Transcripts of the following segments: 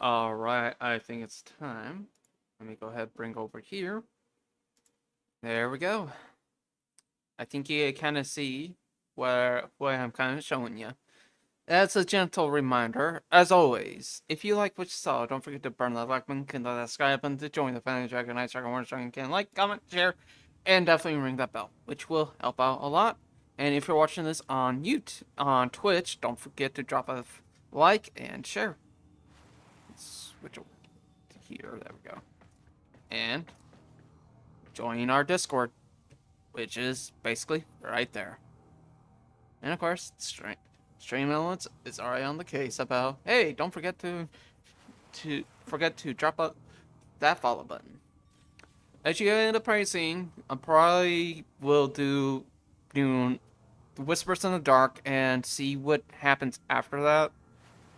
Alright, I think it's time. Let me go ahead and bring over here. There we go. I think you kind of see what I'm kind of showing you. As a gentle reminder, as always, if you like what you saw, don't forget to burn that like button, kindle that subscribe button to join the family Dragon Knights, Dragonborn, Dragon can like, comment, share, and definitely ring that bell, which will help out a lot. And if you're watching this on YouTube, on Twitch, don't forget to drop a like and share. Let's switch over to here. There we go. And join our Discord, which is basically right there. And of course, stream elements is already on the case about, hey, don't forget to drop that follow button. As you get into pricing, I probably will do Whispers in the Dark and see what happens after that.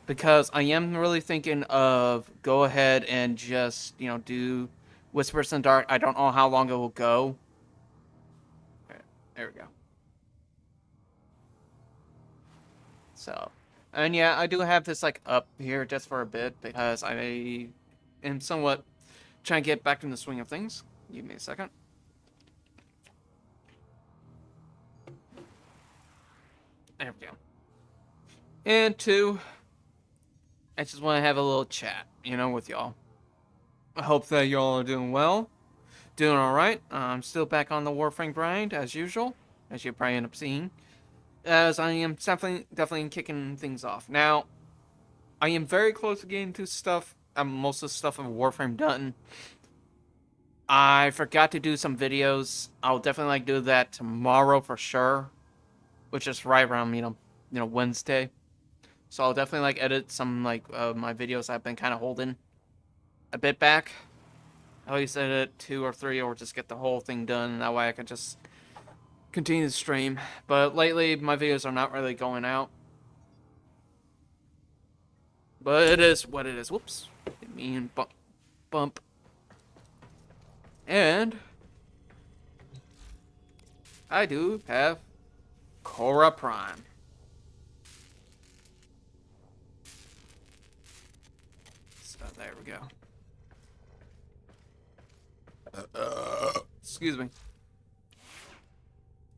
Because I am really thinking of go ahead and just, do Whispers in the Dark. I don't know how long it will go. Okay, there we go. So, and yeah, I do have this like up here just for a bit because I am somewhat trying to get back in the swing of things. Give me a second. There we go. And two, I just want to have a little chat, with y'all. I hope that y'all are doing well, doing all right. I'm still back on the Warframe grind as usual, as you probably end up seeing, as I am definitely kicking things off. Now, I am very close to getting to stuff. Most of the stuff of Warframe done. I forgot to do some videos. I'll definitely do that tomorrow for sure, which is right around Wednesday. So I'll definitely edit some my videos I've been kind of holding a bit back. At least edit 2 or 3, or just get the whole thing done. That way I can just continue to stream. But lately my videos are not really going out. But it is what it is. Whoops. Didn't mean bump. And I do have Cora Prime. So there we go. Excuse me.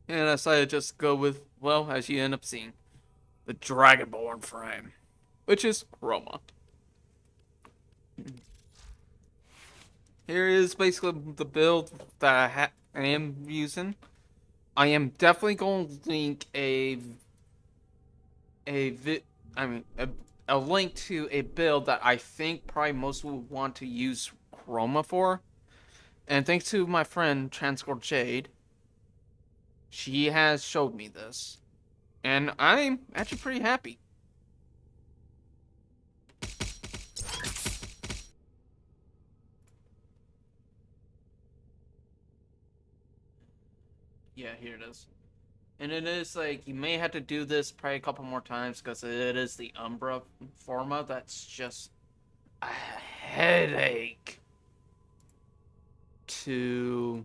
And I decided to just go with, well, as you end up seeing, the Dragonborn frame, which is Chroma. Here is basically the build that I am using. I am definitely going to link a link to a build that I think probably most will want to use Chroma for. And thanks to my friend Transcore Jade, she has showed me this. And I'm actually pretty happy. Yeah, here it is. And it is you may have to do this probably a couple more times because it is the Umbra forma that's just a headache to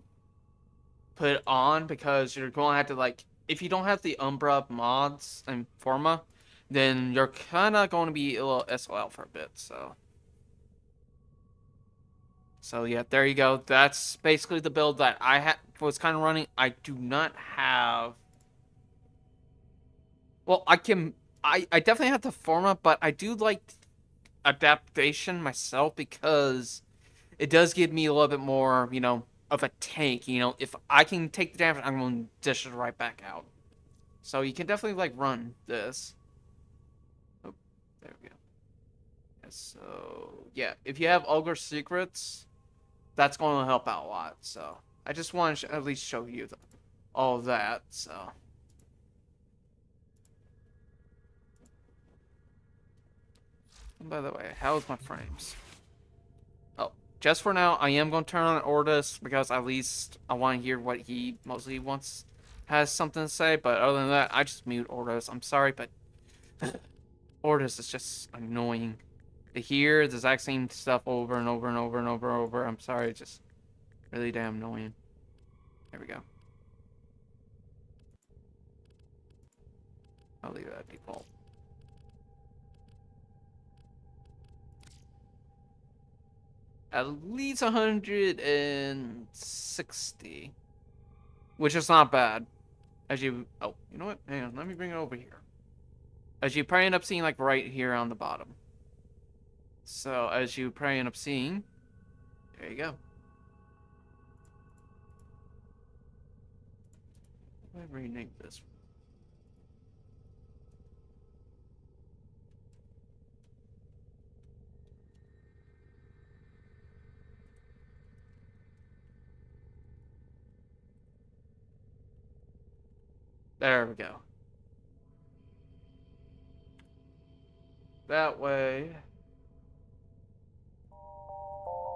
put on because you're going to have to if you don't have the Umbra mods and forma, then you're kind of going to be a little SOL for a bit. So yeah, there you go. That's basically the build that I was kind of running. I do not have. Well, I definitely have the forma, but I do like adaptation myself because it does give me a little bit more, of a tank. If I can take the damage, I'm going to dish it right back out. So you can definitely run this. Oh, there we go. Yeah, so yeah, if you have Ogre Secrets, that's going to help out a lot. So I just want to at least show you all of that. So. And by the way, how's my frames? Oh, just for now, I am going to turn on Ordis because at least I want to hear what he mostly has something to say. But other than that, I just mute Ordis. I'm sorry, but Ordis is just annoying to hear the exact same stuff over and over and over and over and over. I'm sorry, it's just really damn annoying. There we go. I'll leave that default. at least 160, which is not bad. As you, oh, you know what? Hang on, let me bring it over here. As you probably end up seeing, like, right here on the bottom. So, as you probably end up seeing, there you go. Let me rename this. There we go. That way.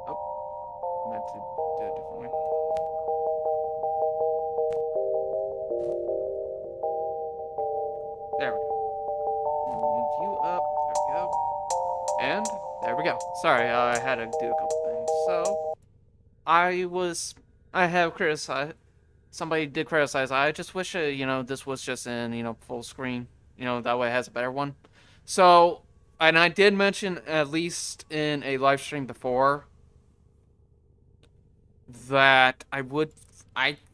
Oh, meant to do it differently. There we go. Move you up. There we go. And there we go. Sorry, I had to do a couple things. So, I have criticized. Somebody did criticize. I just wish, this was just in, full screen. That way it has a better one. So, and I did mention, at least in a live stream before, that I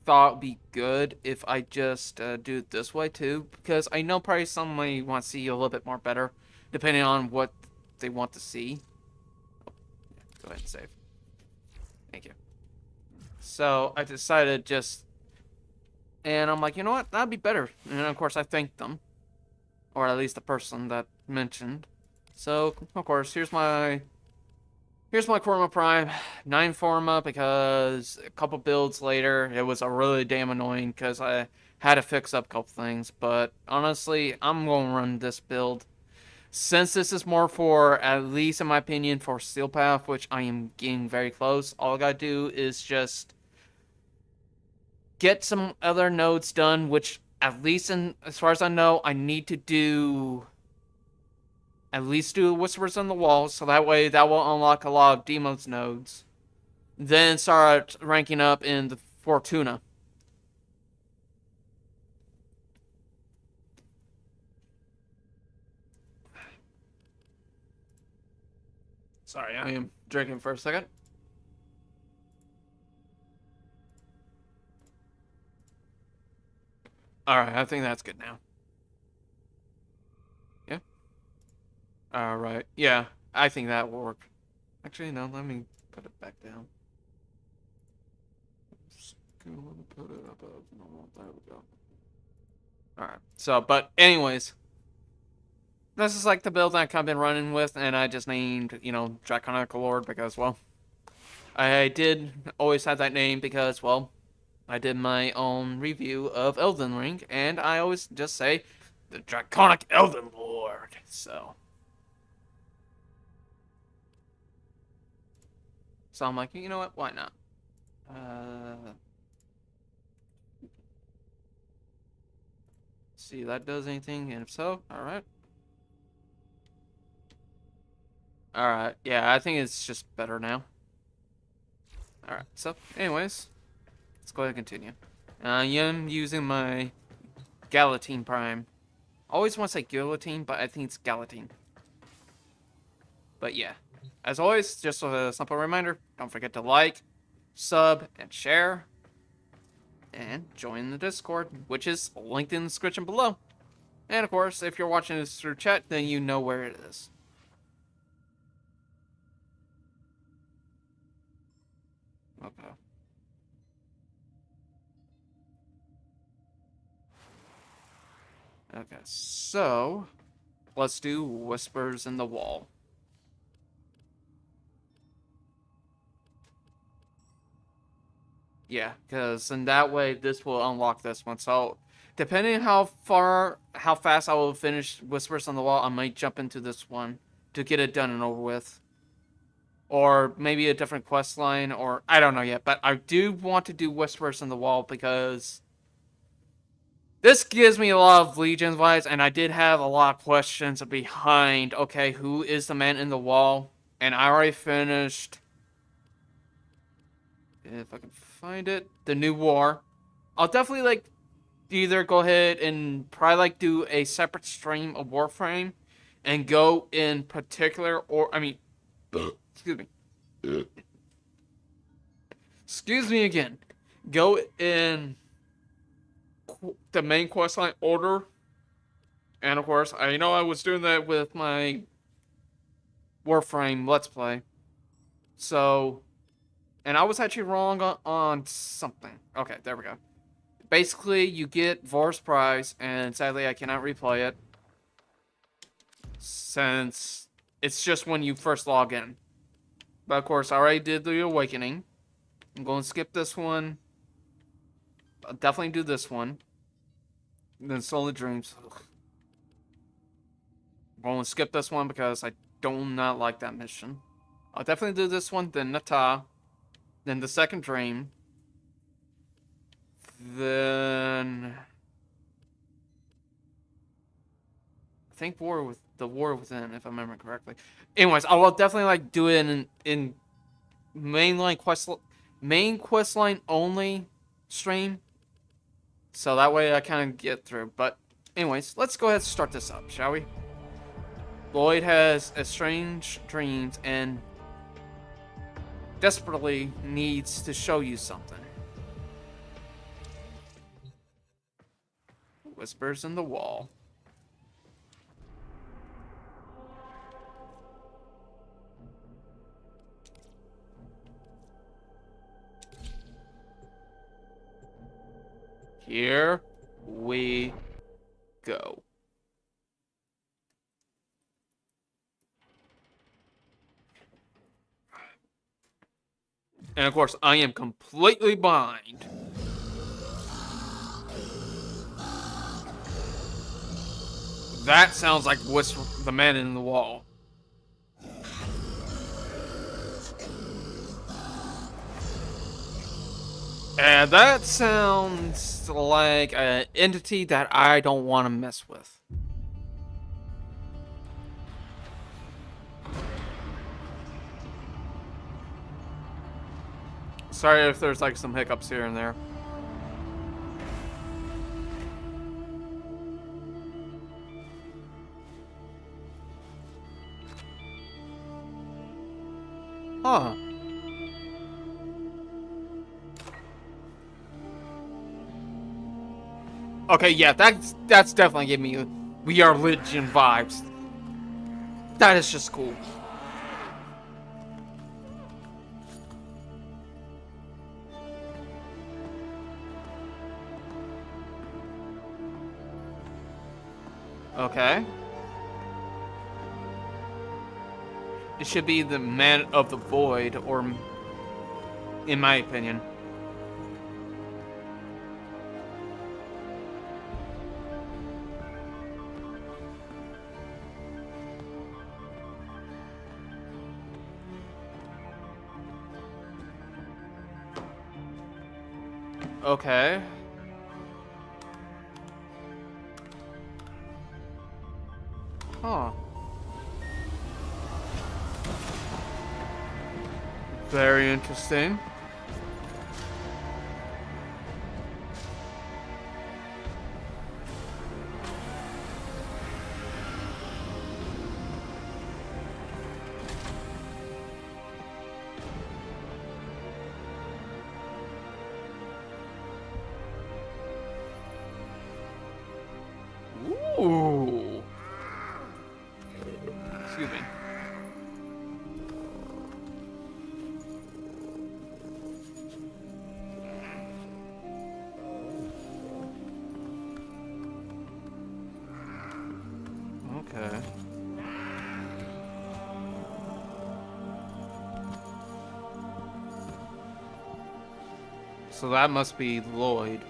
thought it'd be good if I just do it this way too, because I know probably somebody wants to see a little bit more better, depending on what they want to see. Oh, go ahead and save. Thank you. So I decided and I'm like, you know what, that'd be better. And of course I thanked them, or at least the person that mentioned. So of course here's my Korma Prime, 9 Forma, because a couple builds later, it was a really damn annoying because I had to fix up a couple things. But honestly, I'm going to run this build. Since this is more for, at least in my opinion, for Steel Path, which I am getting very close, all I got to do is just get some other nodes done, which at least as far as I know, I need to do... At least do Whispers on the Wall, so that way that will unlock a lot of Demon's nodes. Then start ranking up in the Fortuna. Sorry, I am drinking for a second. Alright, I think that's good now. Yeah. Alright, yeah, I think that will work. Actually, no, let me put it back down. Just gonna put it above normal. There we go. Alright, so, but anyways, this is like the build I've kind of been running with, and I just named, Draconic Lord because, well, I did always have that name because, well, I did my own review of Elden Ring, and I always just say, the Draconic Elden Lord, so. So I'm like, you know what, why not? See if that does anything, and if so, alright. Alright, yeah, I think it's just better now. Alright, so, anyways, let's go ahead and continue. I am using my Galatine Prime. I always want to say Guillotine, but I think it's Galatine. But yeah, as always, just a simple reminder, don't forget to like, sub, and share. And join the Discord, which is linked in the description below. And of course, if you're watching this through chat, then you know where it is. Okay. Okay, so let's do Whispers in the Wall. Yeah, because in that way, this will unlock this one. So, depending on how fast I will finish Whispers on the Wall, I might jump into this one to get it done and over with. Or maybe a different quest line, or I don't know yet. But I do want to do Whispers on the Wall because this gives me a lot of Legion vibes, and I did have a lot of questions behind, okay, who is the man in the wall? And I already finished, if I can find it, the New War. I'll definitely, either go ahead and probably, do a separate stream of Warframe and go in particular, or, excuse me, Excuse me again. Go in the main questline order. And of course, I know I was doing that with my Warframe Let's Play. So, and I was actually wrong on something. Okay, there we go. Basically, you get Vor's Prize, and sadly I cannot replay it. Since it's just when you first log in. But of course, I already did the Awakening. I'm going to skip this one. I'll definitely do this one. And then Soul of Dreams. Ugh. I'm going to skip this one because I do not like that mission. I'll definitely do this one, then Nata. Then the second dream. Then I think the War Within, if I remember correctly. Anyways, I will definitely like do it in main questline only stream. So that way I kind of get through. But anyways, let's go ahead and start this up, shall we? Lloyd has strange dreams and desperately needs to show you something. Whispers in the wall. Here we go. And of course, I am completely blind. That sounds like the man in the wall. And that sounds like an entity that I don't want to mess with. Sorry if there's like some hiccups here and there. Huh. Okay, yeah, that's definitely giving me We Are Legion vibes. That is just cool. Okay. It should be the Man of the Void, or in my opinion. Okay. Huh. Very interesting. Ooh. Excuse me. Okay. So that must be Lloyd.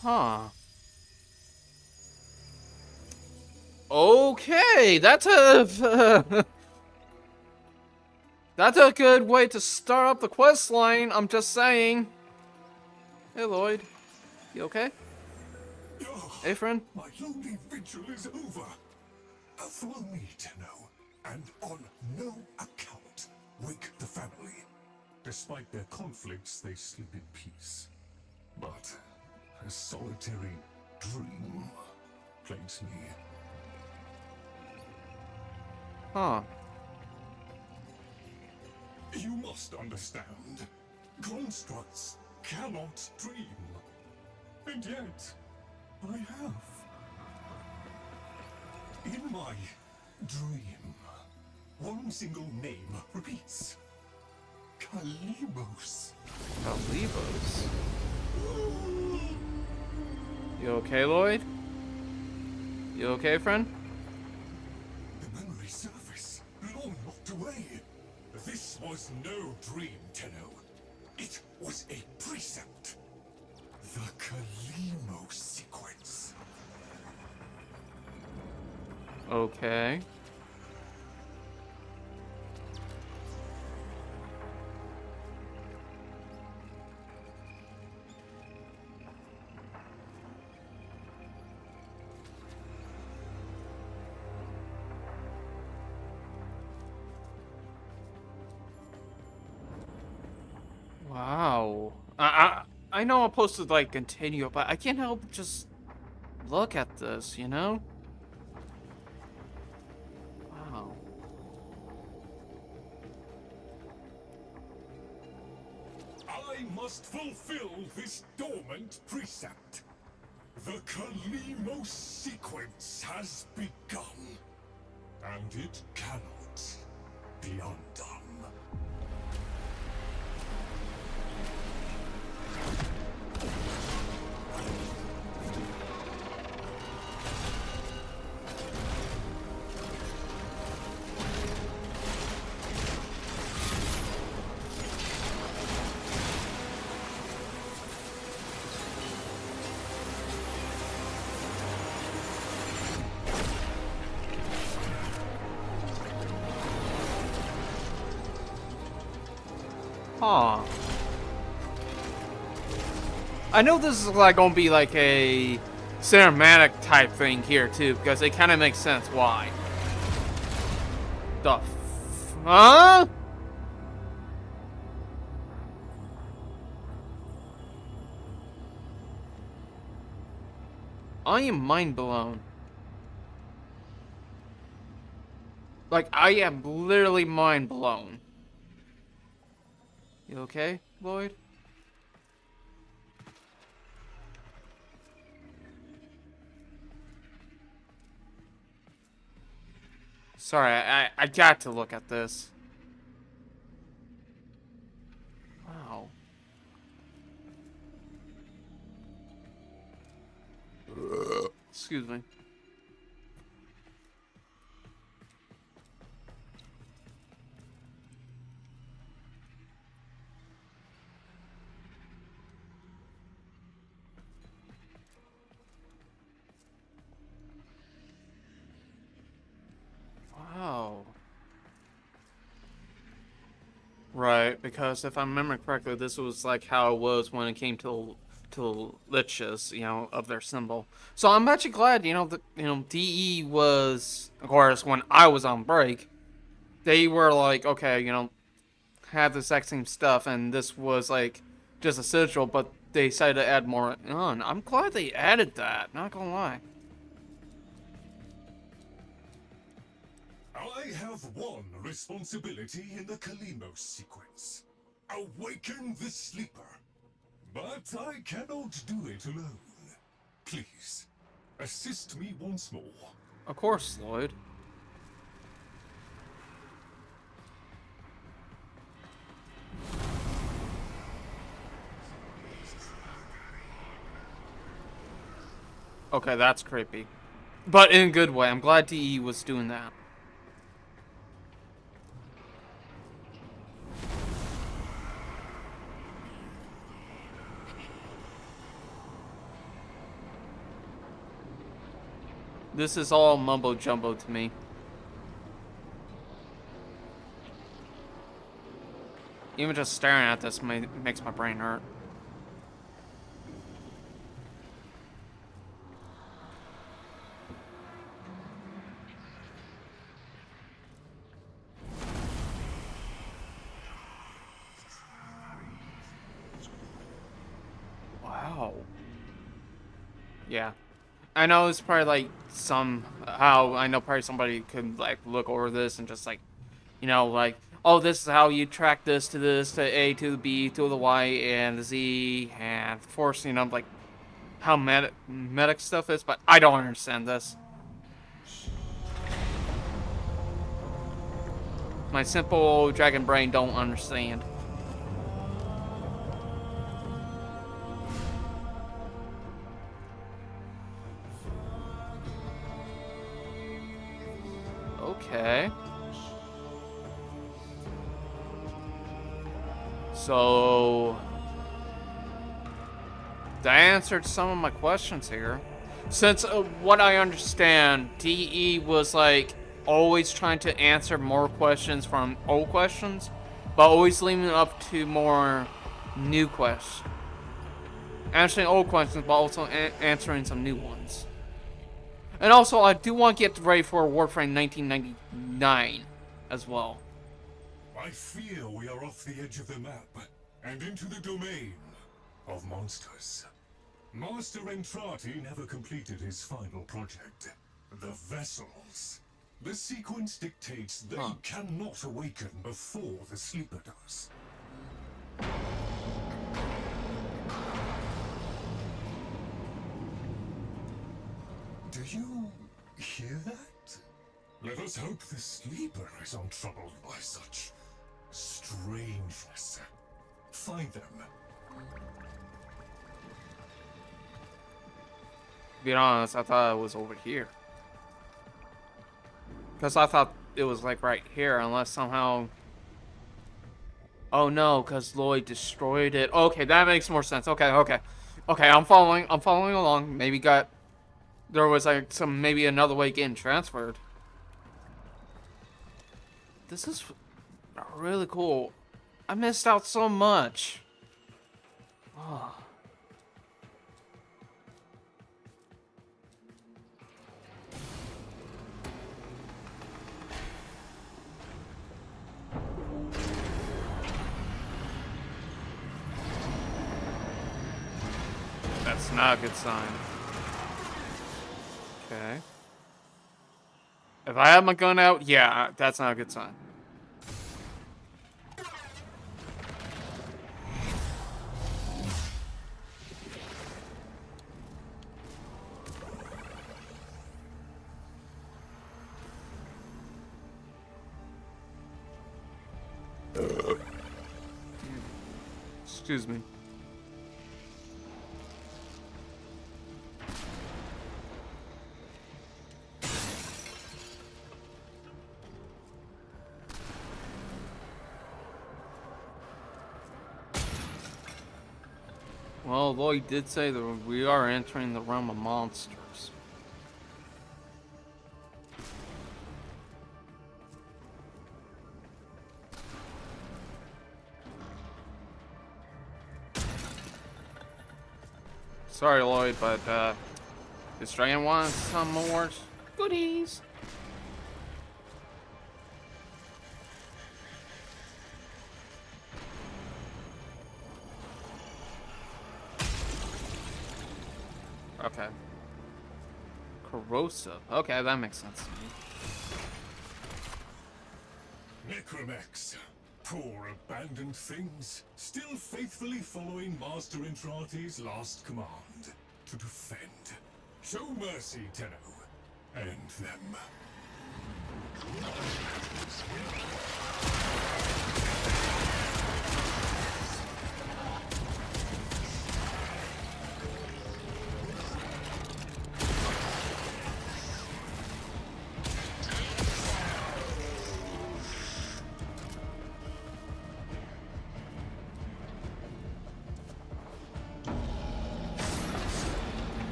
Huh. Okay, that's a... That's a good way to start up the quest line, I'm just saying. Hey, Lloyd. You okay? Oh, Hey, friend. my lonely vigil is over. Follow me, Tenno, and on no account wake the family. Despite their conflicts, they sleep in peace. But a solitary dream plagues me. Huh. You must understand. Constructs cannot dream. And yet, I have. In my dream, one single name repeats. Kalimos. Calibos. You okay, Lloyd? You okay, friend? The memory surface, long locked away. This was no dream, Tenno. It was a precept. The Kalimo sequence. Okay. Wow. I know I'm supposed to like continue, but I can't help but just look at this, you know? Wow. I must fulfill this dormant precept. The Kalimo sequence has begun, and it cannot be undone. Huh. I know this is like gonna be like a cinematic type thing here too, because it kind of makes sense why. Huh? I am mind blown. Like, I am literally mind blown. You okay, Lloyd? Sorry, I got to look at this. Wow. Excuse me. Wow. Right, because if I remember correctly, this was like how it was when it came to liches, you know, of their symbol. So I'm actually glad, you know, that DE was, of course, when I was on break, they were like, okay, you know, have the exact same stuff, and this was like just a sigil, but they decided to add more on. I'm glad they added that. Not gonna lie. I have one responsibility in the Kalimos sequence. Awaken the sleeper. But I cannot do it alone. Please, assist me once more. Of course, Lloyd. Okay, that's creepy. But in a good way. I'm glad DE was doing that. This is all mumbo jumbo to me. Even just staring at this makes my brain hurt. Wow. Yeah. I know it's probably like I know probably somebody could like look over this and just like, like, oh, this is how you track this to A to the B to the Y and the Z and forcing them like how medic stuff is, but I don't understand this. My simple dragon brain don't understand. Okay. So that answered some of my questions here. Since what I understand, DE was like always trying to answer more questions from old questions, but always leaving up to more new questions. Answering old questions, but also answering some new ones. And also, I do want to get ready for Warframe 1999 as well. I fear we are off the edge of the map and into the domain of monsters. Master Entrati never completed his final project, the vessels. The sequence dictates they cannot awaken before the sleeper does. Do you hear that? Let us hope the sleeper is untroubled by such strangeness. Find them. To be honest, I thought it was over here. Because I thought it was like right here, unless somehow... Oh no, because Lloyd destroyed it. Okay, that makes more sense. Okay, I'm following along. Maybe there was like maybe another way getting transferred. This is really cool. I missed out so much. Oh. That's not a good sign. Okay. If I have my gun out, yeah, that's not a good sign. Excuse me. Well, Lloyd did say that we are entering the realm of monsters. Sorry, Lloyd, but this dragon wants some more goodies. Okay. Corrosive. Okay, that makes sense to me. Necromex. Poor abandoned things, still faithfully following Master Entrati's last command. To defend. Show mercy, Tenno. End them. Master.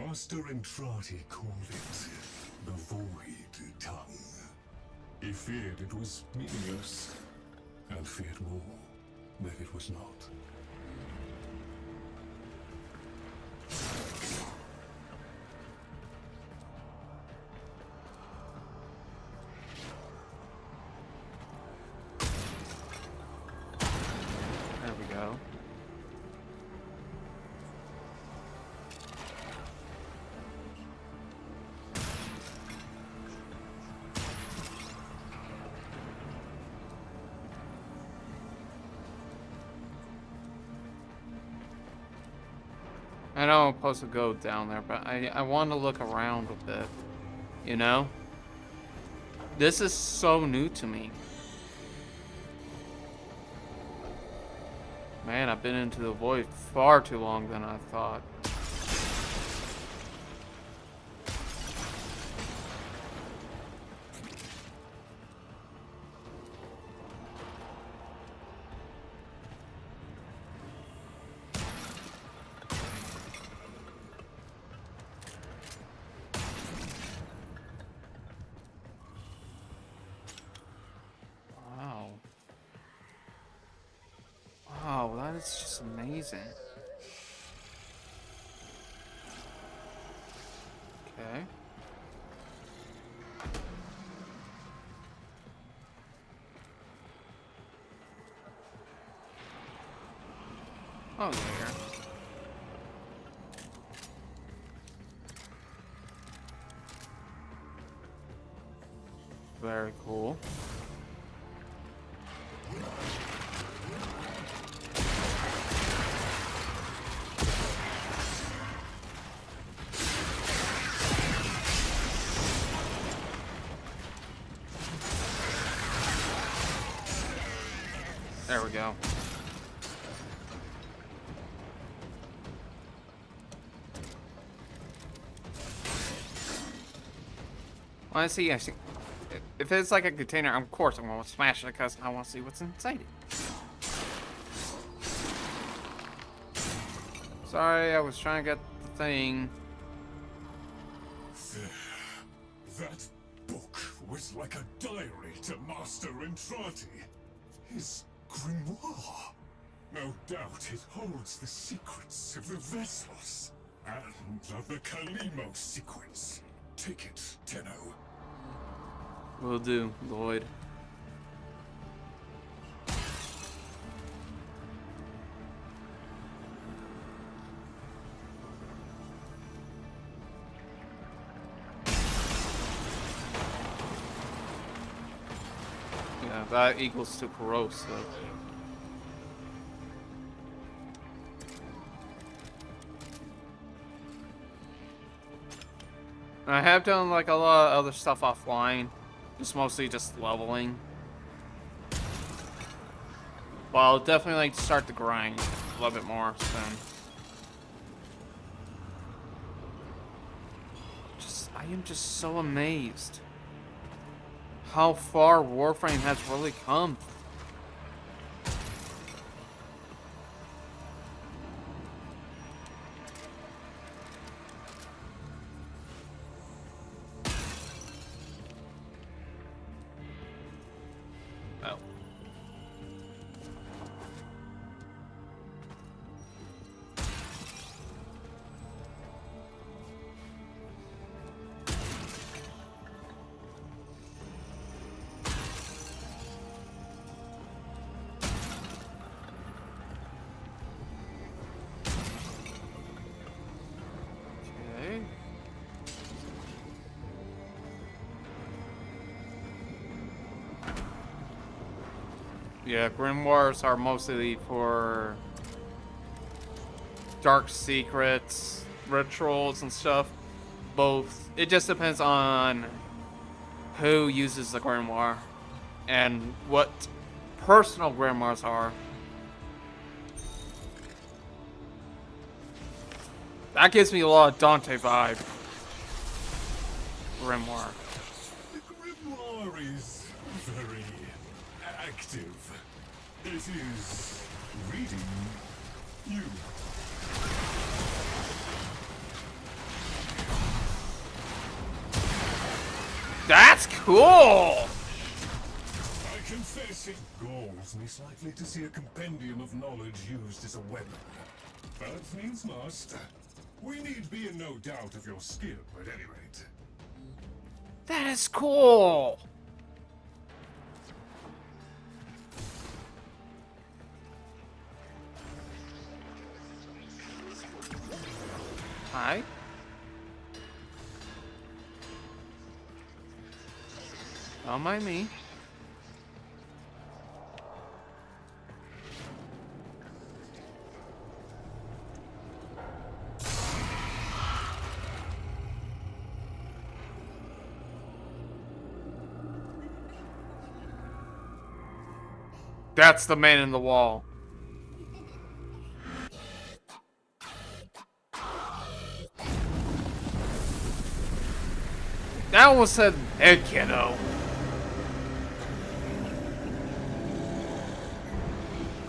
Master Entrati called it the Void Tongue. He feared it was meaningless, and feared more that it was not. There we go. I know I'm supposed to go down there, but I want to look around a bit, you know? This is so new to me. Man, I've been into the void far too long than I thought. Wow, that is just amazing. Okay. Oh, there. Very cool. There we go. Well, I see. If it's like a container, of course I'm gonna smash it because I want to see what's inside it. Sorry, I was trying to get the thing. That book was like a diary to Master Entrati. His grimoire. No doubt it holds the secrets of the Vessos and of the Kalimo sequence. Take it, Tenno. Will do, Lloyd. Yeah, that equals to corrosive. I have done like a lot of other stuff offline. It's mostly just leveling. But I'll definitely like to start the grind a little bit more soon. I am just so amazed how far Warframe has really come. Oh. Okay. Yeah, grimoires are mostly for dark secrets, rituals, and stuff. Both. It just depends on who uses the grimoire and what personal grimoires are. That gives me a lot of Dante vibe. Grimoire. The grimoire is very active. It is reading you. That's cool! confess it galls me slightly to see a compendium of knowledge used as a weapon. But means must. We need be in no doubt of your skill, at any rate. That is cool. Hi. Don't mind me. That's the man in the wall. That one said, "Hey, kiddo."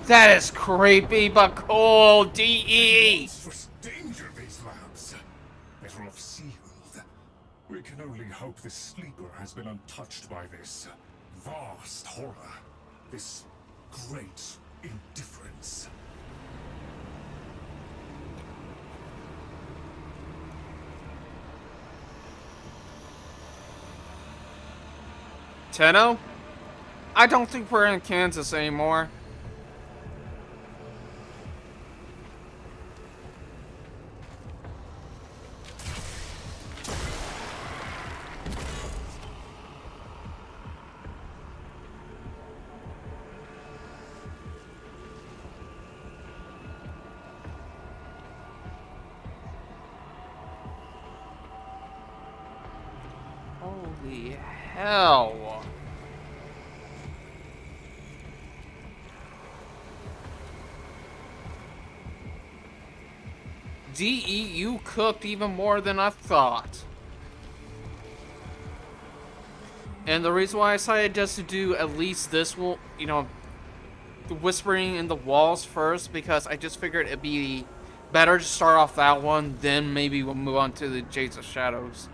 That is creepy but cool, DE. Monstrous danger, these labs. Better off sealed. We can only hope the sleeper has been untouched by this vast horror. This great indifference. Tenno? I don't think we're in Kansas anymore. Holy hell. DE, you cooked even more than I thought. And the reason why I decided just to do at least this, you know, the whispering in the walls first, because I just figured it'd be better to start off that one, then maybe we'll move on to the Jades of Shadows.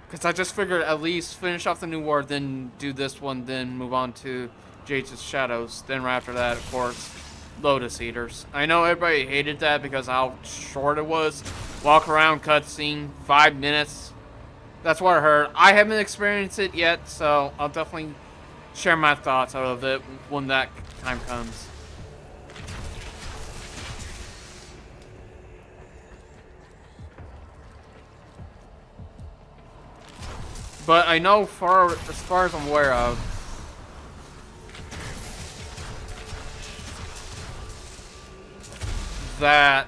Because I just figured at least finish off the New War, then do this one, then move on to Jades of Shadows. Then right after that, of course, Lotus Eaters. I know everybody hated that because how short it was. Walk around cutscene, 5 minutes. That's what I heard. I haven't experienced it yet, so I'll definitely share my thoughts out of it when that time comes. But I know as far as I'm aware of, that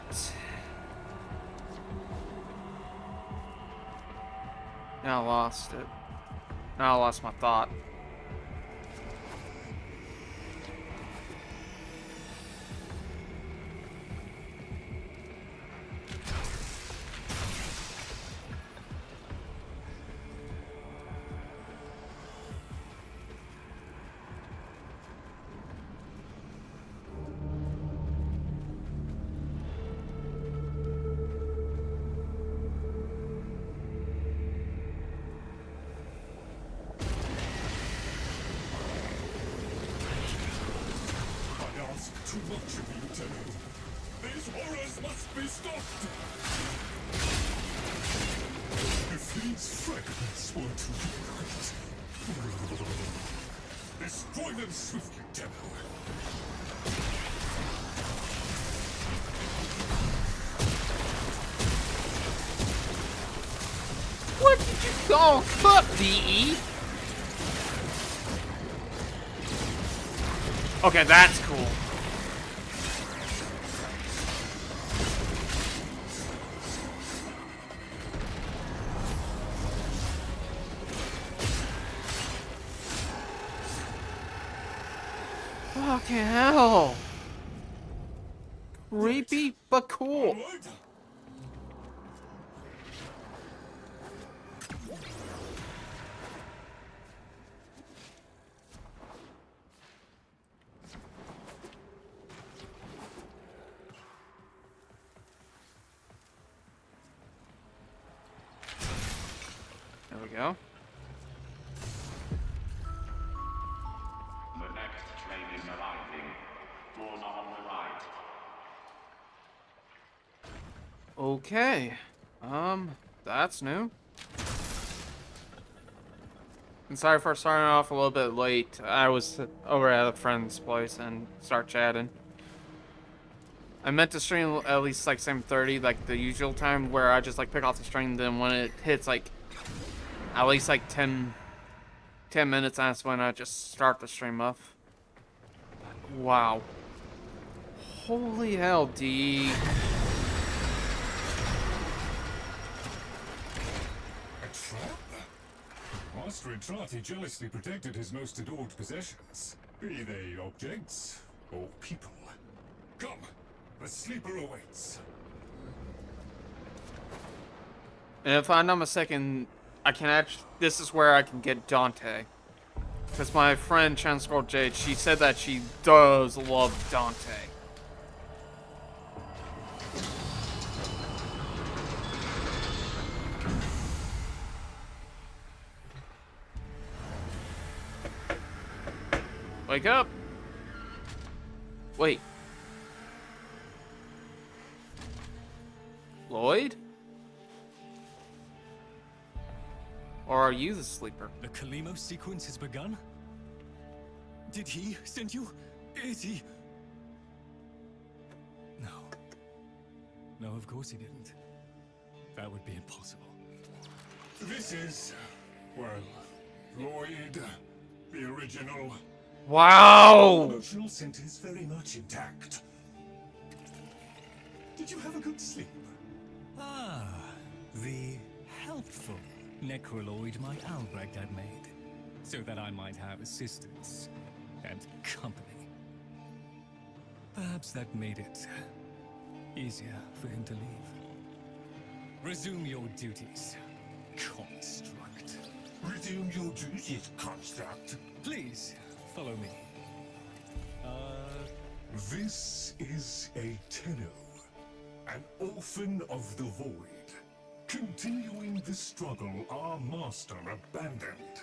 now I lost it. Now I lost my thought. Too much of you, Tenno. These horrors must be stopped. If these fragments were to unite, destroy them swiftly, Tenno. What did you call cook, DE? Okay, that's cool. Fucking hell. Creepy, but cool. Right. There we go. Okay. That's new. And sorry for starting off a little bit late. I was over at a friend's place and start chatting. I meant to stream at least like 7:30, like the usual time where I just like pick off the stream. Then when it hits like at least like 10 minutes, that's when I just start the stream up. Wow. Holy hell, D. A trap? Master Entrati jealously protected his most adored possessions, be they objects or people. Come, the sleeper awaits. And if I'm not mistaken, I can actually. This is where I can get Dante. Because my friend Chanscroll Jade, she said that she does love Dante. Wake up! Wait. Lloyd? Or are you the sleeper? The Kalimo sequence has begun? Did he send you? Is he? No. No, of course he didn't. That would be impossible. This is, well, Lloyd, the original. Wow! Emotional scent is very much intact. Did you have a good sleep? Ah, the helpful necroloid my Albrecht had made, so that I might have assistance and company. Perhaps that made it easier for him to leave. Resume your duties, construct. Resume your duties, construct. Please, follow me. This is a Tenno, an orphan of the void, continuing the struggle our master abandoned.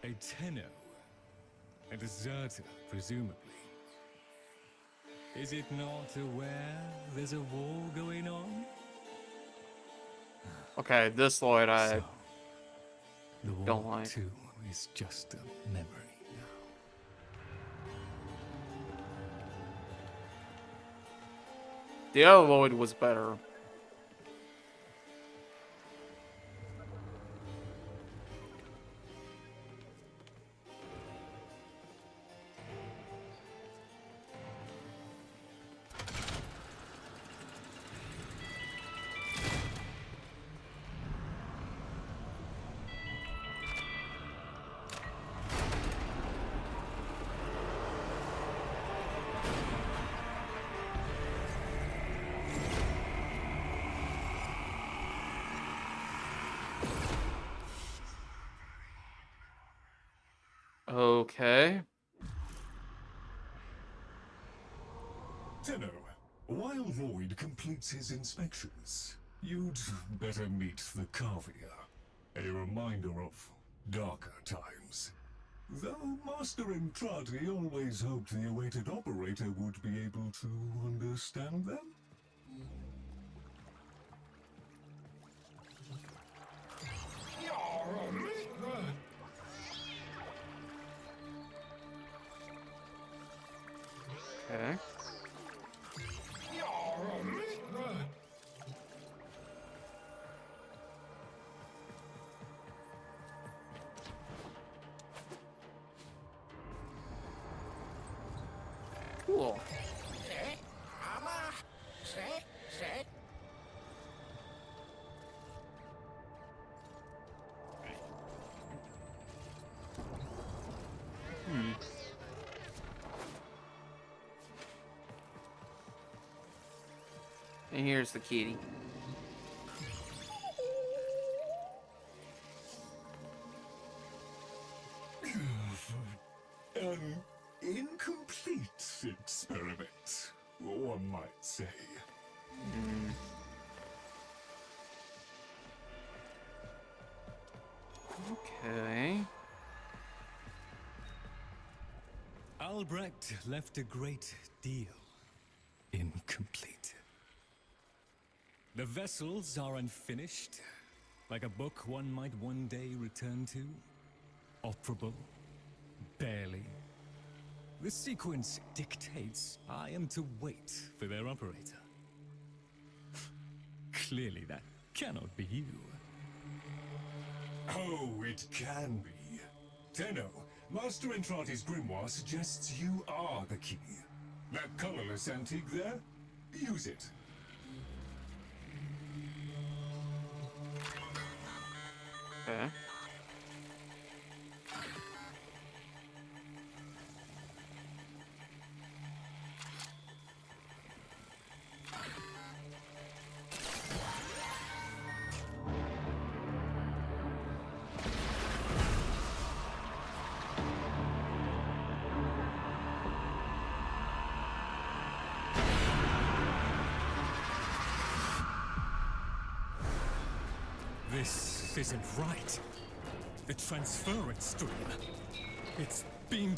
A Tenno. A deserter, presumably. Is it not aware there's a war going on? Okay, this Lloyd I So, the war don't like. too is just a memory now. The other Lloyd was better. Okay. Tenno, while Lloyd completes his inspections, you'd better meet the Carvier, a reminder of darker times. Though Master Entrati always hoped the awaited operator would be able to understand them. Okay. Cool. And here's the kitty. An incomplete experiment, one might say. Okay. Albrecht left a great deal incomplete. The vessels are unfinished, like a book one might one day return to. Operable, barely. The sequence dictates I am to wait for their operator. Clearly that cannot be you. Oh, it can be. Tenno, Master Entrati's grimoire suggests you are the key. That colorless antique there? Use it. Okay. This isn't right. The transference stream. It's being...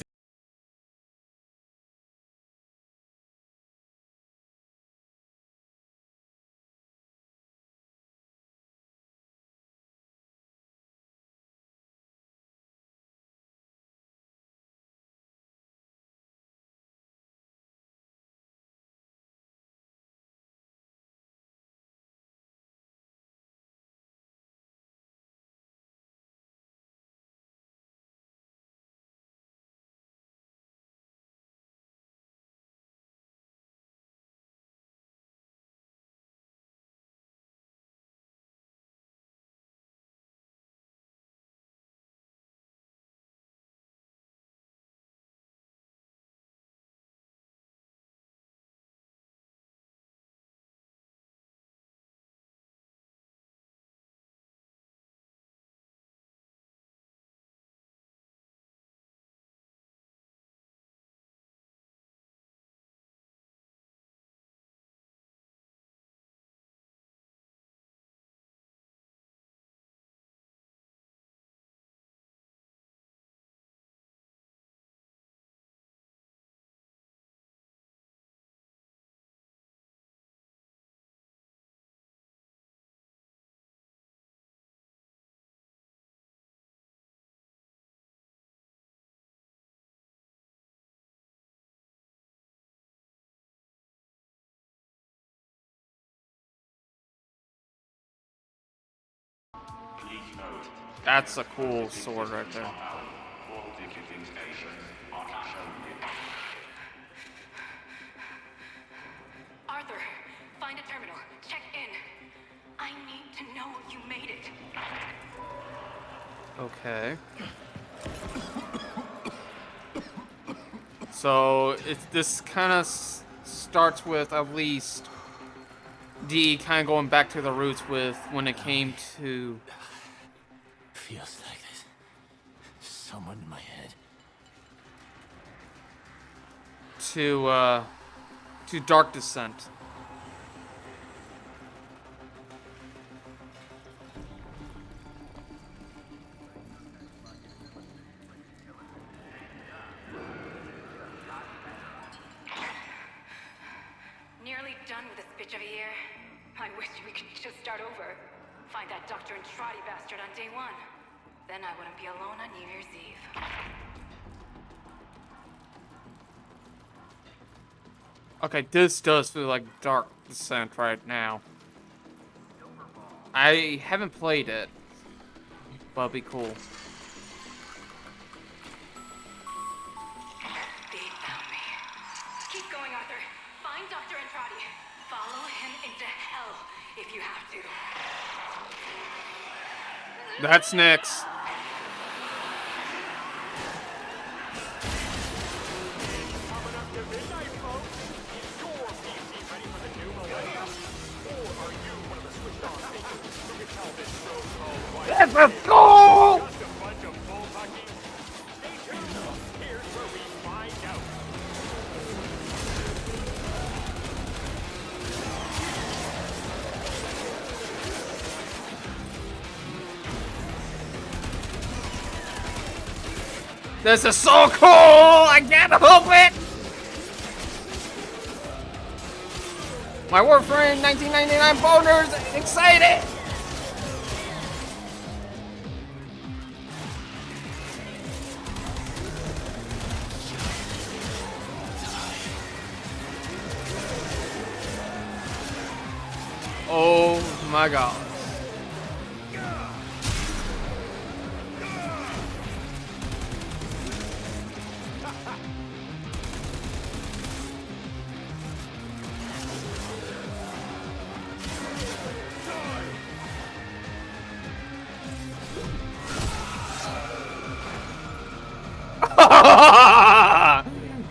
That's a cool sword right there. Arthur, find a terminal. Check in. I need to know you made it. Okay. So this kind of starts with at least D kind of going back to the roots with when it came to Feels like there's someone in my head. to Dark Descent. Nearly done with this bitch of a year. I wish we could just start over. Find that Dr. Entrati bastard on day one. Then I wouldn't be alone on New Year's Eve. Okay, this does feel like Dark Descent right now. I haven't played it, but it'd be cool. They found me. Keep going, Arthur. Find Dr. Entrati. Follow him into hell if you have to. That's next. Let's go! This is so cool! I can't help it! My Warframe 1999 boners excited! Oh my god.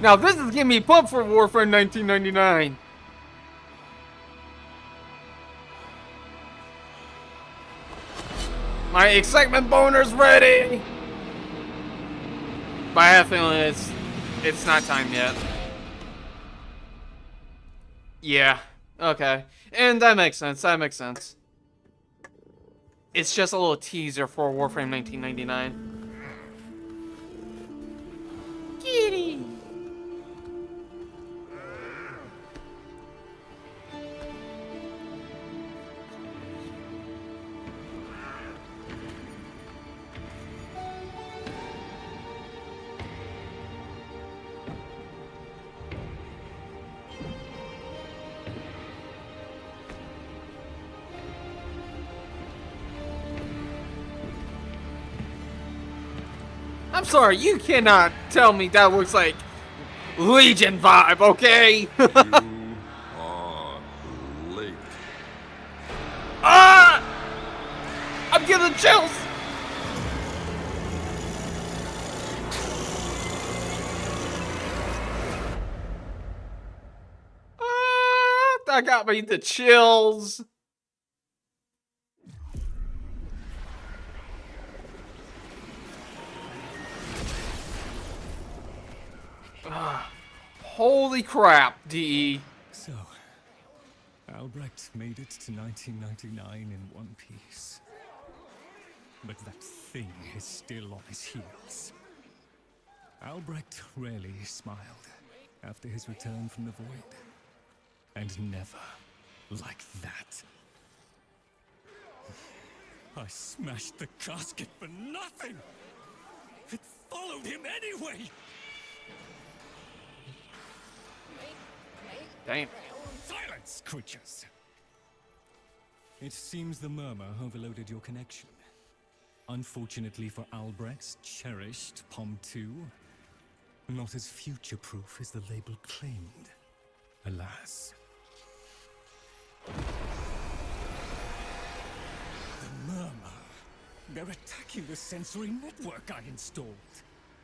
Now this is getting me pumped for Warframe 1999. My excitement boner's ready. But I have a feeling it's not time yet. Yeah. Okay. And that makes sense. That makes sense. It's just a little teaser for Warframe 1999. Kitty. I'm sorry, you cannot tell me that looks like Legion vibe, okay? You are late. Ah! I'm getting chills! Ah, that got me the chills. Holy crap, DE. So, Albrecht made it to 1999 in one piece. But that thing is still on his heels. Albrecht rarely smiled after his return from the void. And never like that. I smashed the casket for nothing! It followed him anyway! Damn. Silence, creatures! It seems the murmur overloaded your connection. Unfortunately for Albrecht's cherished POM 2, not as future-proof as the label claimed. Alas. The murmur. They're attacking the sensory network I installed.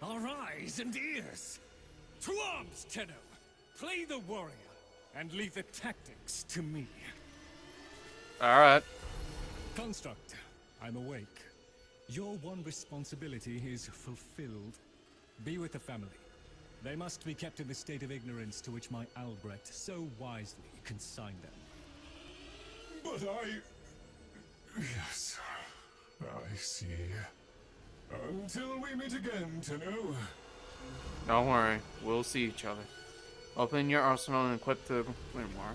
Our eyes and ears. To arms, Tenno! Play the warrior, and leave the tactics to me. Alright. Construct, I'm awake. Your one responsibility is fulfilled. Be with the family. They must be kept in the state of ignorance to which my Albrecht so wisely consigned them. But yes, I see. Until we meet again, Tenno. Don't worry, we'll see each other. Open your arsenal and equip the Grimoire.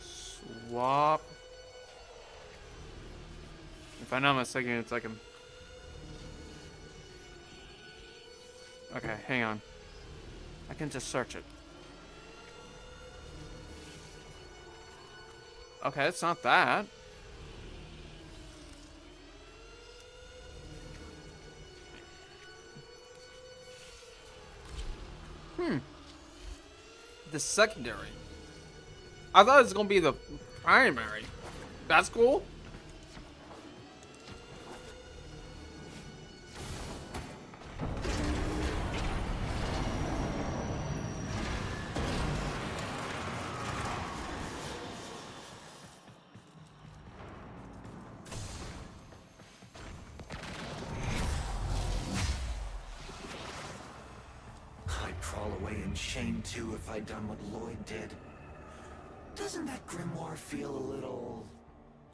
Swap. If I'm not mistaken, it's like a... Okay, hang on. I can just search it. Okay, it's not that. The secondary. I thought it was gonna be the primary. That's cool. shame too if I'd done what Lloyd did. Doesn't that grimoire feel a little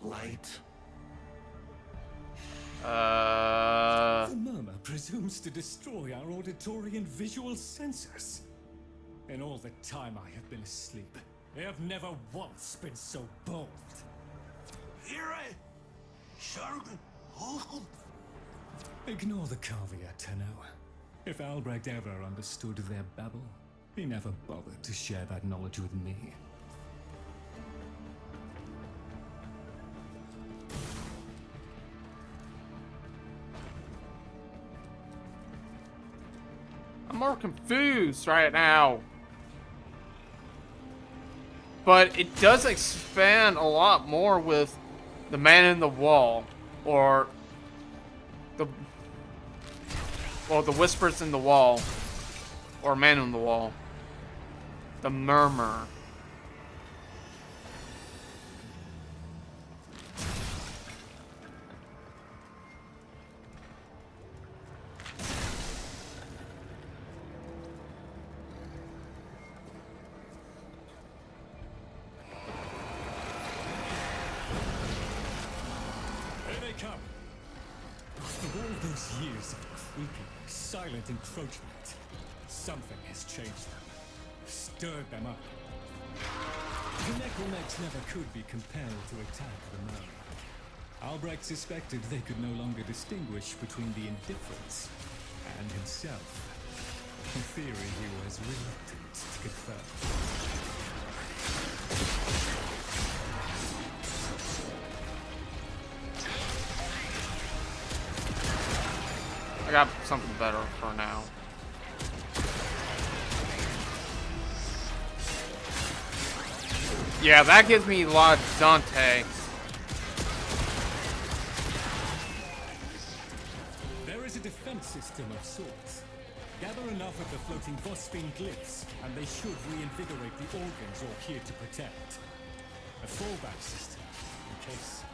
light? The murmur presumes to destroy our auditory and visual senses. In all the time I have been asleep, I have never once been so bold. Ignore the caveat, Tenno. If Albrecht ever understood their babble, he never bothered to share that knowledge with me. I'm more confused right now. But it does expand a lot more with the man in the wall, or the whispers in the wall, or man in the wall, the murmur. After all those years of creeping, silent encroachment, something has changed them, stirred them up. The necromechs never could be compelled to attack the murmur. Albrecht suspected they could no longer distinguish between the indifferents and himself. In theory, he was reluctant to confirm. I got something better for now. Yeah, that gives me a lot of Dante. There is a defense system of sorts. Gather enough of the floating Warframe glyphs, and they should reinvigorate the organs you're here to protect. A fallback system, in case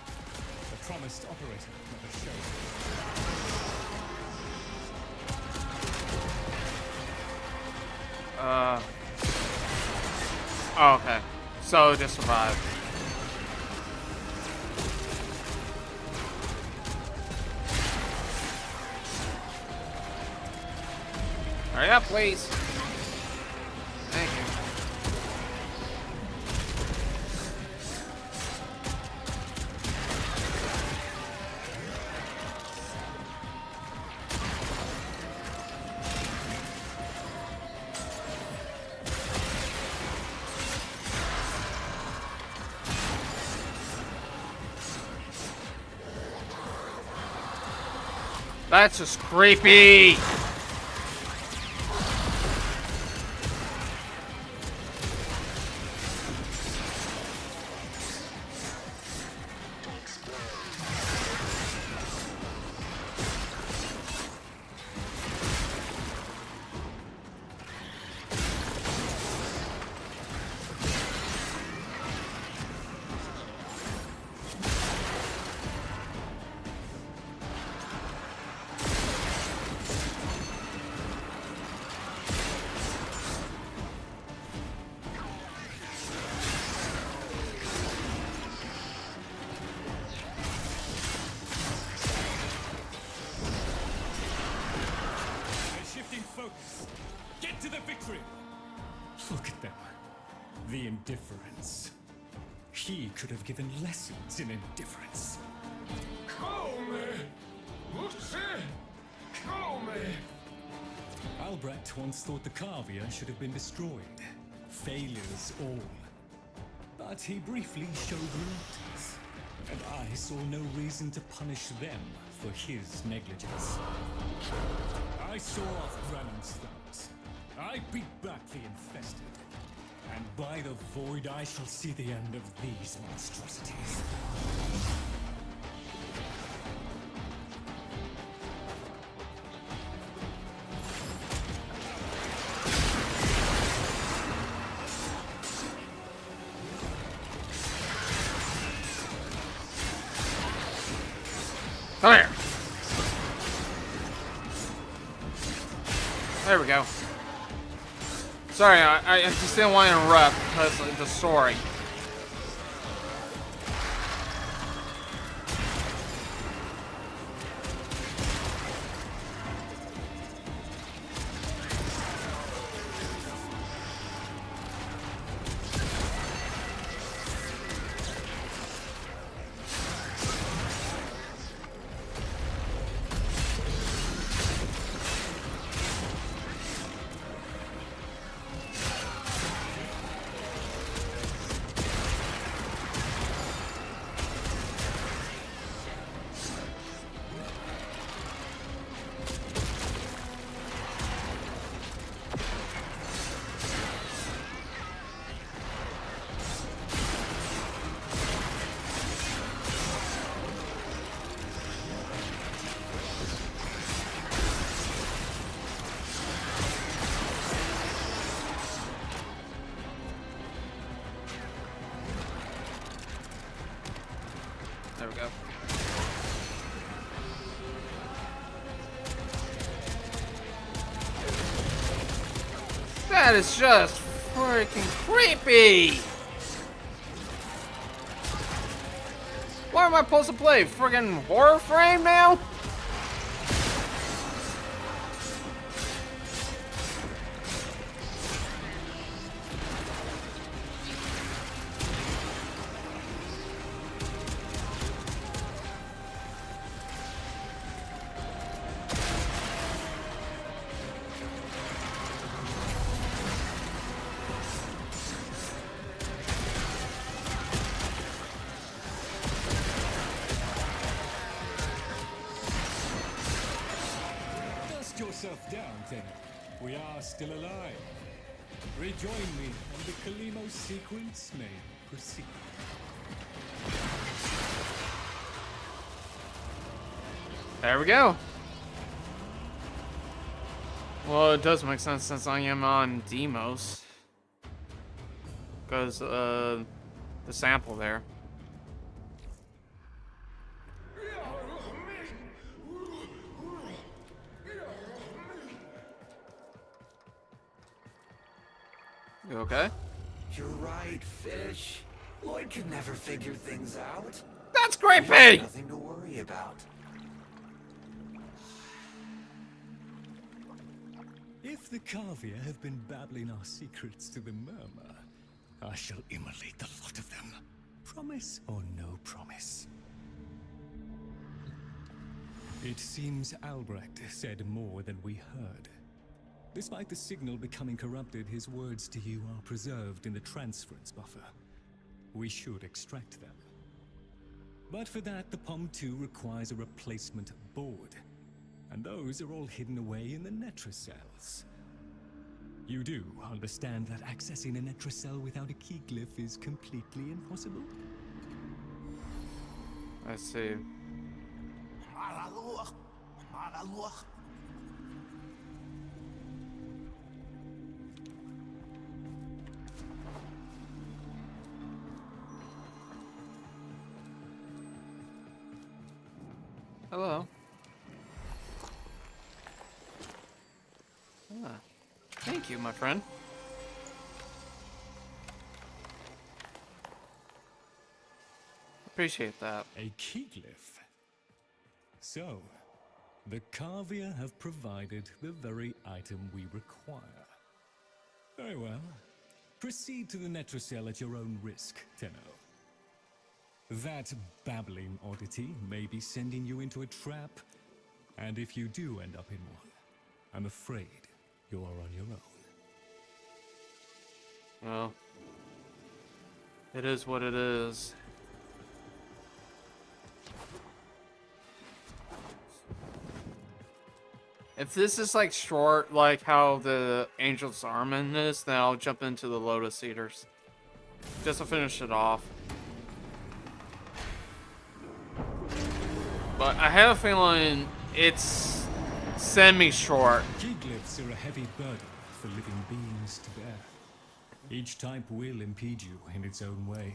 the promised operator never showed. Oh, okay. So just survive. Hurry up, please. Thank you. That's just creepy. Get to the victory! Look at them. The indifference. He could have given lessons in indifference. Albrecht once thought the Carvia should have been destroyed. Failures all. But he briefly showed reluctance. And I saw no reason to punish them for his negligence. I saw off Brannan's thumbs. I beat back the infested. And by the void, I shall see the end of these monstrosities. Come here. There we go. Sorry, I just didn't want to interrupt because of the story. There we go. That is just freaking creepy! What am I supposed to play? Friggin' Warframe now? Dust yourself down, then. We are still alive. Rejoin me, and the Kalimo sequence may proceed. There we go. Well, it does make sense since I am on Demos. Because, the sample there. You okay? You're right, Fish. Lloyd can never figure things out. That's creepy! Nothing to worry about. If the Kavia have been babbling our secrets to the Murmur, I shall immolate the lot of them. Promise or no promise? It seems Albrecht said more than we heard. Despite the signal becoming corrupted, his words to you are preserved in the transference buffer. We should extract them. But for that, the POM-2 requires a replacement board. And those are all hidden away in the Netracells. You do understand that accessing a Netracell without a key glyph is completely impossible? I see. Hello. Ah, thank you, my friend. Appreciate that. A key glyph. So, the Kavia have provided the very item we require. Very well. Proceed to the Netracell at your own risk, Tenno. That babbling oddity may be sending you into a trap, and if you do end up in one, I'm afraid you are on your own. Well, it is what it is. If this is like short, like how the Angel's Armament is, then I'll jump into the Lotus Eaters. Just to finish it off. But I have a feeling it's semi-short. Key glyphs are a heavy burden for living beings to bear. Each type will impede you in its own way.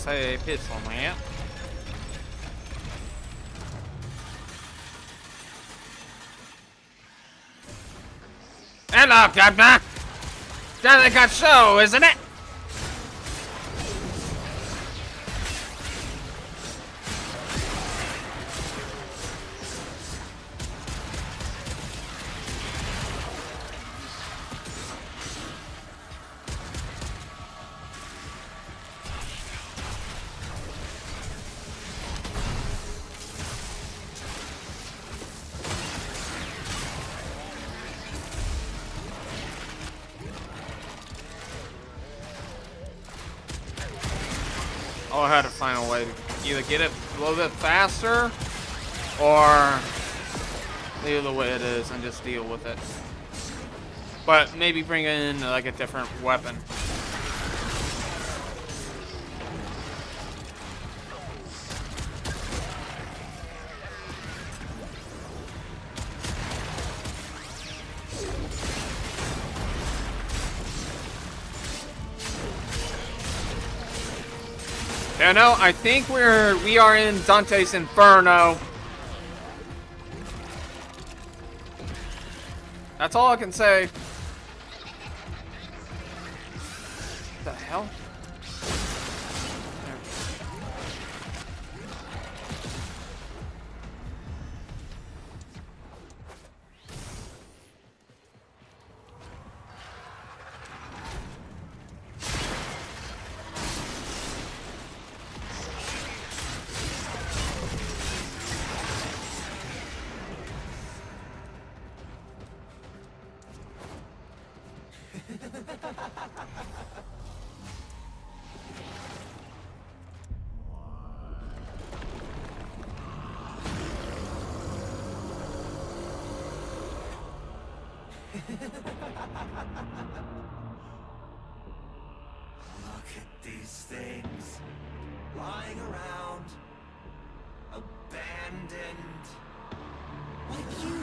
That's a pistol, man. Hello, Governor! Jolly good show, isn't it? Oh, I had to find a way to either get it a little bit faster or leave it the way it is and just deal with it. But maybe bring in like a different weapon. Yeah, no, I think we are in Dante's Inferno. That's all I can say. What the hell? Look at these things lying around, abandoned, like you.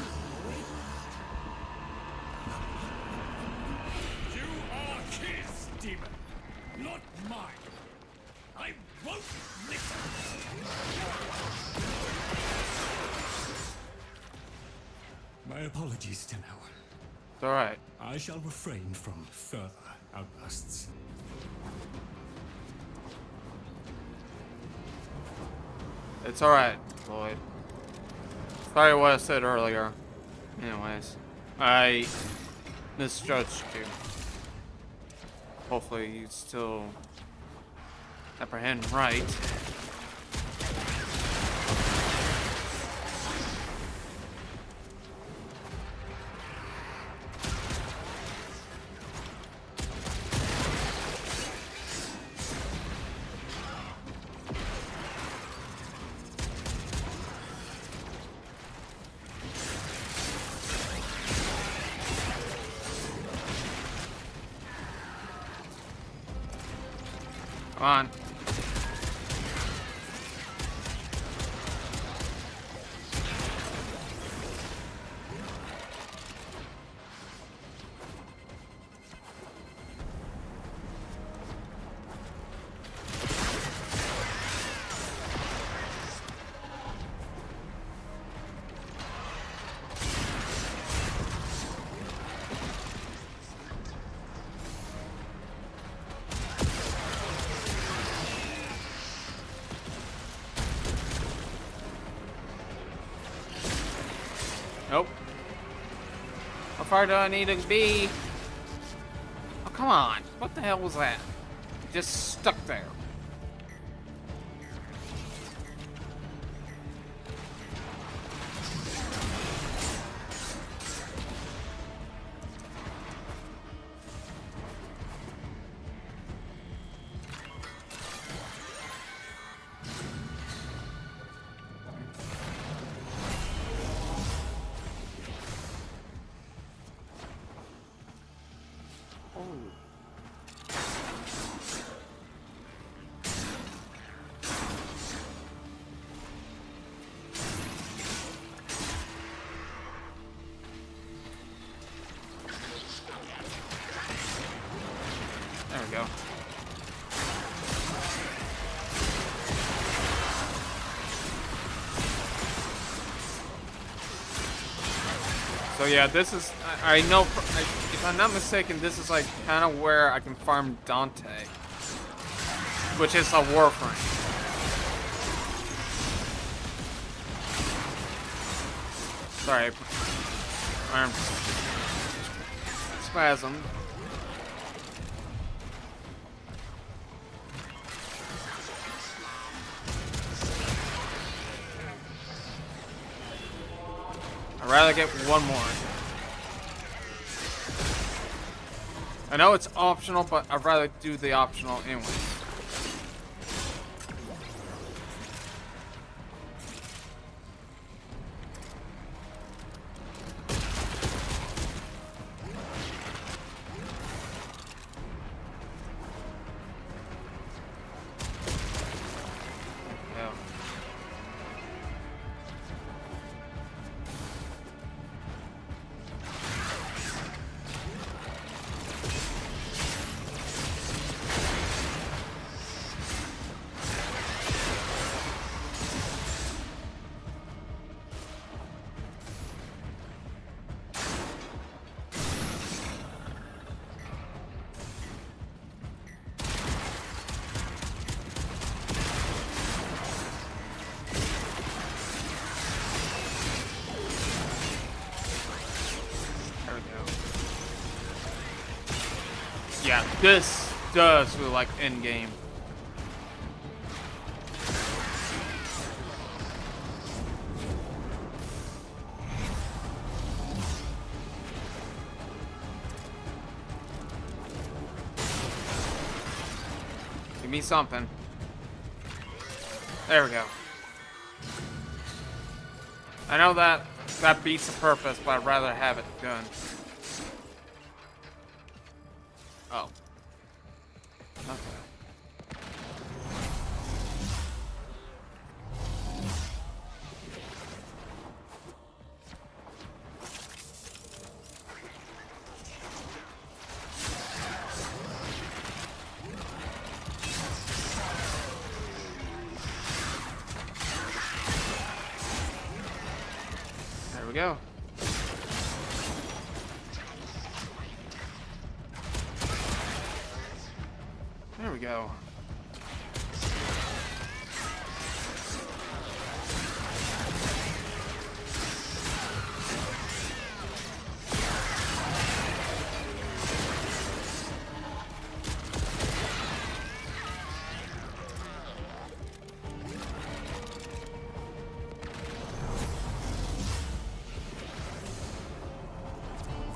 You are his demon, not mine. I won't listen. My apologies, Tenno. It's alright. I shall refrain from further outbursts. It's alright, Lloyd. Sorry what I said earlier. Anyways, I misjudged you. Hopefully you still apprehend right. Come on. Nope. How far do I need to be? Oh, come on. What the hell was that? Just stuck there. There we go. yeah, this is, I know, if I'm not mistaken, this is like kind of where I can farm Dante, which is a Warframe. Sorry, arm spasm. I'd rather get one more. I know it's optional, but I'd rather do the optional anyway. Yeah. Yeah, this does feel like endgame. Give me something. There we go. I know that beats the purpose, but I'd rather have it done. Oh. Okay. There we go. There we go.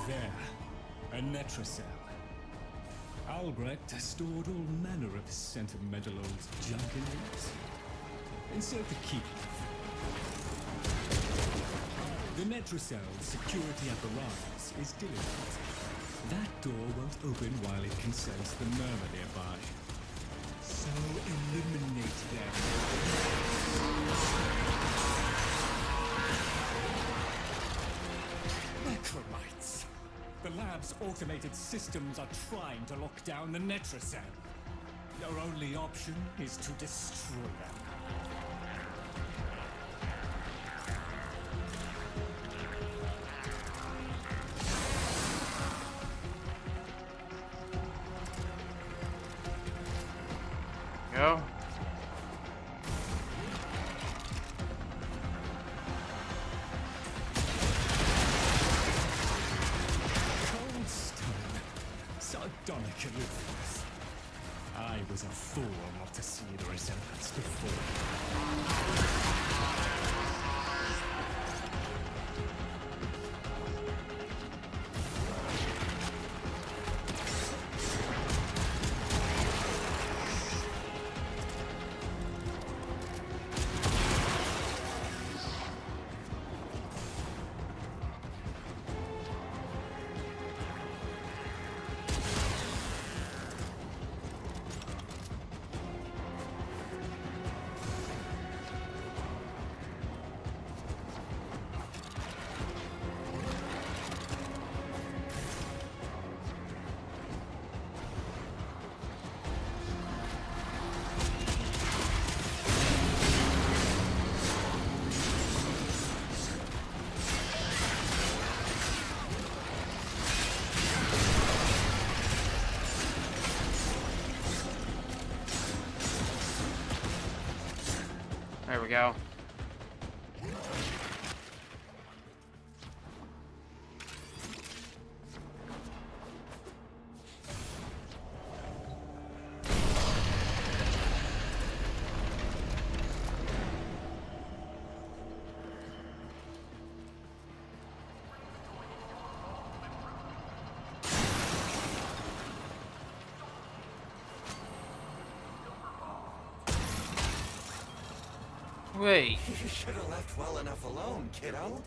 There, a Netracell. Albrecht stored all manner of sentimental old junk in it, and so to keep it. The Netracell's security apparatus is diligent. That door won't open while it can sense the murmur nearby. So eliminate them. Necromites! The lab's automated systems are trying to lock down the Netracell. Your only option is to destroy them. Go. Cold stone. Sardonic aloofness. I was a fool not to see the resemblance before. There we go. Wait. You should have left well enough alone, kiddo.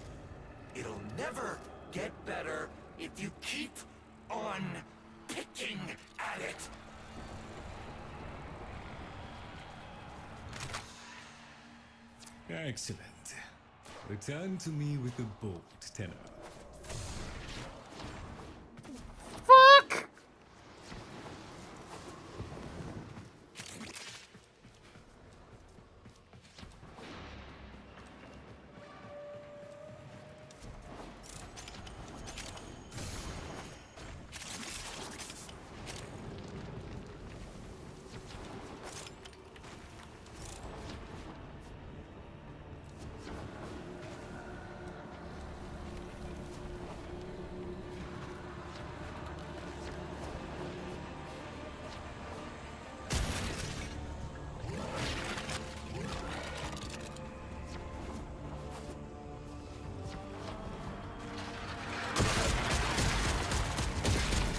It'll never get better if you keep on picking at it. Excellent. Return to me with the bolt, Tenno. Fuck!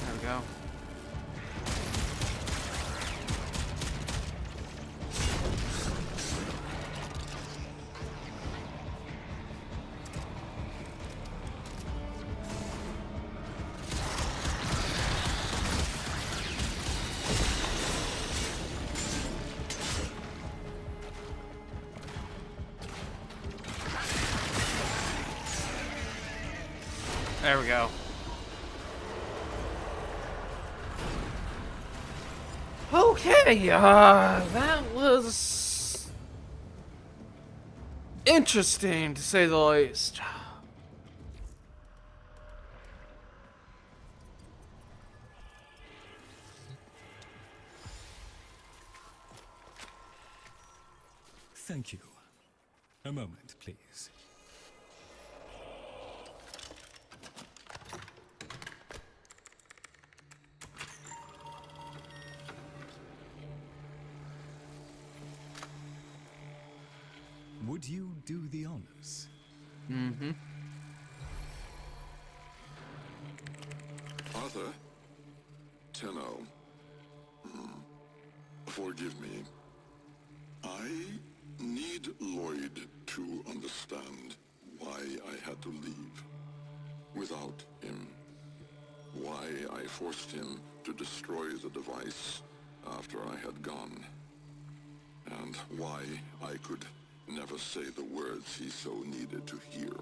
There we go. There we go. Okay, that was interesting to say the least. Thank you. A moment, please. Would you do the honors? Mm-hmm. Arthur? Tenno. Forgive me. I need Lloyd to understand why I had to leave without him. Why I forced him to destroy the device after I had gone. And why I could never say the words he so needed to hear.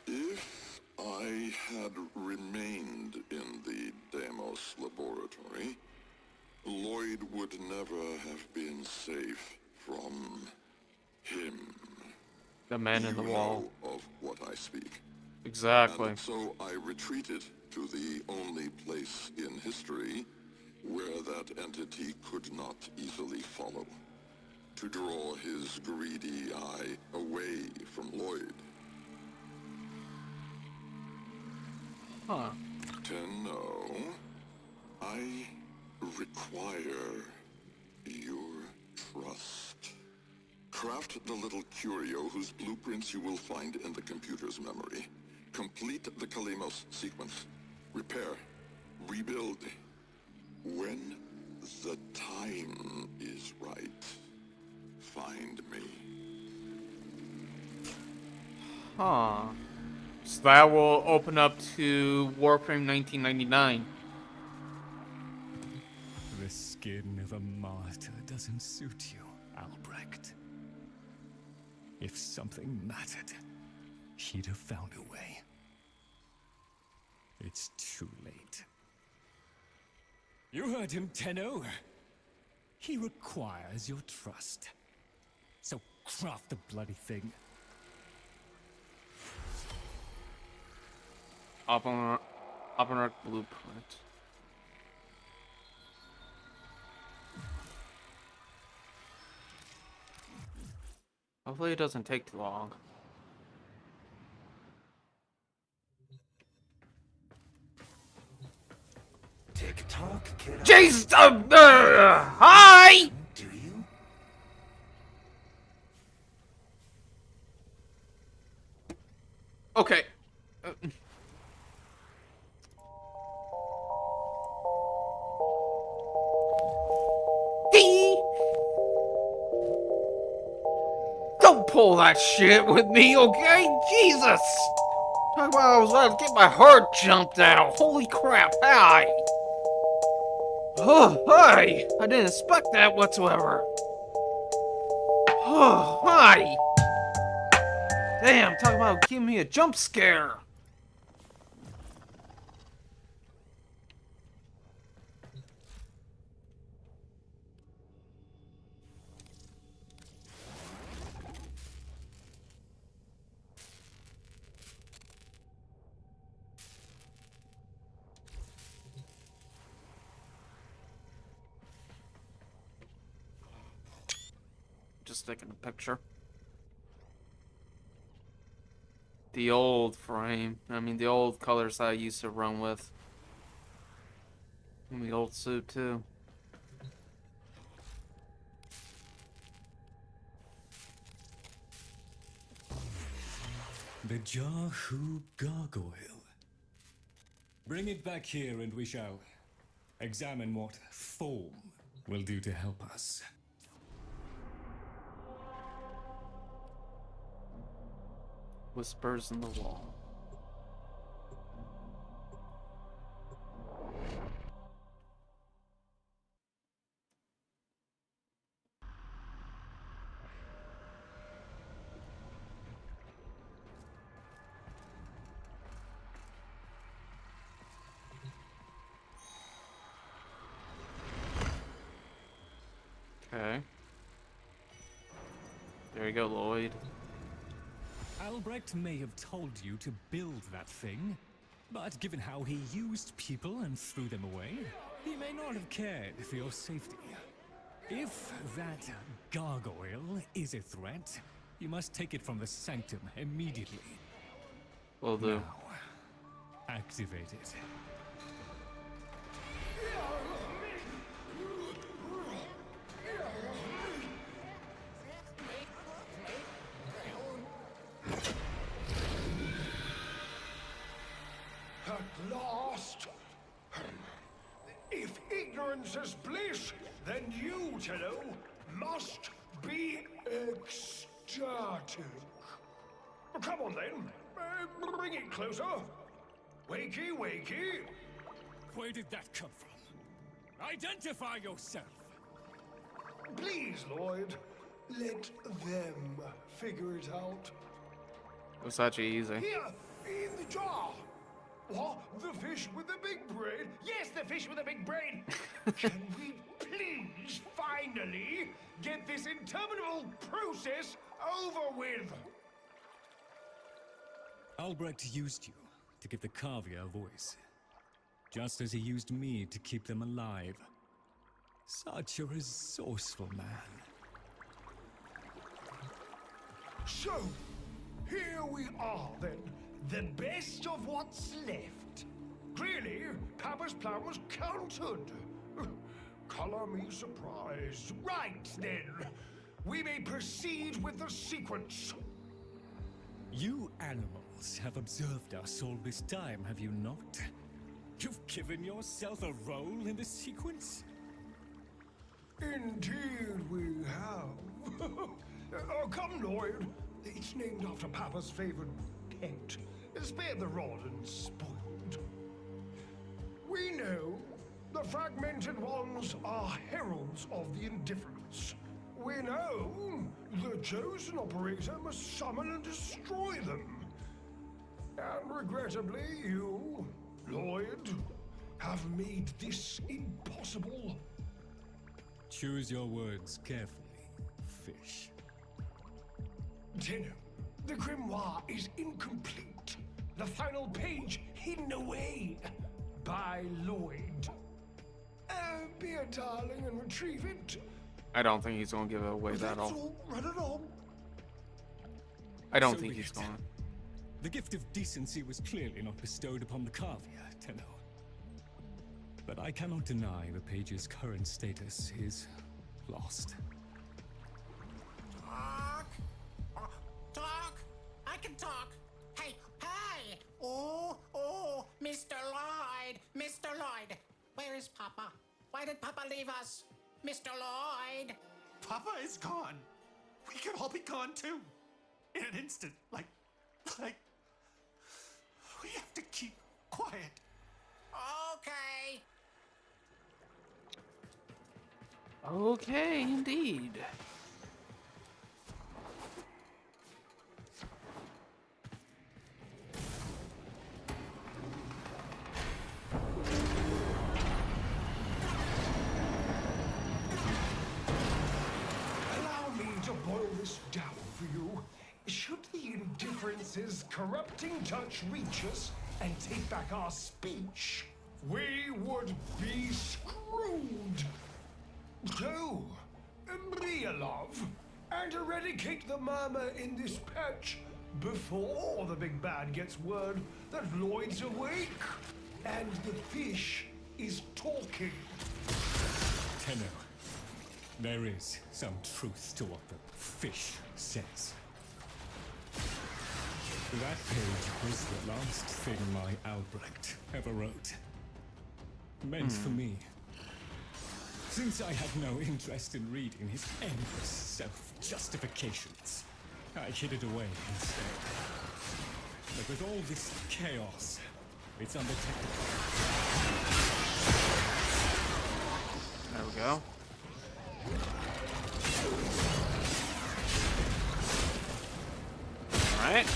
If I had remained in the Deimos laboratory, Lloyd would never have been safe from him. The man in the You wall. know of what I speak. Exactly. And so I retreated to the only place in history where that entity could not easily follow, to draw his greedy eye away from Lloyd. Huh. Tenno, I require your trust. Craft the little curio whose blueprints you will find in the computer's memory. Complete the Kalemos sequence. Repair. Rebuild. When the time is right, find me. Huh. So that will open up to Warframe 1999. The skin of a martyr doesn't suit you, Albrecht. If something mattered, he'd have found a way. It's too late. You heard him, Tenno. He requires your trust. So craft the bloody thing. Opera blueprint. Hopefully it doesn't take too long. Tick-tock, kiddo. Jesus! Hi! Do you? Okay. Dee! Don't pull that shit with me, okay? Jesus! Talk about I was about to get my heart jumped out. Holy crap, hi! Oh, hi! I didn't expect that whatsoever. Oh, hi! Damn, talk about giving me a jump scare. Just taking a picture. The old frame. I mean, the old colors I used to run with. And the old suit, too. The Jahu gargoyle. Bring it back here and we shall examine what form will do to help us. Whispers in the wall. Okay. There you go, Lloyd. Albrecht may have told you to build that thing, but given how he used people and threw them away, he may not have cared for your safety. If that gargoyle is a threat, you must take it from the sanctum immediately. Will do. Now, activate it. At last! If ignorance is bliss, then you, Tenno, must be ecstatic. Come on then, bring it closer. Wakey, wakey. Where did that come from? Identify yourself! Please, Lloyd, let them figure it out. It was actually easy. Here, in the jar. What? The fish with the big brain? Yes, the fish with the big brain. Can we please finally get this interminable process over with? Albrecht used you to give the Kavia a voice, just as he used me to keep them alive. Such a resourceful man. So, here we are then. The best of what's left. Clearly, Papa's plan was countered. Color me surprised. Right then, we may proceed with the sequence. You animals have observed us all this time, have you not? You've given yourself a role in the sequence? Indeed we have. Oh, come, Lloyd. It's named after Papa's favorite pet. Spare the rod and spoiled. We know the fragmented ones are heralds of the indifference. We know the chosen operator must summon and destroy them. And regrettably, you, Lloyd, have made this impossible. Choose your words carefully, fish. Tenno, the grimoire is incomplete. The final page hidden away by Lloyd. Be a darling and retrieve it. I don't think he's gonna give it away that That's all. all. Run along. I don't So think be he's it. going. The gift of decency was clearly not bestowed upon the Kavia, Tenno. But I cannot deny the page's current status is lost. Talk. Talk. I can talk. Hey, hey. Oh, Mr. Lloyd. Mr. Lloyd. Where is Papa? Why did Papa leave us? Mr. Lloyd. Papa is gone. We could all be gone too. In an instant. Like, we have to keep quiet. Okay. Okay, indeed. Allow me to boil this down for you. Should the indifference's corrupting touch reach us and take back our speech, we would be screwed. So, be a love and eradicate the murmur in this patch before the big bad gets word that Lloyd's awake and the fish is talking. Tenno, there is some truth to what the fish says. That page was the last thing my Albrecht ever wrote. Meant for me. Since I had no interest in reading his endless self-justifications, I hid it away instead. But with all this chaos, it's undetectable. There we go. All right.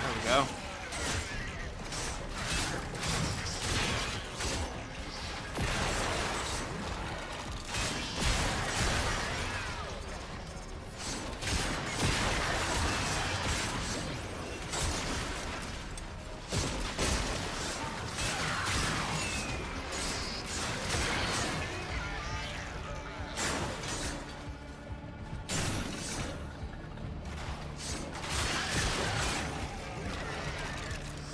There we go.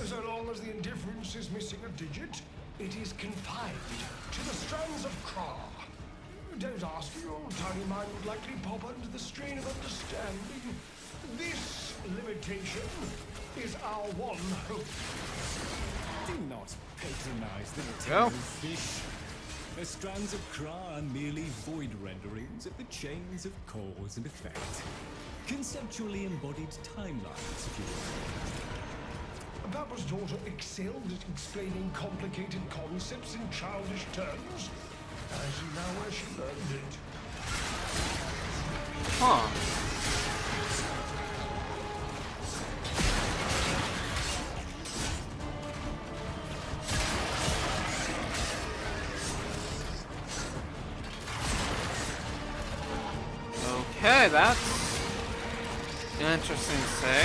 So long as the indifference is missing a digit, it is confined to the strands of Kra. Don't ask, your tiny mind would likely pop under the strain of understanding. This limitation is our one hope. Do not patronize the Go. Tenno fish. The strands of Kra are merely void renderings of the chains of cause and effect. Conceptually embodied timelines, if you will. Papa's daughter excelled at explaining complicated concepts in childish terms. I see now where she learned it. Huh. Okay, that's interesting to say.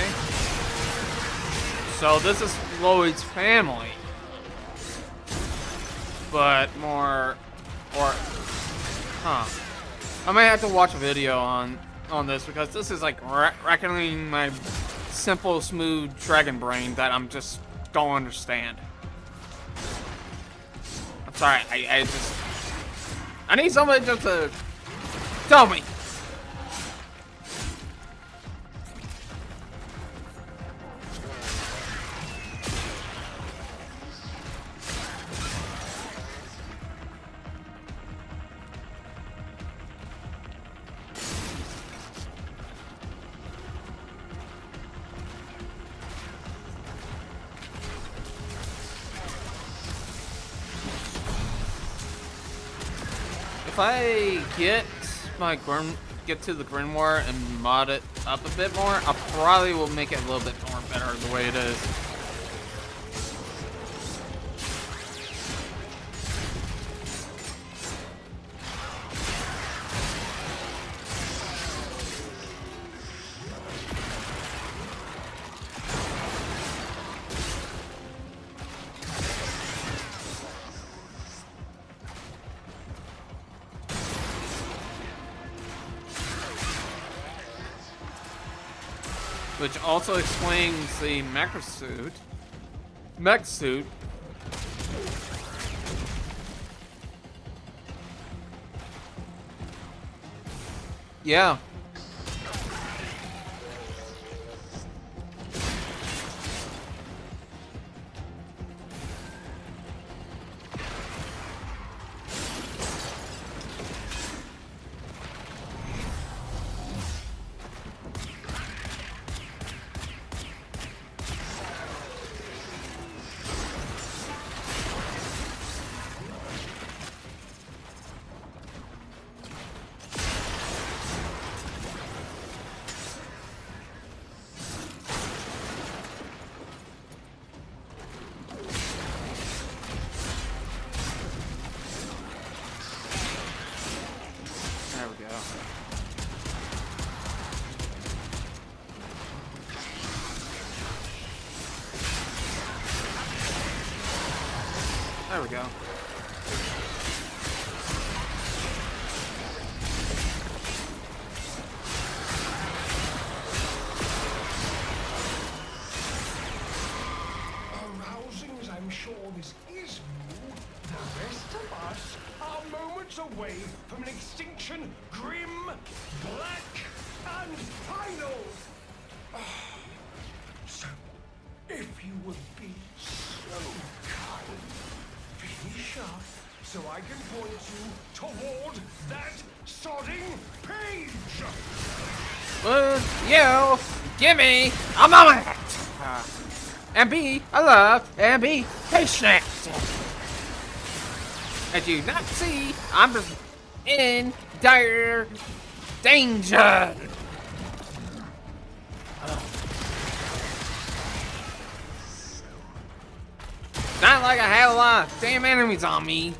So this is Lloyd's family, but more, or, huh? I might have to watch a video on this because this is like reckoning my simple, smooth dragon brain that I'm just don't understand. I'm sorry, I need somebody just to tell me. If I get to the grimoire and mod it up a bit more, I probably will make it a little bit more better the way it is. which also explains the mech suit. Yeah. There we go. There we go. Arousing as I'm sure this is new, the rest of us are moments away from an extinction grim, black, and final. So, if you would be so kind, finish up so I can point you toward that sodding page. You, gimme a moment. And be alert and be patient. As you not see, I'm just in dire danger. Not like I have a lot of damn enemies on me.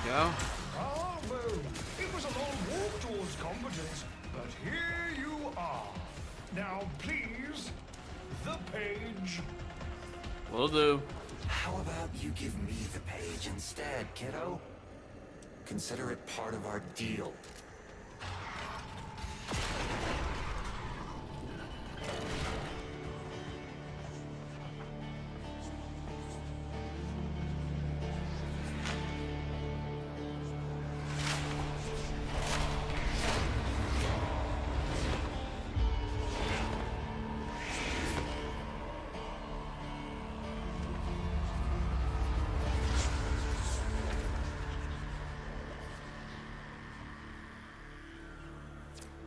Bravo! It was a long walk towards competence, but here you are. Now, please, the page. Will do. How about you give me the page instead, kiddo? Consider it part of our deal.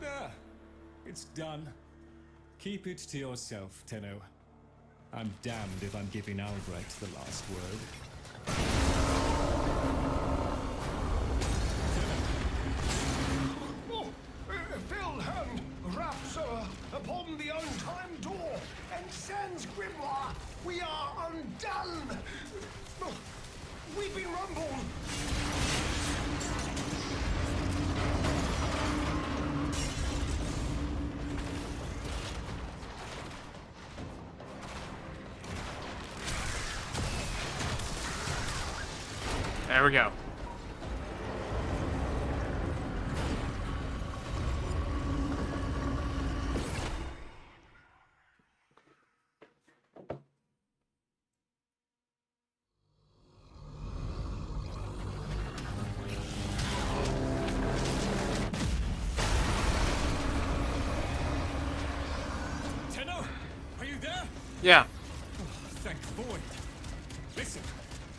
There. It's done. Keep it to yourself, Tenno. I'm damned if I'm giving Albrecht the last word. Oh, Phil hand raps upon the untimed door, and sans grimoire, we are undone. Oh, we've been rumbled. There we go. Yeah. Thank Void. Listen,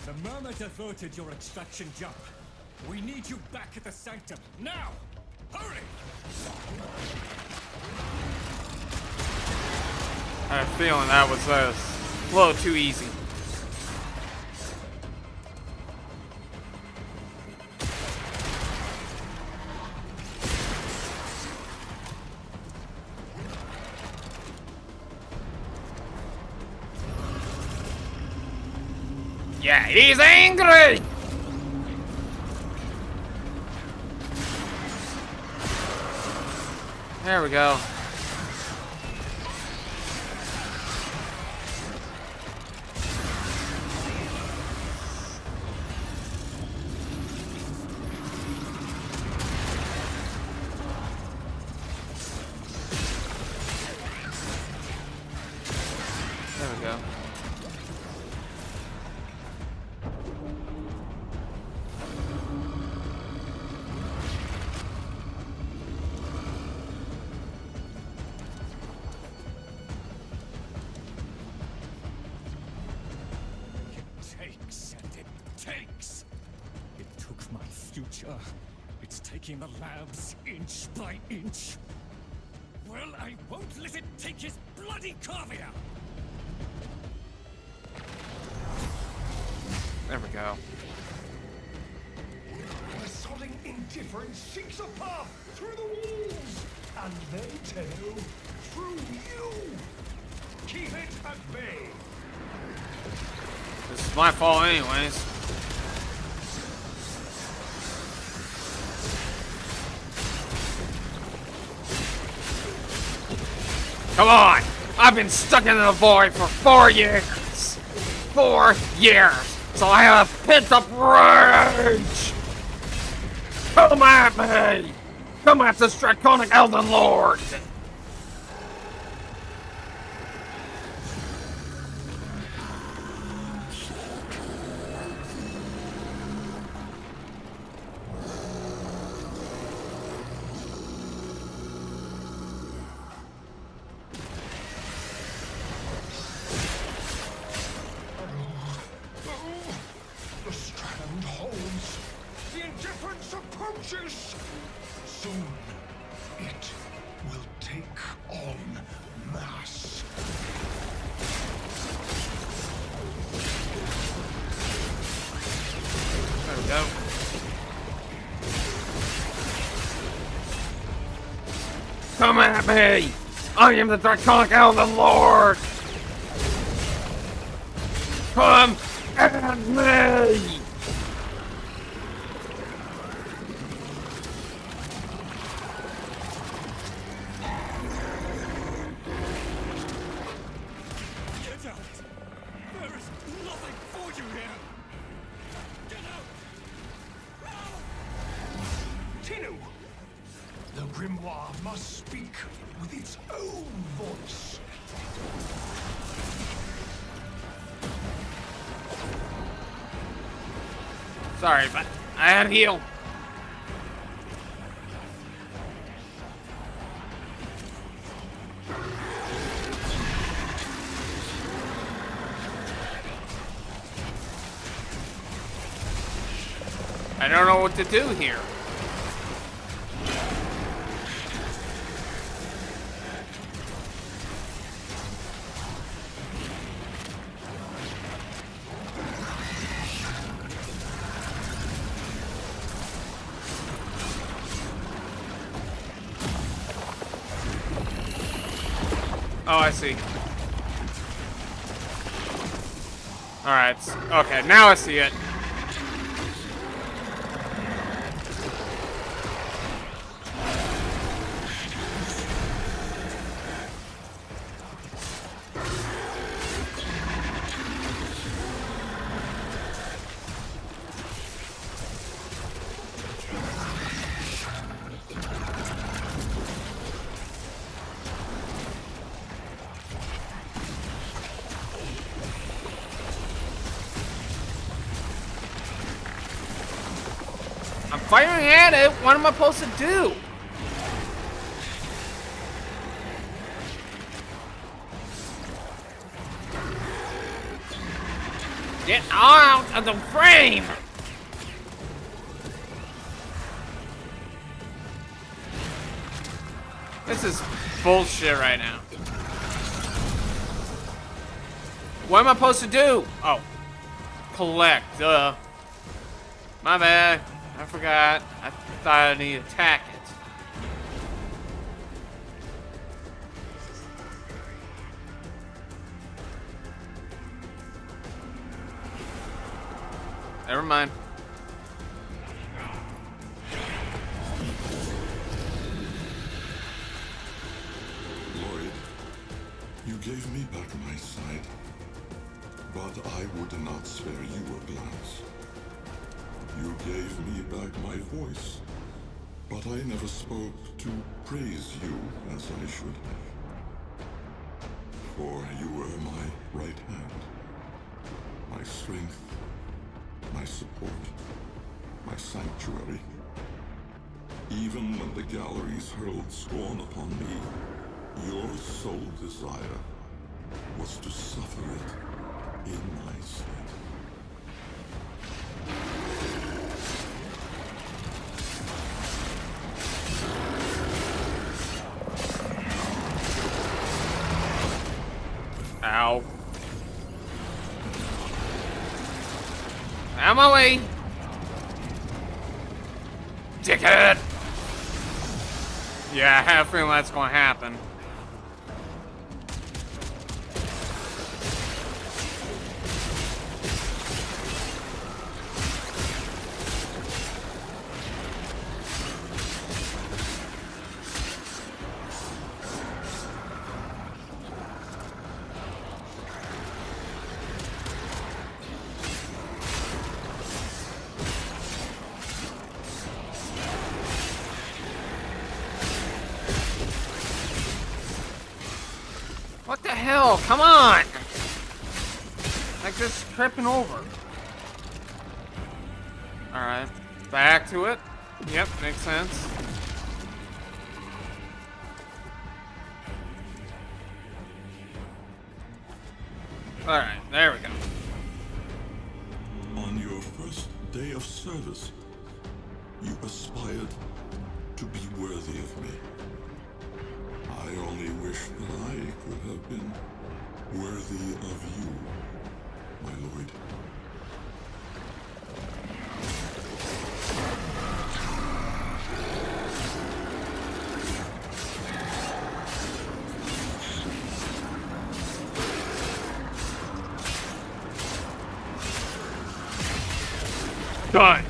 the Murmur diverted your extraction jump. We need you back at the Sanctum, now! Hurry! I had a feeling that was a little too easy. Yeah, he's angry! There we go. There we go. It took my future. It's taking the labs inch by inch. Well, I won't let it take his bloody caviar! There we go. The sodding indifference seeks a path through the walls, and then, Tenno, through you. Keep it at bay. This is my fault anyways. Come on! I've been stuck in the void for 4 years! 4 years! So I have pent-up rage! Come at me! Come at this draconic Elden Lord! The strand holds. The indifference approaches. Soon, it will take on mass. There we go. Come at me! I am the draconic Elden Lord! Come at me! Get out! There is nothing for you here! Get out! Tenno, the grimoire must speak with its own voice. Sorry, but I had to heal. I don't know what to do here. Oh, I see. Alright, okay, now I see it. I'm firing at it. What am I supposed to do? Get out of the frame! This is bullshit right now. What am I supposed to do? Oh. Collect, duh. My bad. I forgot. I thought I needed to attack it. Never mind. Lloyd, you gave me back my sight, but I would not spare you a glance. You gave me back my voice, but I never spoke to praise you as I should have. For you were my right hand, my strength, my support, my sanctuary. Even when the galleries hurled scorn upon me, your sole desire was to suffer it in my stead. Ow. Out of my way! Dickhead! Yeah, I have a feeling that's gonna happen. What the hell? Come on! Like just tripping over. Alright. Back to it. Yep, makes sense. Alright, there we go. On your first day of service, you aspired to be worthy of me. I only wish that I could have been worthy of you, my lord. Done.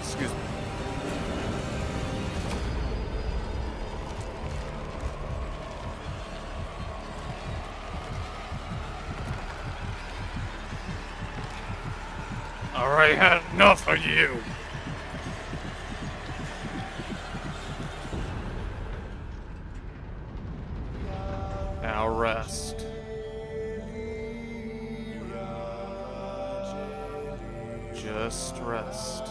Excuse me. Already had enough of you. Now rest. Just rest.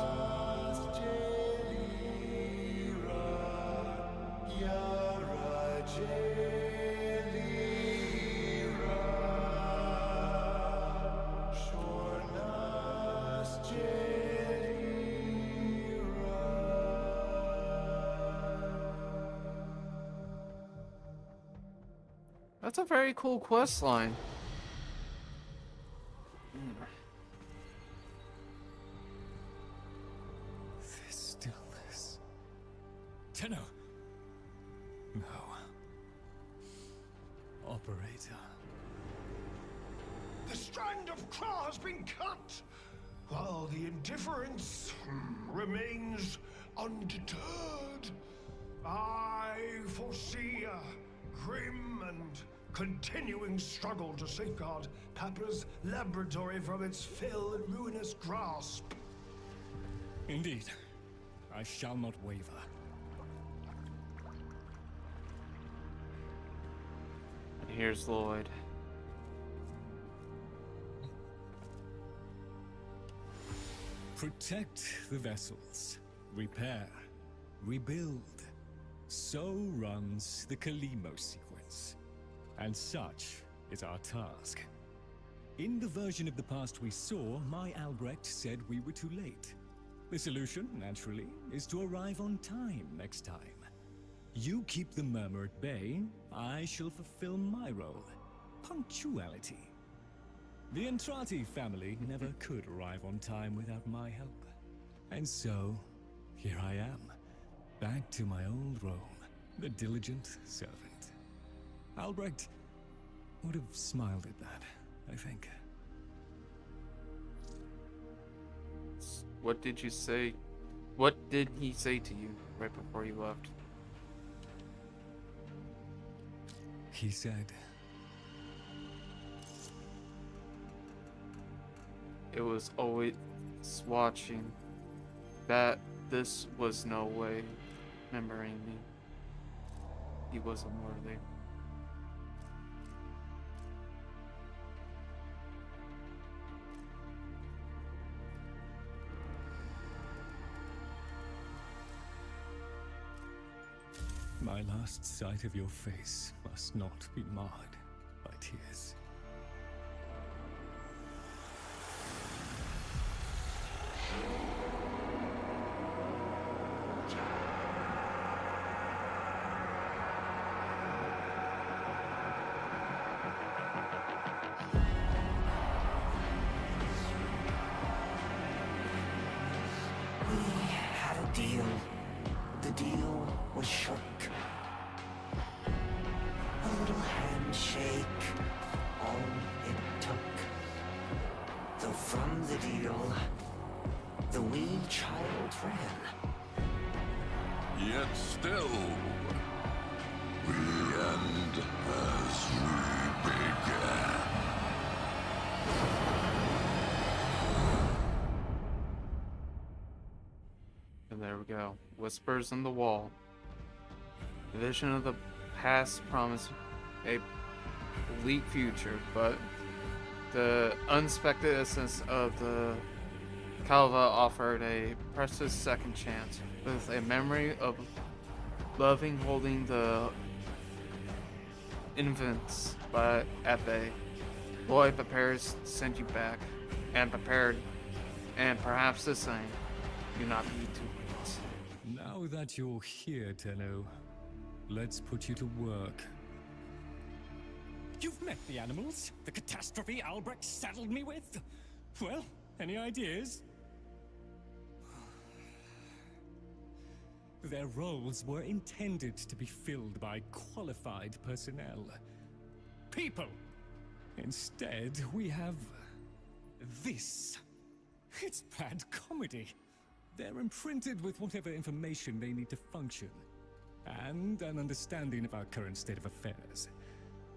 That's a very cool quest line. This stillness. Tenno. No. Operator. The strand of claw has been cut, while the indifference remains undeterred. I foresee a grim and continuing struggle to safeguard Papa's laboratory from its fell and ruinous grasp. Indeed. I shall not waver. And here's Lloyd. Protect the vessels. Repair. Rebuild. So runs the Kalimo sequence. And such is our task. In the version of the past we saw, my Albrecht said we were too late. The solution, naturally, is to arrive on time next time. You keep the murmur at bay, I shall fulfill my role. Punctuality. The Entrati family never could arrive on time without my help. And so, here I am, back to my old role, the diligent servant. Albrecht would have smiled at that, I think. What did you say? What did he say to you right before you left? He said, It was always watching that this was no way remembering me. He wasn't worthy. my last sight of your face must not be marred by tears. We had a deal. The deal was shook. A little handshake, all it took. Though from the deal, the wee child ran. Yet still, the end has begun. And there we go. Whispers in the wall. The vision of the past promised a bleak future, but the unexpected essence of the Calva offered a precious second chance, with a memory of loving holding the infants at bay. Lloyd prepares to send you back, and prepared, and perhaps the same. Do not be too late. Now that you're here, Tenno, let's put you to work. You've met the animals? The catastrophe Albrecht saddled me with? Well, any ideas? Their roles were intended to be filled by qualified personnel. People! Instead, we have this. It's bad comedy. They're imprinted with whatever information they need to function, and an understanding of our current state of affairs,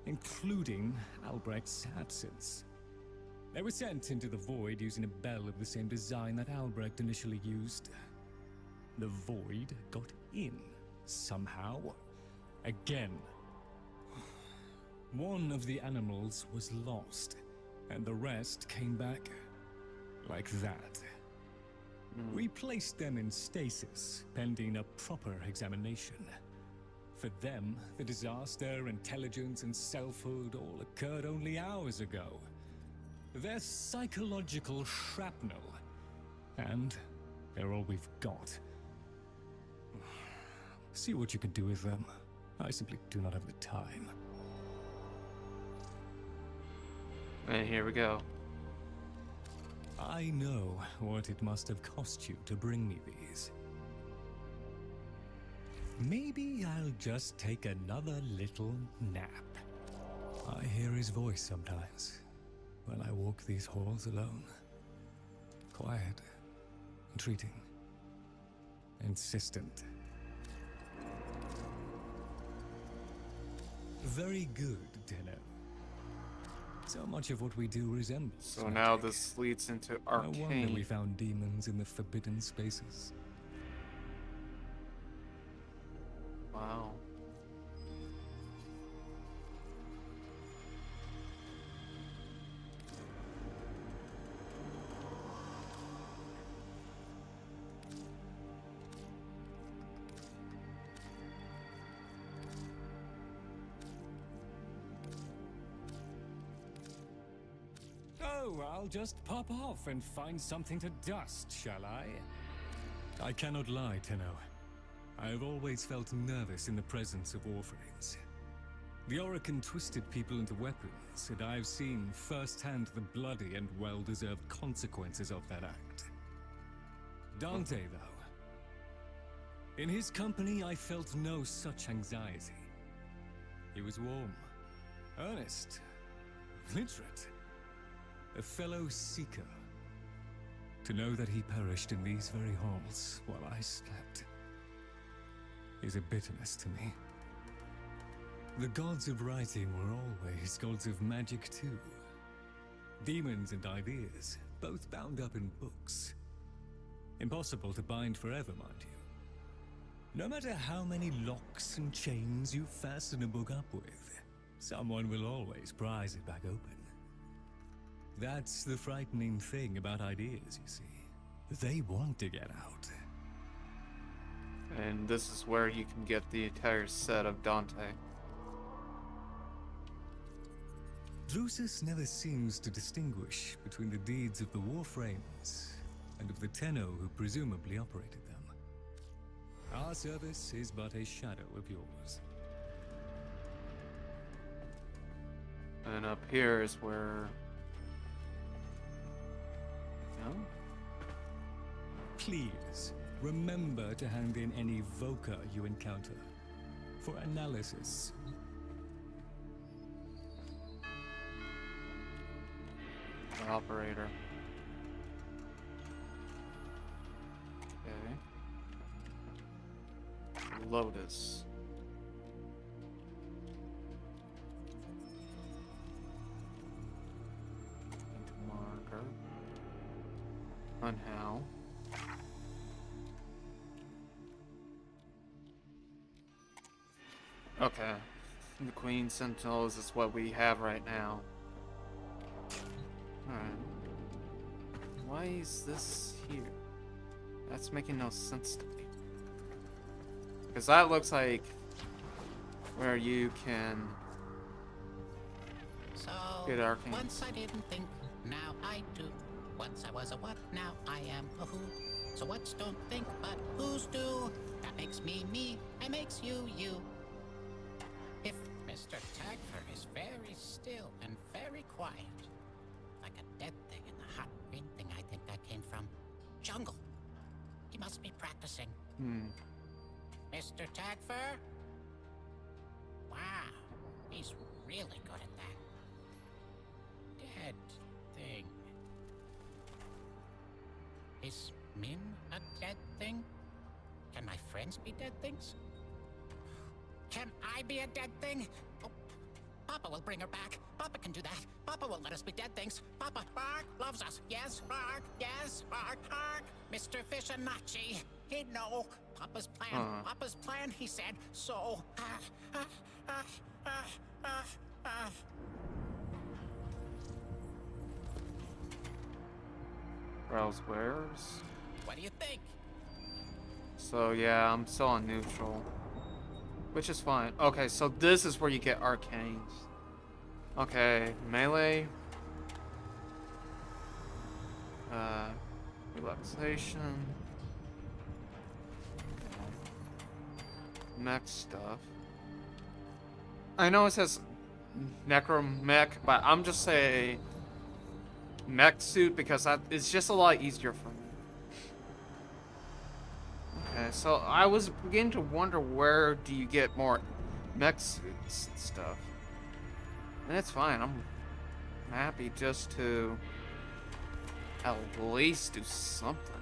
including Albrecht's absence. They were sent into the Void using a bell of the same design that Albrecht initially used. The Void got in, somehow. Again. One of the animals was lost, and the rest came back like that. We placed them in stasis, pending a proper examination. For them, the disaster, intelligence, and selfhood all occurred only hours ago. They're psychological shrapnel, and they're all we've got. See what you can do with them. I simply do not have the time. And here we go. I know what it must have cost you to bring me these. Maybe I'll just take another little nap. I hear his voice sometimes when I walk these halls alone. Quiet, entreating, insistent. Very good, Tenno. So much of what we do resembles. So now this leads into No wonder we arcane. found demons in the forbidden spaces. Wow. Oh, I'll just pop off and find something to dust, shall I? I cannot lie, Tenno. I have always felt nervous in the presence of Warframes. The Orokin twisted people into weapons, and I've seen firsthand the bloody and well-deserved consequences of that act. Dante, though. In his company, I felt no such anxiety. He was warm, earnest, literate. A fellow seeker. To know that he perished in these very halls while I slept is a bitterness to me. The gods of writing were always gods of magic too. Demons and ideas, both bound up in books. Impossible to bind forever, mind you. No matter how many locks and chains you fasten a book up with, someone will always prise it back open. That's the frightening thing about ideas, you see. They want to get out. And this is where you can get the entire set of Dante. Drusus never seems to distinguish between the deeds of the Warframes and of the Tenno who presumably operated them. Our service is but a shadow of yours. And up here is where... No? Please, remember to hand in any Voca you encounter for analysis. The operator. Okay. Lotus. Into marker. Unhow. Okay. The Queen Sentinels is what we have right now. Alright. Why is this here? That's making no sense to me. Because that looks like where you can So, get arcane. once I didn't think, now I do. Once I was a what, now I am a who. So what's don't think, but who's do? That makes me me, that makes you you. If Mr. Tagfer is very still and very quiet, like a dead thing in the hot green thing I think that came from jungle. He must be practicing. Mr. Tagfer? Wow, he's really good at that. Dead thing. Is Min a dead thing? Can my friends be dead things? Can I be a dead thing? Oh, Papa will bring her back. Papa can do that. Papa won't let us be dead things. Papa, Bark, loves us. Yes, Bark, yes, Bark, Bark. Mr. Fishanachi, he'd know. Papa's plan, Papa's plan, he said. So, Browse wares. what do you think? So yeah, I'm still on neutral. Which is fine. Okay, so this is where you get arcanes. Okay, melee. Relaxation. Mech stuff. I know it says necromech, but I'm just saying mech suit because it's just a lot easier for me. Okay, so I was beginning to wonder where do you get more mech suits and stuff. And it's fine. I'm happy just to at least do something.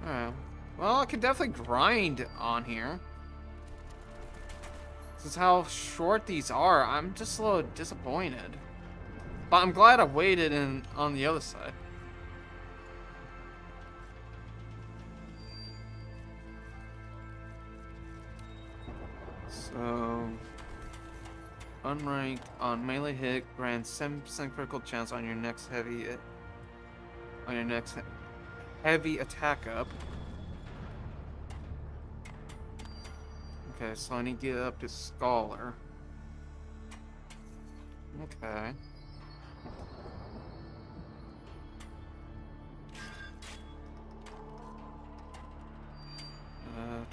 Alright. Well, I could definitely grind on here. Since how short these are, I'm just a little disappointed. But I'm glad I waited on the other side. So, unranked on melee hit grants 7% critical chance on your next heavy attack up. Okay, so I need to get up to Scholar. Okay.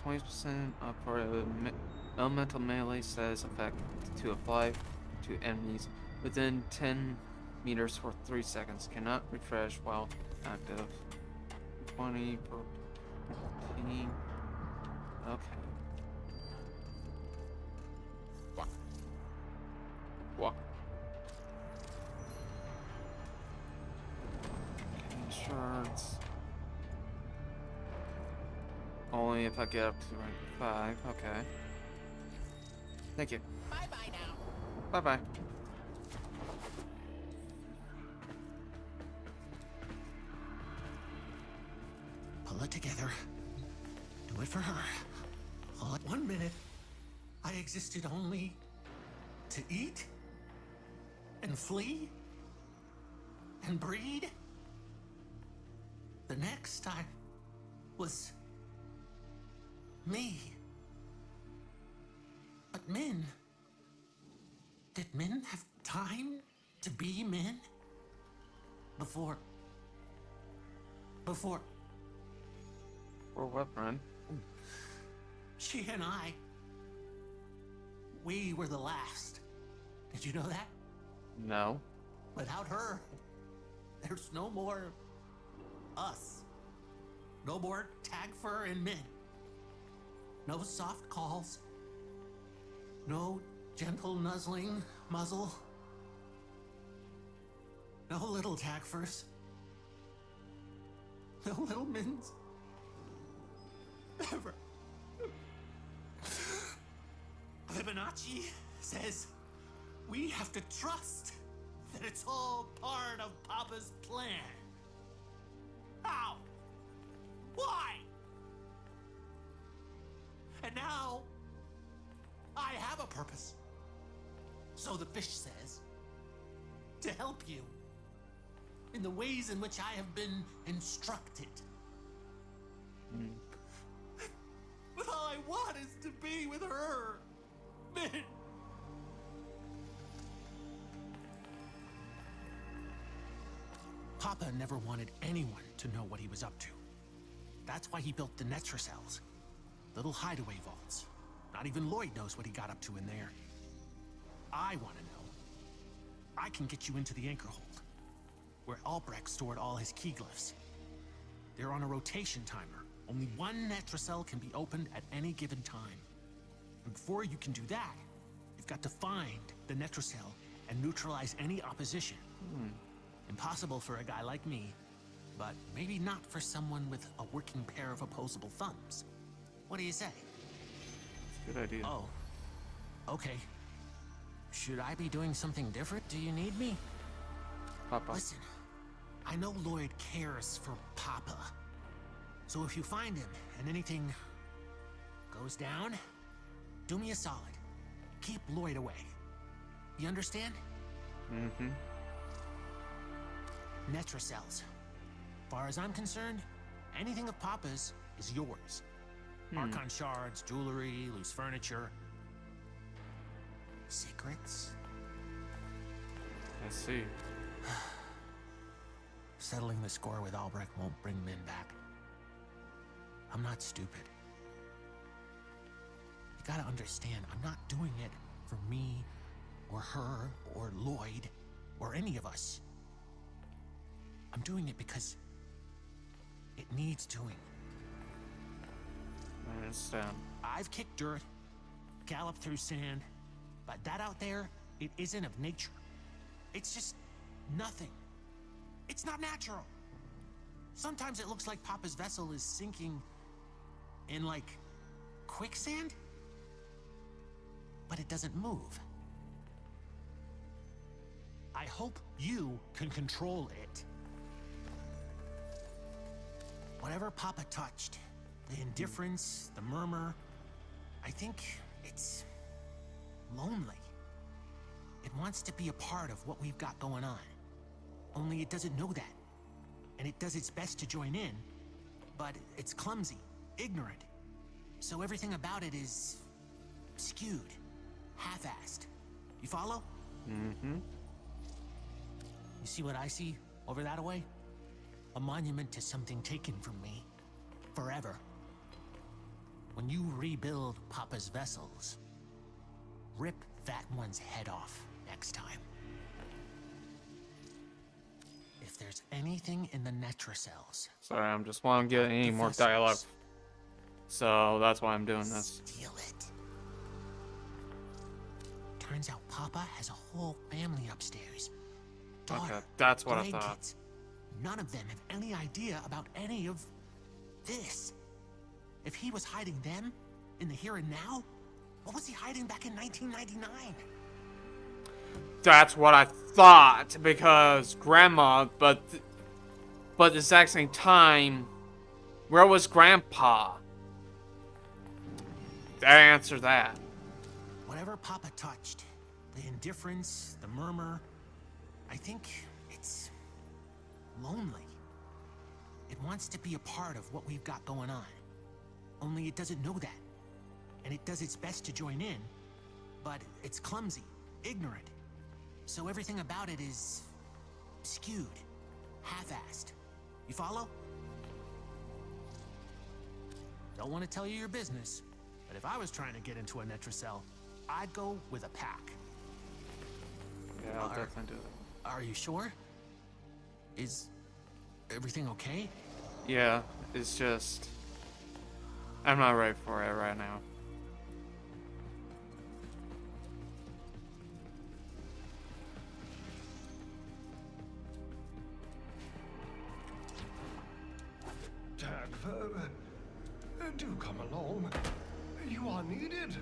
20% up for elemental melee status effect to apply to enemies within 10 meters for 3 seconds. Cannot refresh while active. 20 per team. Okay. What? Shards. Only if I get up to rank 5. Okay. Thank you. Bye-bye now. Bye-bye. Pull it together. Do it for her. Pull it. 1 minute, I existed only to eat and flee and breed. The next, I was me. But men, did men have time to be men? Before Or what, Brian? she and I, we were the last. Did you know that? No. Without her, there's no more us. No more tag fur and men. No soft calls. No gentle nuzzling muzzle. No little tag furs. No little mins. Ever. Fibonacci says we have to trust that it's all part of Papa's plan. How? Why? And now I have a purpose. So the fish says, to help you in the ways in which I have been instructed. But all I want is to be with her. Man. Papa never wanted anyone to know what he was up to. That's why he built the Netra cells. Little hideaway vaults. Not even Lloyd knows what he got up to in there. I want to know. I can get you into the anchor hold, where Albrecht stored all his key glyphs. They're on a rotation timer. Only one Netra cell can be opened at any given time. And before you can do that, you've got to find the Netra cell and neutralize any opposition. Impossible for a guy like me, but maybe not for someone with a working pair of opposable thumbs. What do you say? Good idea. Oh, okay. Should I be doing something different? Do you need me? Papa. Listen, I know Lloyd cares for Papa. So if you find him and anything goes down, do me a solid. Keep Lloyd away. You understand? Mm-hmm. Netra cells. Far as I'm concerned, anything of Papa's is yours. Archon shards, jewelry, loose furniture. Secrets? I see. Settling the score with Albrecht won't bring Min back. I'm not stupid. You gotta understand, I'm not doing it for me, or her, or Lloyd. or any of us. I'm doing it because it needs doing. I understand. I've kicked dirt, galloped through sand, but that out there, it isn't of nature. It's just nothing. It's not natural. Sometimes it looks like Papa's vessel is sinking in, like, quicksand, but it doesn't move. I hope you can control it. Whatever Papa touched, the indifference, the murmur, I think it's lonely. It wants to be a part of what we've got going on. Only it doesn't know that. And it does its best to join in, but it's clumsy, ignorant. So everything about it is skewed, half-assed. You follow? Mm-hmm. You see what I see over that way? A monument to something taken from me. Forever. When you rebuild Papa's vessels, rip that one's head off next time. If there's anything in the Netracells, Sorry, I'm just want to get any the more vessels, dialogue. So that's why I'm doing this. steal it. Turns out Papa has a whole family upstairs. Daughter, Okay, that's what I thought. grandkids. None of them have any idea about any of this. If he was hiding them in the here and now, what was he hiding back in 1999? That's what I thought, because Grandma, but at the exact same time, where was Grandpa? That answer that. Whatever Papa touched, the indifference, the murmur, I think it's lonely. It wants to be a part of what we've got going on. Only it doesn't know that. And it does its best to join in, but it's clumsy, ignorant. So everything about it is skewed, half-assed. You follow? Don't want to tell you your business, but if I was trying to get into a Netracell, I'd go with a pack. Yeah, I'll definitely do that. Are you sure? Is everything okay? Yeah, it's just I'm not ready for it right now. Dagver, do come along. You are needed,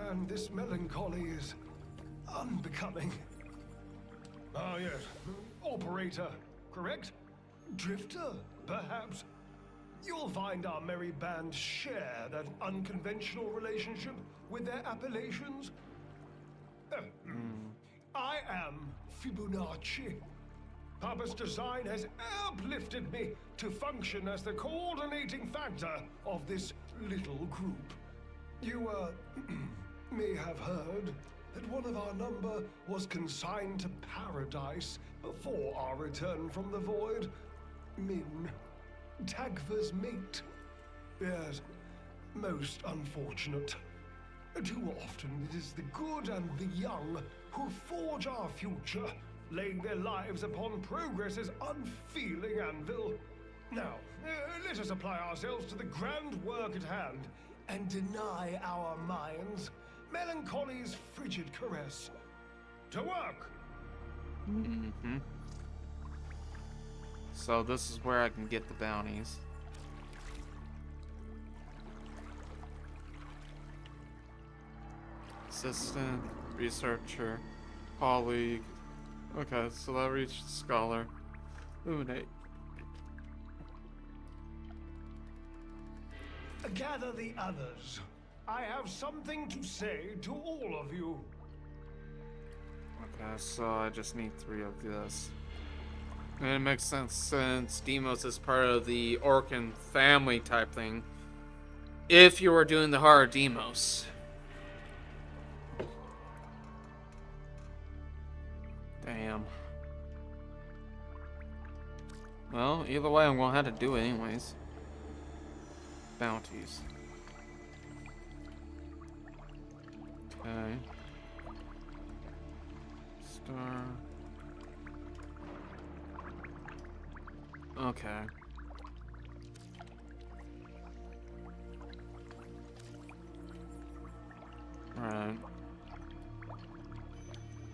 and this melancholy is unbecoming. Ah, yes. Operator, correct? Drifter, perhaps? You'll find our merry band share that unconventional relationship with their appellations. I am Fibonacci. Papa's design has uplifted me to function as the coordinating factor of this little group. You, may have heard that one of our number was consigned to paradise before our return from the void. Min, Tagver's mate. Yes, most unfortunate. Too often it is the good and the young who forge our future, laying their lives upon progress's unfeeling anvil. Now, let us apply ourselves to the grand work at hand, and deny our minds melancholy's frigid caress. To work! Mm-hmm. So this is where I can get the bounties. Assistant, researcher, colleague. Okay, so that reached scholar. Illuminate. Gather the others. I have something to say to all of you. Okay, so I just need 3 of this. And it makes sense since Deimos is part of the Orcan family type thing. If you were doing the horror Deimos. Damn. Well, either way, I'm gonna have to do it anyways. Bounties. Okay. Star. Okay. Right.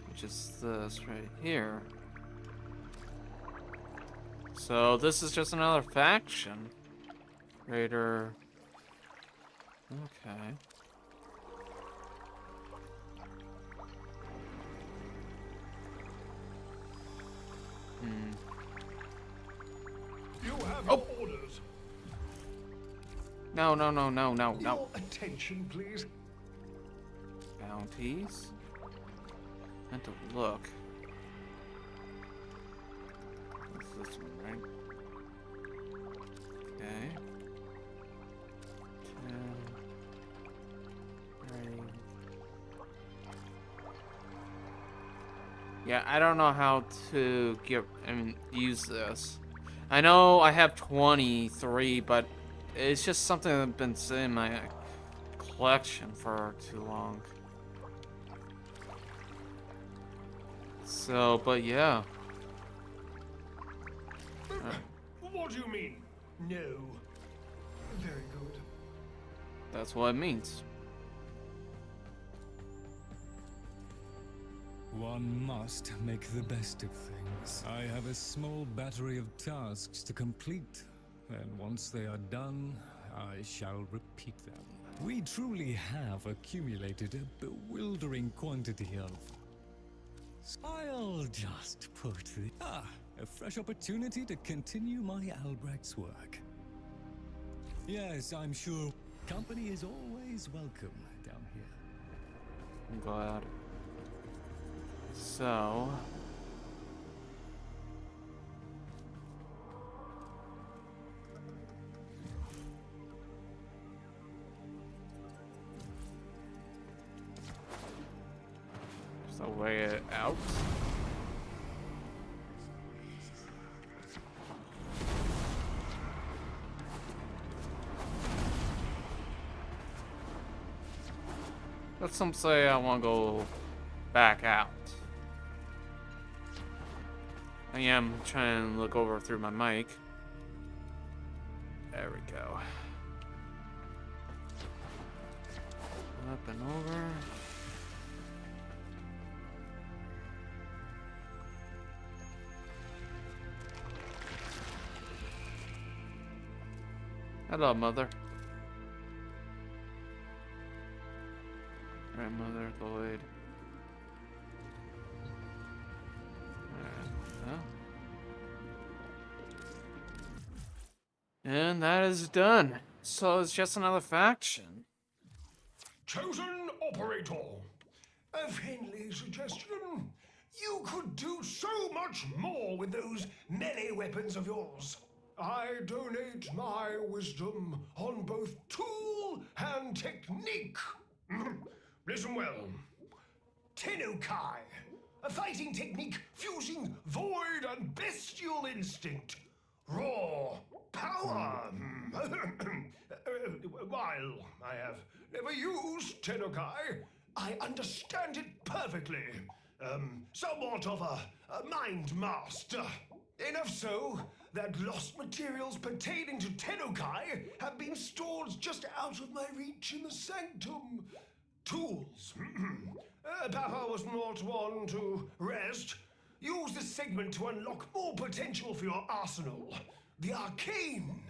Which is this right here. So this is just another faction. Raider. Okay. You have Oh. your orders. No, no, no, no, no, no. Your attention, please. Bounties. Meant to look. What's this one, right? Okay. 10. Right. Yeah, I don't know how to use this. I know I have 23, but it's just something that's been sitting in my collection for too long. So, but yeah. What do you mean? No. Very good. That's what it means. One must make the best of things. I have a small battery of tasks to complete, and once they are done, I shall repeat them. We truly have accumulated a bewildering quantity of... I'll just put the... a fresh opportunity to continue my Albrecht's work. Yes, I'm sure company is always welcome down here. I'm glad. So... Just a way out. Let some say I want to go back out. I am trying to look over through my mic. There we go. Up and over. Hello, Mother. Grandmother Lloyd. And that is done. So it's just another faction. Chosen operator. A friendly suggestion. You could do so much more with those melee weapons of yours. I donate my wisdom on both tool and technique. Listen well. Tenukai, a fighting technique fusing void and bestial instinct. Raw power. While I have never used Tenukai, I understand it perfectly. Somewhat of a mind master. Enough so that lost materials pertaining to Tenukai have been stored just out of my reach in the sanctum. Tools. Papa was not one to rest. Use this segment to unlock more potential for your arsenal. The arcane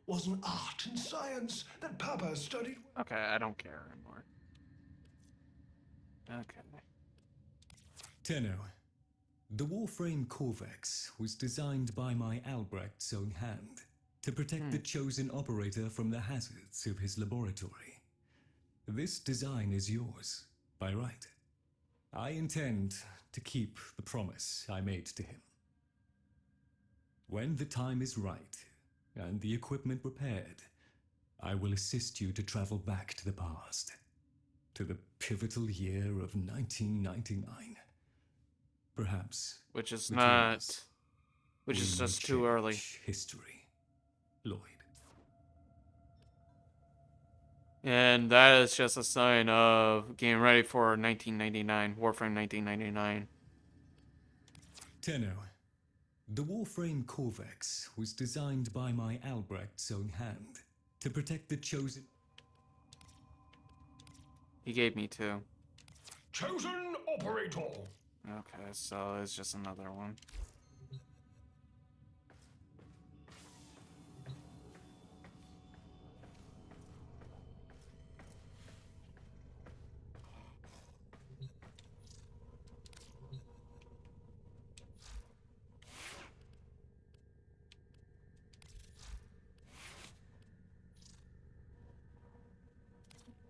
was an art and science that Papa studied. Okay, I don't care anymore. Okay. Tenno, the Warframe Corvex was designed by my Albrecht's own hand to protect the chosen operator from the hazards of his laboratory. This design is yours, by right. I intend to keep the promise I made to him. When the time is right, and the equipment repaired, I will assist you to travel back to the past, to the pivotal year of 1999. Perhaps... Which is between not... us, Which we is may just too early. change history, Lloyd. And that is just a sign of getting ready for 1999, Warframe 1999. Tenno, The Warframe Corvex was designed by my Albrecht's own hand to protect the chosen. He gave me 2. Chosen operator. Okay, so it's just another one.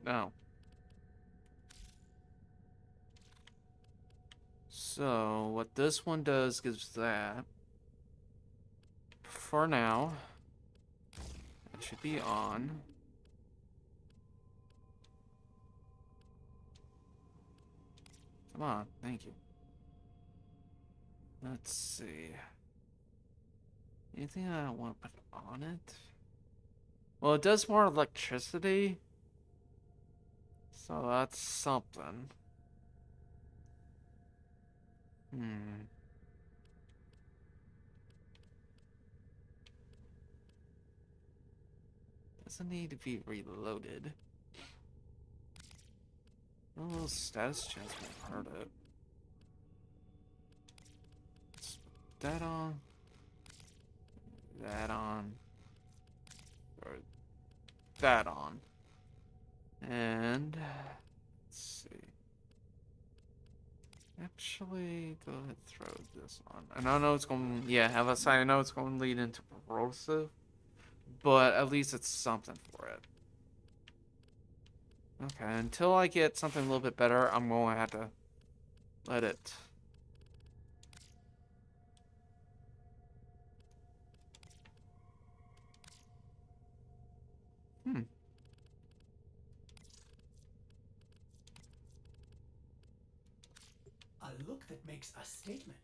No. So, what this one does gives that. For now, it should be on. Come on, thank you. Let's see. Anything I don't want to put on it? Well, it does more electricity. So that's something. Doesn't need to be reloaded. A little status chest won't hurt it. Let's put that on. That on. Or that on. And let's see. Actually, go ahead and throw this on. And I know it's going to, yeah, have a side. I know it's going to lead into corrosive, but at least it's something for it. Okay, until I get something a little bit better, I'm going to have to let it. A look that makes a statement.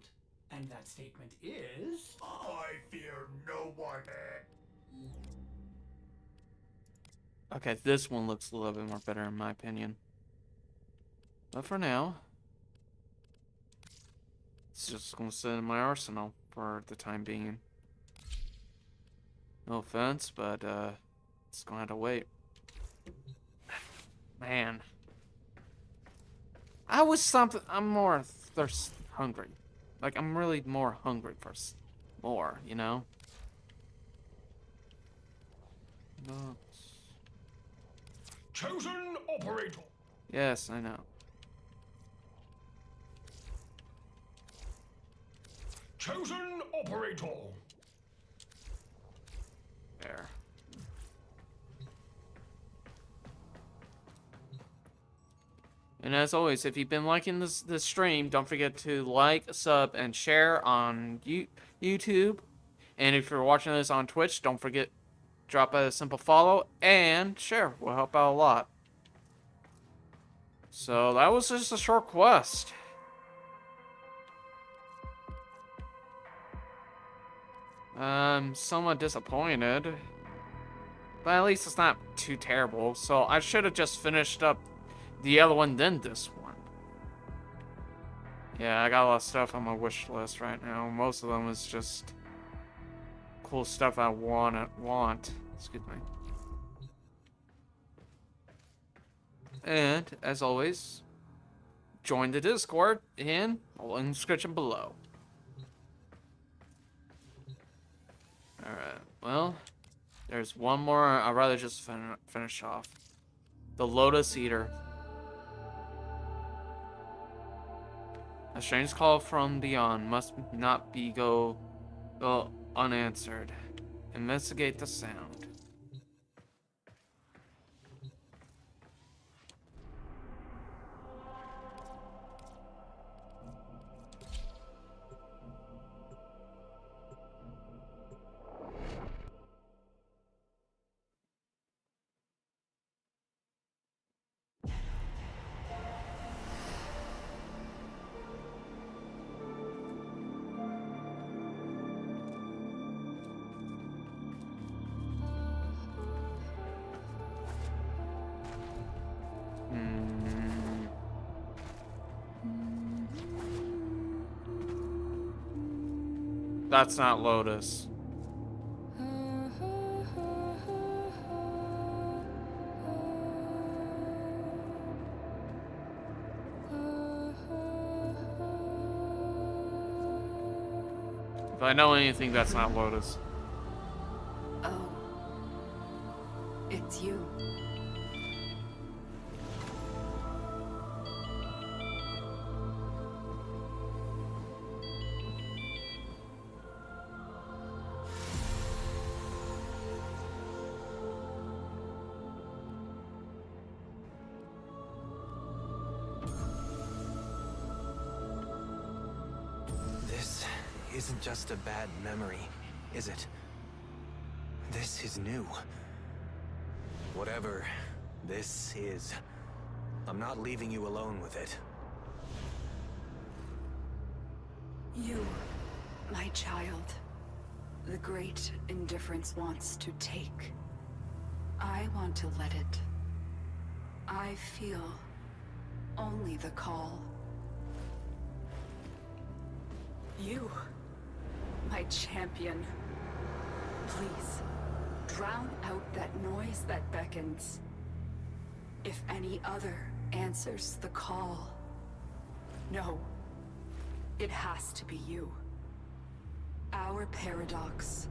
And that statement is... I fear no one. Okay, this one looks a little bit more better in my opinion. But for now, it's just going to sit in my arsenal for the time being. No offense, but it's going to have to wait. Man. I'm more hungry. Like, I'm really more hungry for more, you know? No. Chosen operator. Yes, I know. Chosen operator. There. And as always, if you've been liking this stream, don't forget to like, sub, and share on YouTube. And if you're watching this on Twitch, don't forget drop a simple follow and share. Will help out a lot. So that was just a short quest. I'm somewhat disappointed. But at least it's not too terrible. So I should have just finished up the other one, then this one. Yeah, I got a lot of stuff on my wish list right now. Most of them is just cool stuff I want. Excuse me. And, as always, join the Discord in the description below. Alright, well, there's one more I'd rather just finish off. The Lotus Eater. A strange call from beyond must not go unanswered. Investigate the sound. That's not Lotus. If I know anything, that's not Lotus. Oh. It's you. This isn't just a bad memory, is it? This is new. Whatever this is, I'm not leaving you alone with it. You, my child. The great indifference wants to take. I want to let it. I feel only the call. You, my champion. Please, drown out that noise that beckons. If any other answers the call. No, it has to be you. Our paradox.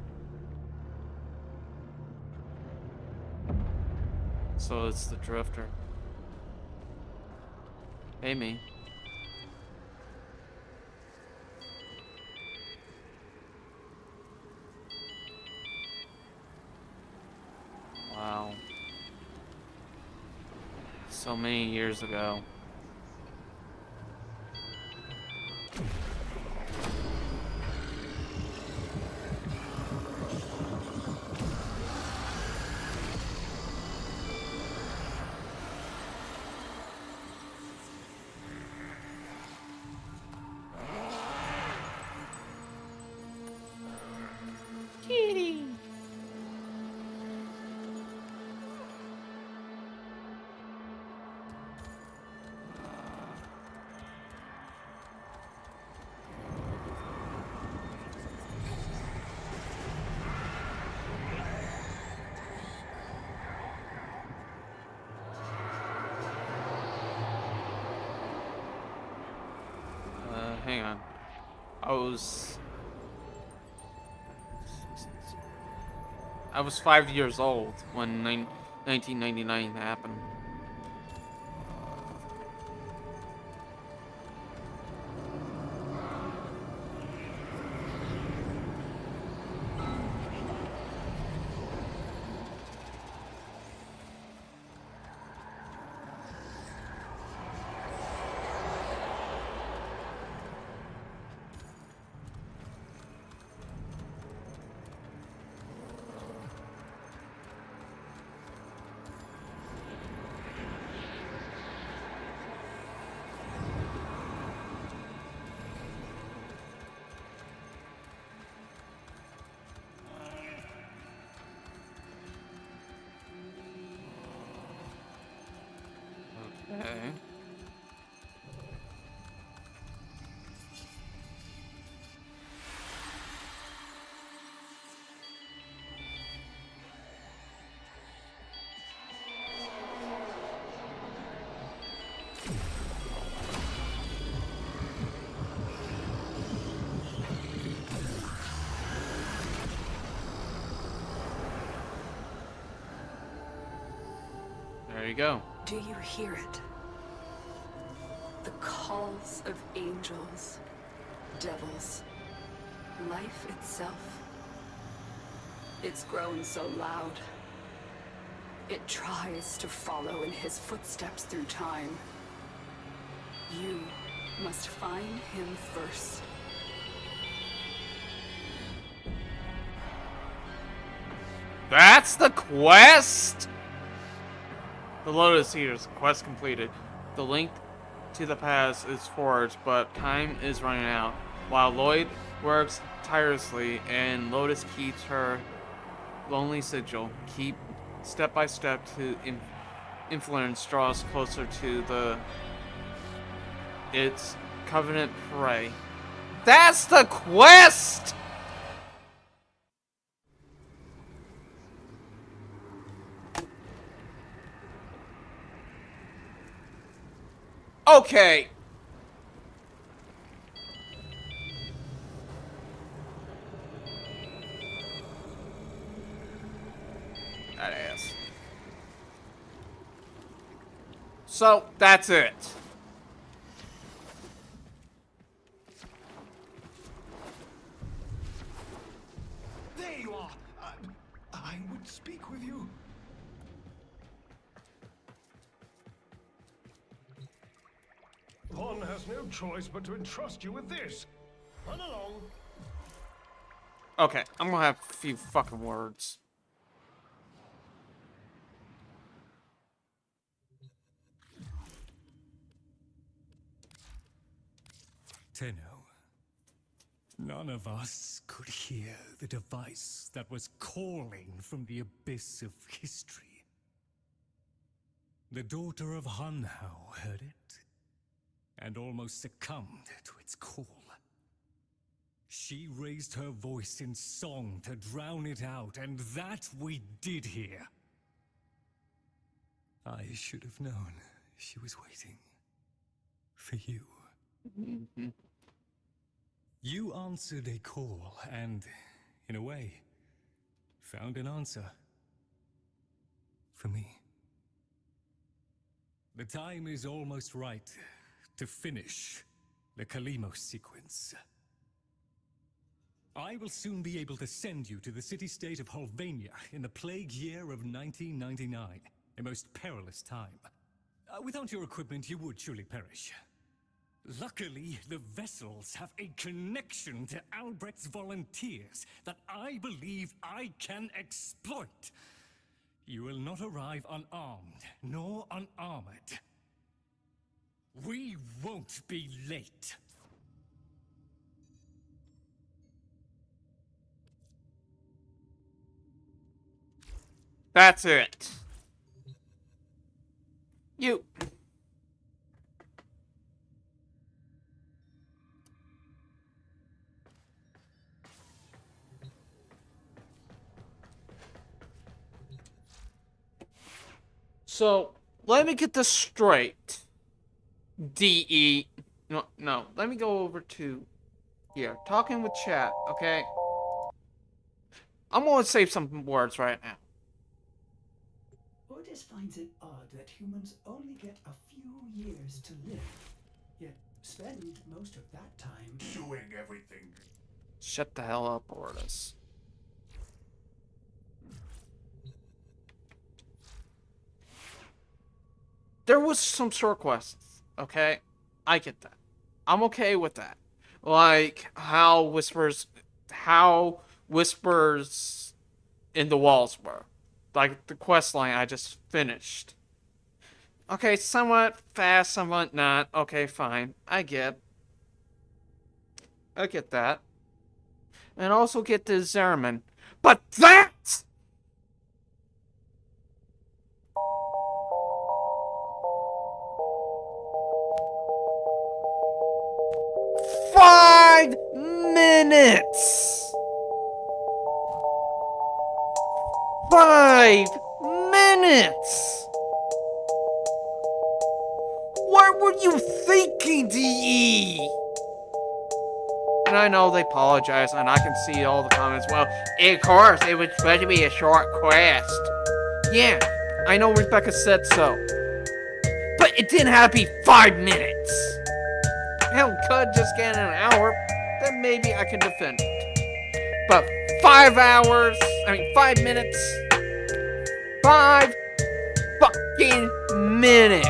So it's the Drifter. Hey, me. Wow. So many years ago. Hang on. I was 5 years old when 1999 happened. Okay. There you go. Do you hear it? The calls of angels, devils, life itself. It's grown so loud. It tries to follow in his footsteps through time. You must find him first. That's the quest? The Lotus Eaters, quest completed. The link to the past is forged, but time is running out. While Lloyd works tirelessly and Lotus keeps her lonely sigil, keep step by step to influence draws closer to its covenant prey. That's the quest! Okay. That ass. So, that's it. There you are. I would speak with you. One has no choice but to entrust you with this. Run along. Okay, I'm gonna have a few fucking words. Tenno, none of us could hear the device that was calling from the abyss of history. The daughter of Hunhow heard it, and almost succumbed to its call. She raised her voice in song to drown it out, and that we did hear. I should have known she was waiting for you. You answered a call, and, in a way, found an answer. For me. The time is almost right to finish the Kalimos sequence. I will soon be able to send you to the city-state of Holvania in the plague year of 1999, a most perilous time. Without your equipment, you would surely perish. Luckily, the vessels have a connection to Albrecht's volunteers that I believe I can exploit. You will not arrive unarmed, nor unarmored. We won't be late. That's it. You. So, let me get this straight. DE. No. Let me go over to here. Talking with chat, okay? I'm going to save some words right now. Otis finds it odd that humans only get a few years to live, yet spend most of that time Doing everything. Shut the hell up, Otis. There was some short quests, okay? I get that. I'm okay with that. Like how whispers in the walls were. Like the quest line I just finished. Okay, somewhat fast, somewhat not. Okay, fine. I get that. And also get the Zerman. But that! Five minutes! 5 minutes! What were you thinking, DE? And I know they apologize, and I can see all the comments. Well, of course, it was supposed to be a short quest. Yeah, I know Rebecca said so. But it didn't have to be 5 minutes. Hell, could just get an hour, then maybe I could defend it. But 5 minutes. 5 fucking minutes.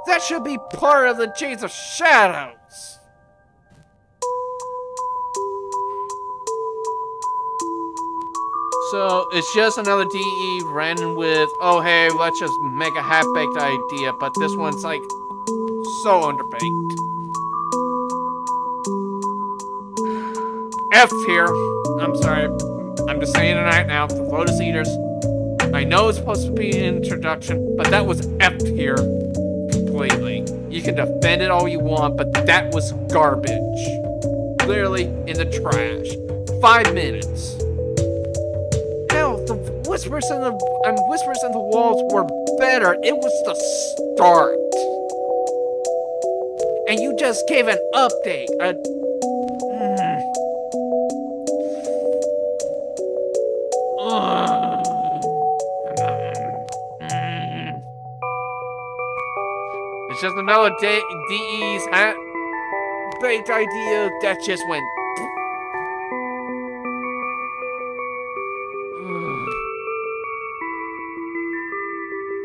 That should be part of the Chains of Shadows. So, it's just another DE ran with, oh hey, let's just make a half-baked idea, but this one's like, so underbaked. F here. I'm sorry. I'm just saying it right now. The Lotus Eaters. I know it's supposed to be an introduction, but that was F here completely. You can defend it all you want, but that was garbage. Literally in the trash. 5 minutes. Hell, the whispers in the walls were better. It was the start. And you just gave an update. It's just another DE's baked idea that just went.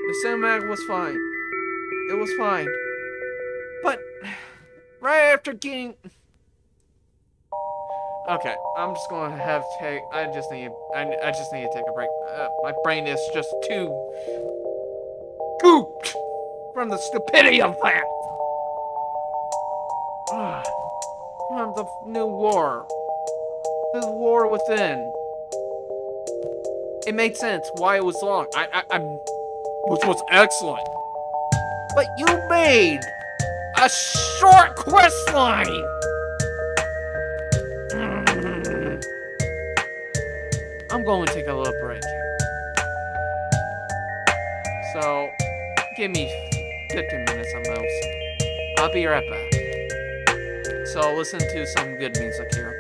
The cinematic was fine. It was fine. But right after getting. Okay, I'm just gonna have to take. I just need to take a break. My brain is just too gooped from the stupidity of that. From the new war. The war within. It made sense why it was long. Which was excellent. But you made a short quest line. I'm going to take a little break here. So, give me 15 minutes at most. I'll be right back. So, listen to some good music here.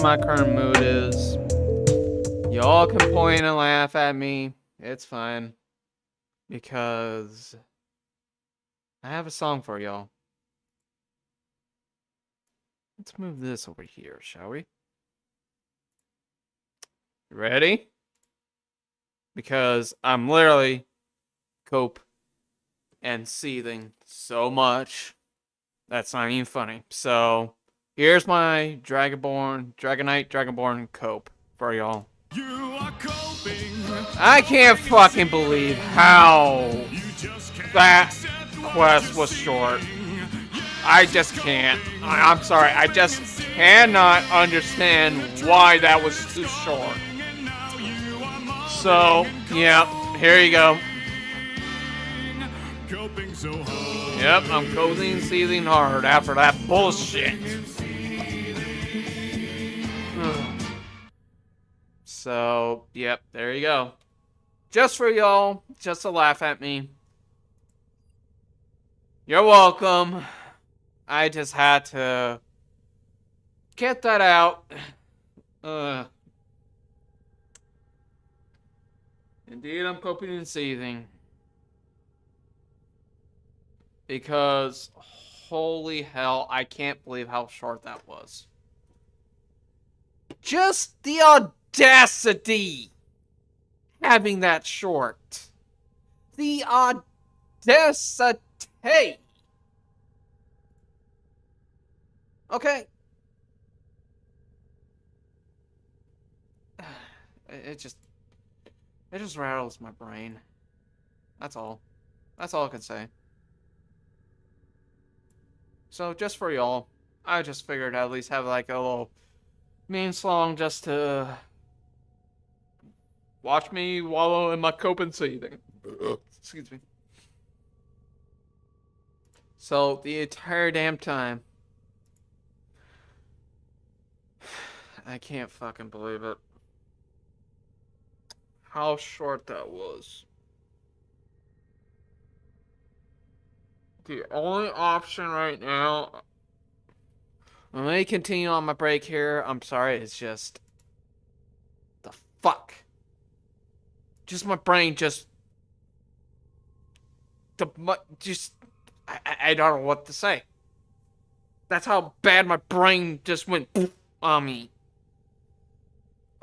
my current mood is. Y'all can point and laugh at me. It's fine. Because I have a song for y'all. Let's move this over here, shall we? You ready? Because I'm literally cope and seething so much. That's not even funny. So, here's my Dragonborn cope for y'all. You are coping. I can't fucking believe how that quest was short. I just can't. I'm sorry. I just cannot understand why that was too short. So, yeah, here you go. Coping so hard. Yep, I'm coping and seething hard after that bullshit. So, yep, there you go. Just for y'all, just to laugh at me. You're welcome. I just had to get that out. Indeed, I'm coping and seething. Because, holy hell, I can't believe how short that was. Just the audacity having that short. The audacity. Okay. It just rattles my brain. That's all. That's all I can say. So just for y'all, I just figured I'd at least have like a little meme song just to watch me wallow in my cope and seething. Excuse me. So the entire damn time, I can't fucking believe it. How short that was. The only option right now. Let me continue on my break here. I'm sorry, it's just the fuck. Just my brain just I don't know what to say. That's how bad my brain just went on me.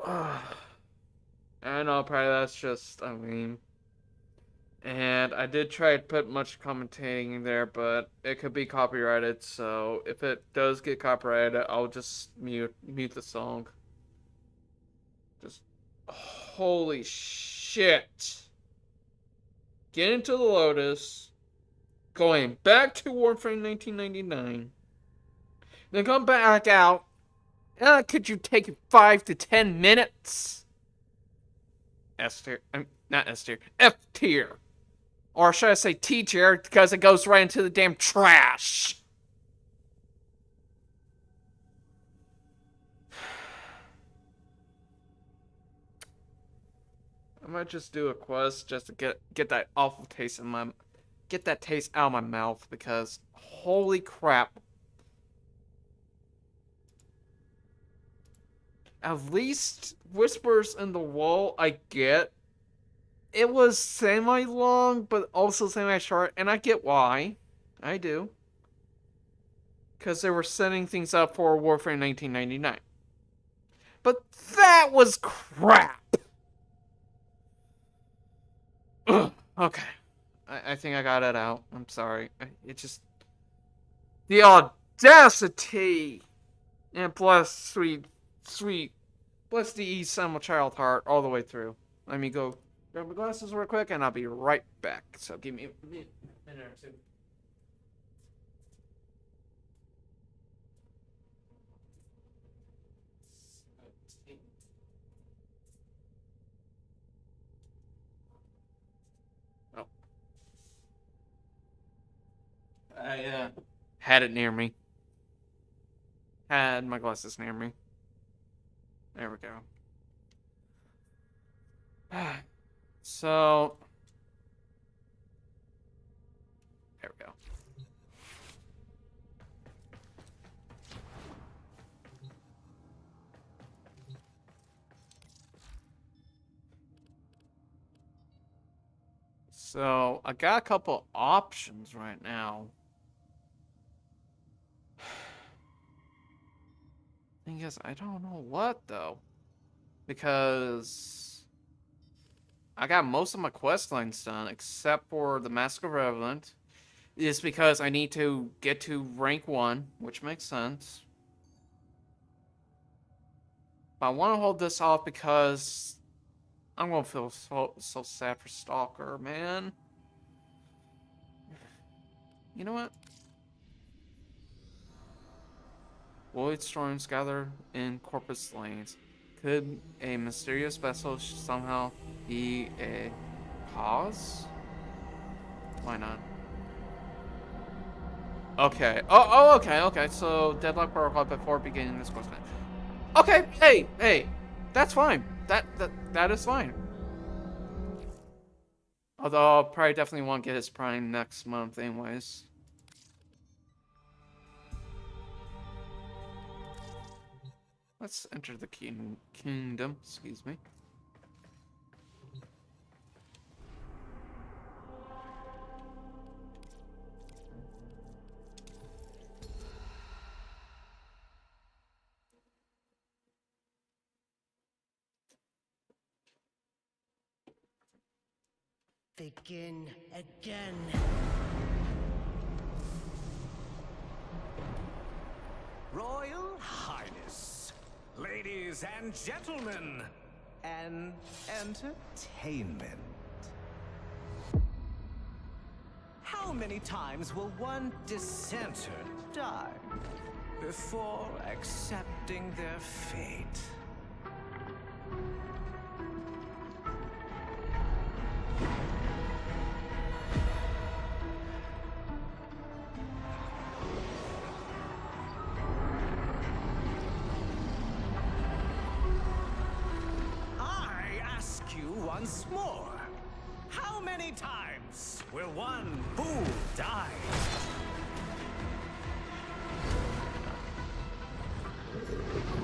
I know, probably that's just, I mean. And I did try to put much commentating in there, but it could be copyrighted, so if it does get copyrighted, I'll just mute the song. Just, holy shit. Get into the Lotus, going back to Warframe 1999, then come back out. Could you take 5 to 10 minutes? S tier. Not S tier. F tier. Or should I say T tier, because it goes right into the damn trash. I might just do a quest just to get that awful taste in my... Get that taste out of my mouth, because holy crap. At least Whispers in the Wall, I get. It was semi-long, but also semi-short, and I get why. I do. Because they were setting things up for Warframe 1999. But that was crap! Ugh, okay. I think I got it out. I'm sorry. It just... The audacity! And bless sweet... Bless the Samuel Child heart all the way through. Let me go grab my glasses real quick, and I'll be right back. So give me a minute or two. Oh. I had it near me. Had my glasses near me. There we go. So, there we go. So I got a couple options right now. Thing is, I don't know what though, because I got most of my quest lines done except for the Mask of Revenant. It's because I need to get to rank 1, which makes sense. But I want to hold this off because I'm gonna feel so sad for Stalker, man. You know what? Void storms gather in Corpus Lanes. Could a mysterious vessel somehow be a cause? Why not? Okay. Oh, okay, okay. So deadlock protocol before beginning this quest. Okay. Hey, that's fine. That is fine. Although I'll probably definitely want to get his prime next month, anyways. Let's enter the kingdom. Excuse me. Begin again. Royal Highness, ladies and gentlemen, and entertainment. How many times will one dissenter die before accepting their fate? Once more, how many times will one fool die?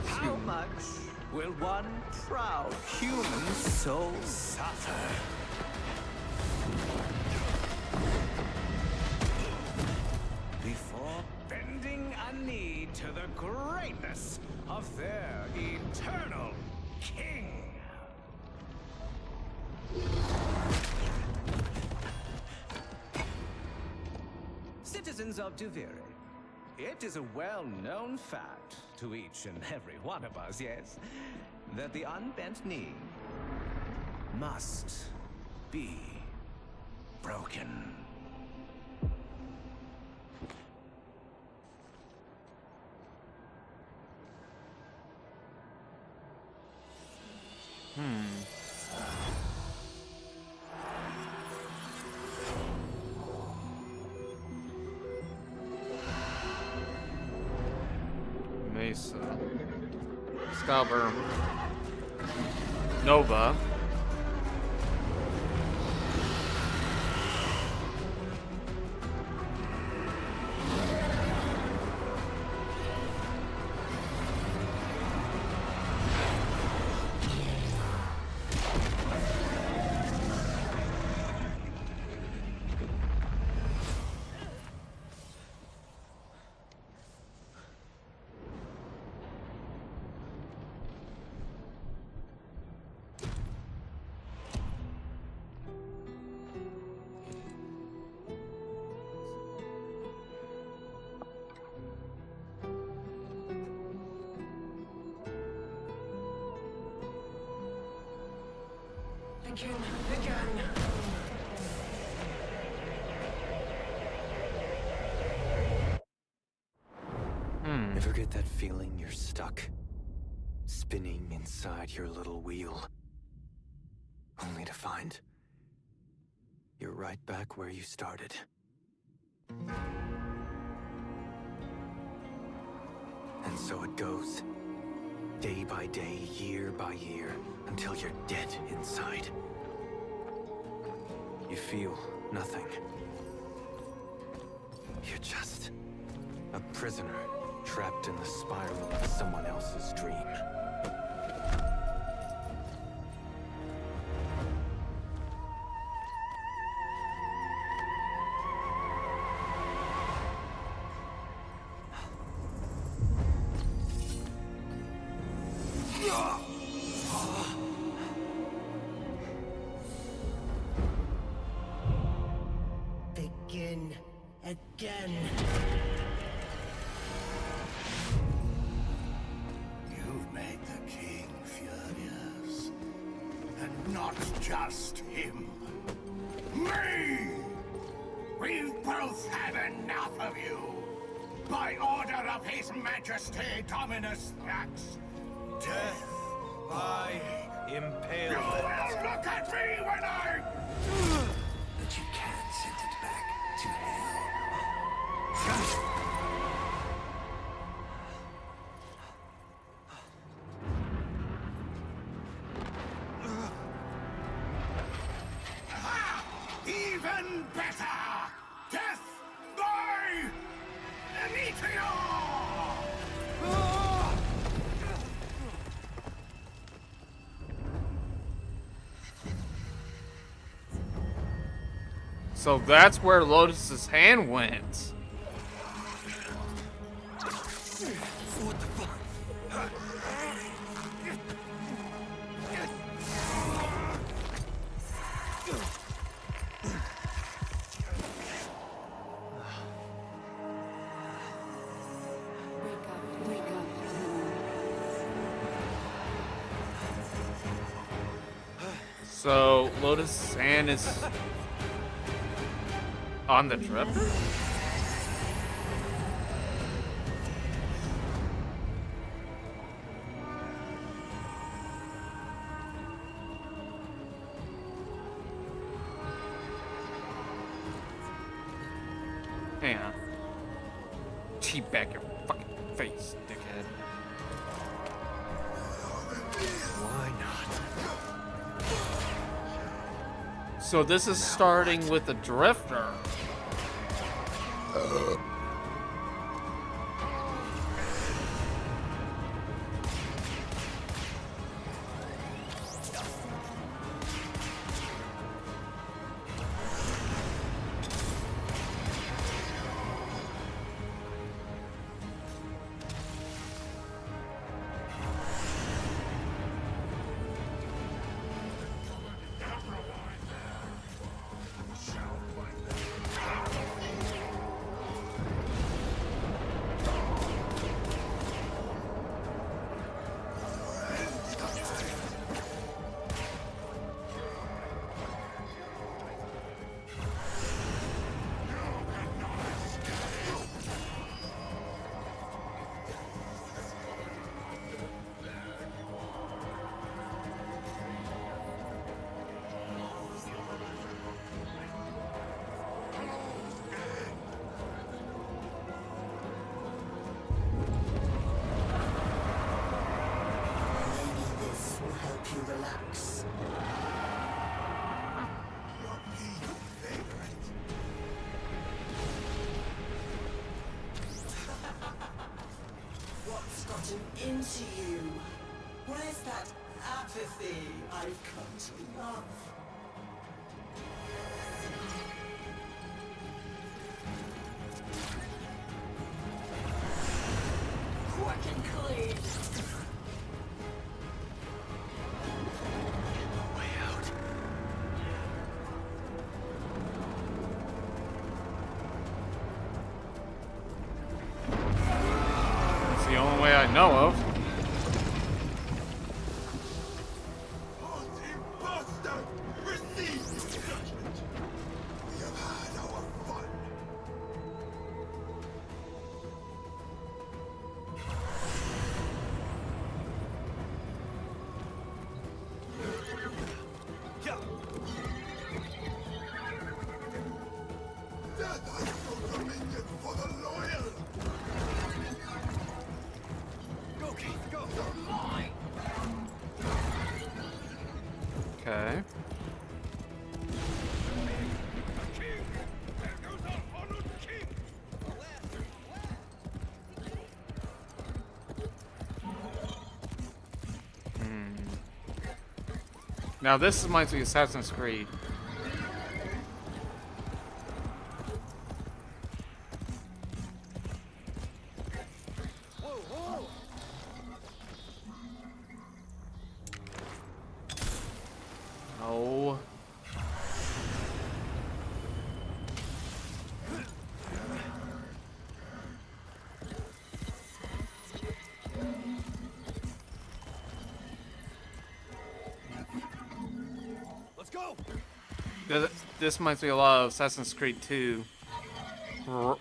How much will one proud human soul suffer? Before bending a knee to the greatness of their eternal king? Citizens of Duviri, it is a well-known fact to each and every one of us, yes, that the unbent knee must be broken. Mesa. Scalber. Nova. Ever get that feeling you're stuck? Spinning inside your little wheel? Only to find you're right back where you started. And so it goes. Day by day, year by year, until you're dead inside. You feel nothing. You're just a prisoner trapped in the spiral of someone else's dream. again. You've made the king furious. And not just him. Me! We've both had enough of you. By order of His Majesty Dominus Thrax. Death by impalement. You will look at me when I... But you can't send it back to hell. Even better! Death by meteor! So that's where Lotus's hand went. What the fuck? Wake up. So Lotus's hand is on the trip. Hang on. Teabag your fucking face, dickhead. Why not? So this is starting with the Drifter. What's gotten into you? Where's that apathy I've come to love? Quick and clean! Way out. It's the only way I know of. Imposter! Receive judgment! We have had our fun. Death has no dominion for the loyal! Go, Keith, go! Okay. Now this reminds me of Assassin's Creed. Oh. This reminds me a lot of Assassin's Creed 2. Huh.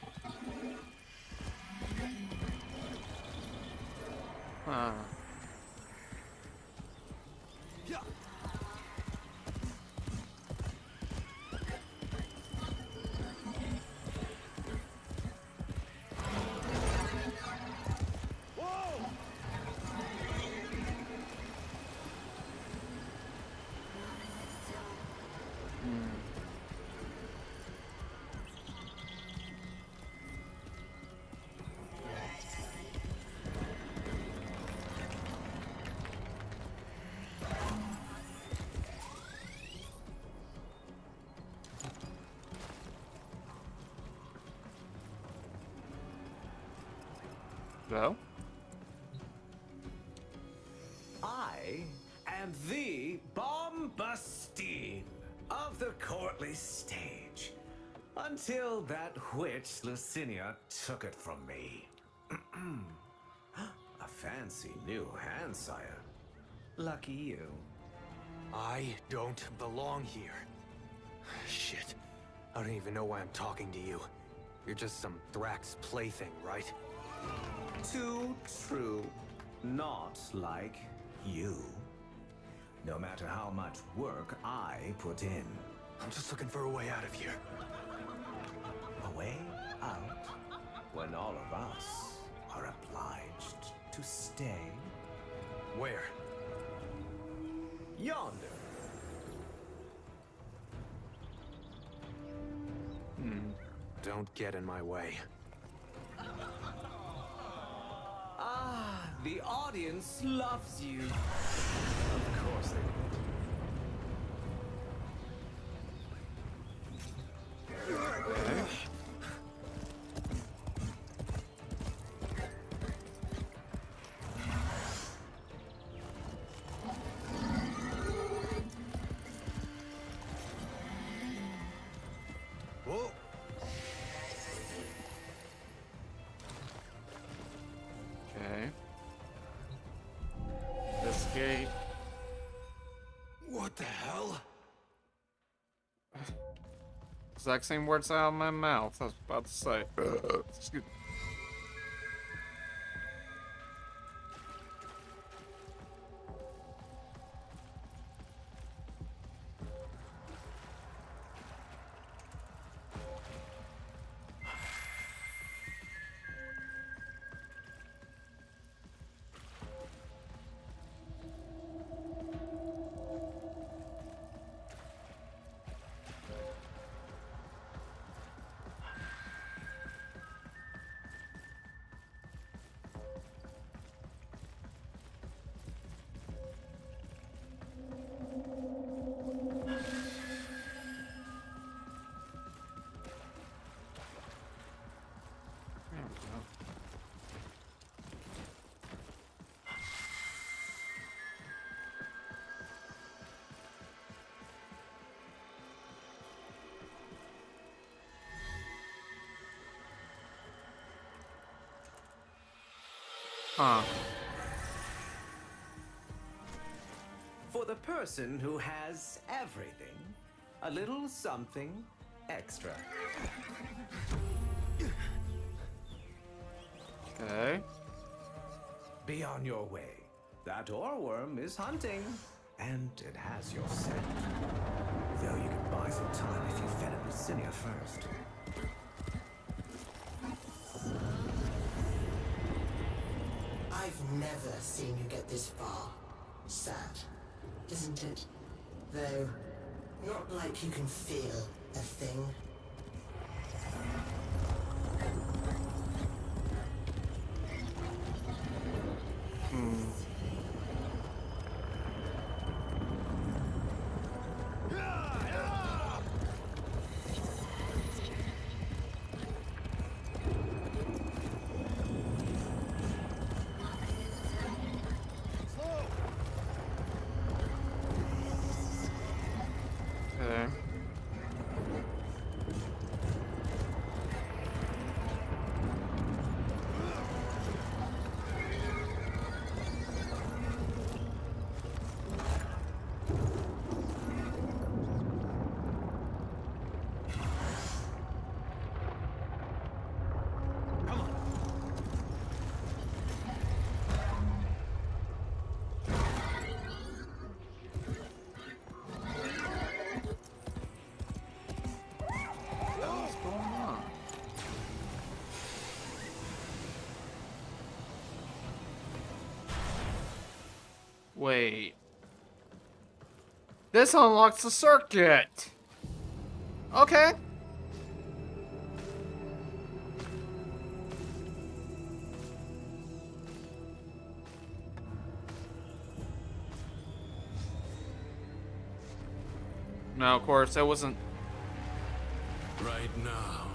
So? I am the Bombastine of the courtly stage. Until that witch Lucinia took it from me. A fancy new hand, sire. Lucky you. I don't belong here. Shit. I don't even know why I'm talking to you. You're just some Thrax plaything, right? Too true. Not like you. No matter how much work I put in. I'm just looking for a way out of here. A way out when all of us are obliged to stay. Where? Yonder. Don't get in my way. Ah, the audience loves you. Of course they do. Whoa! Okay. This gate. What the hell? Exact same words out of my mouth. I was about to say. Excuse me. There we go. Huh. For the person who has everything, a little something extra. Okay. Be on your way. That oreworm is hunting, and it has your scent. Though you can buy some time if you fed it Lucinia first. I've never seen you get this far. Sad, isn't it? Though, not like you can feel a thing. Okay. Wait. This unlocks the circuit. Okay. Now, of course, that wasn't... Right now,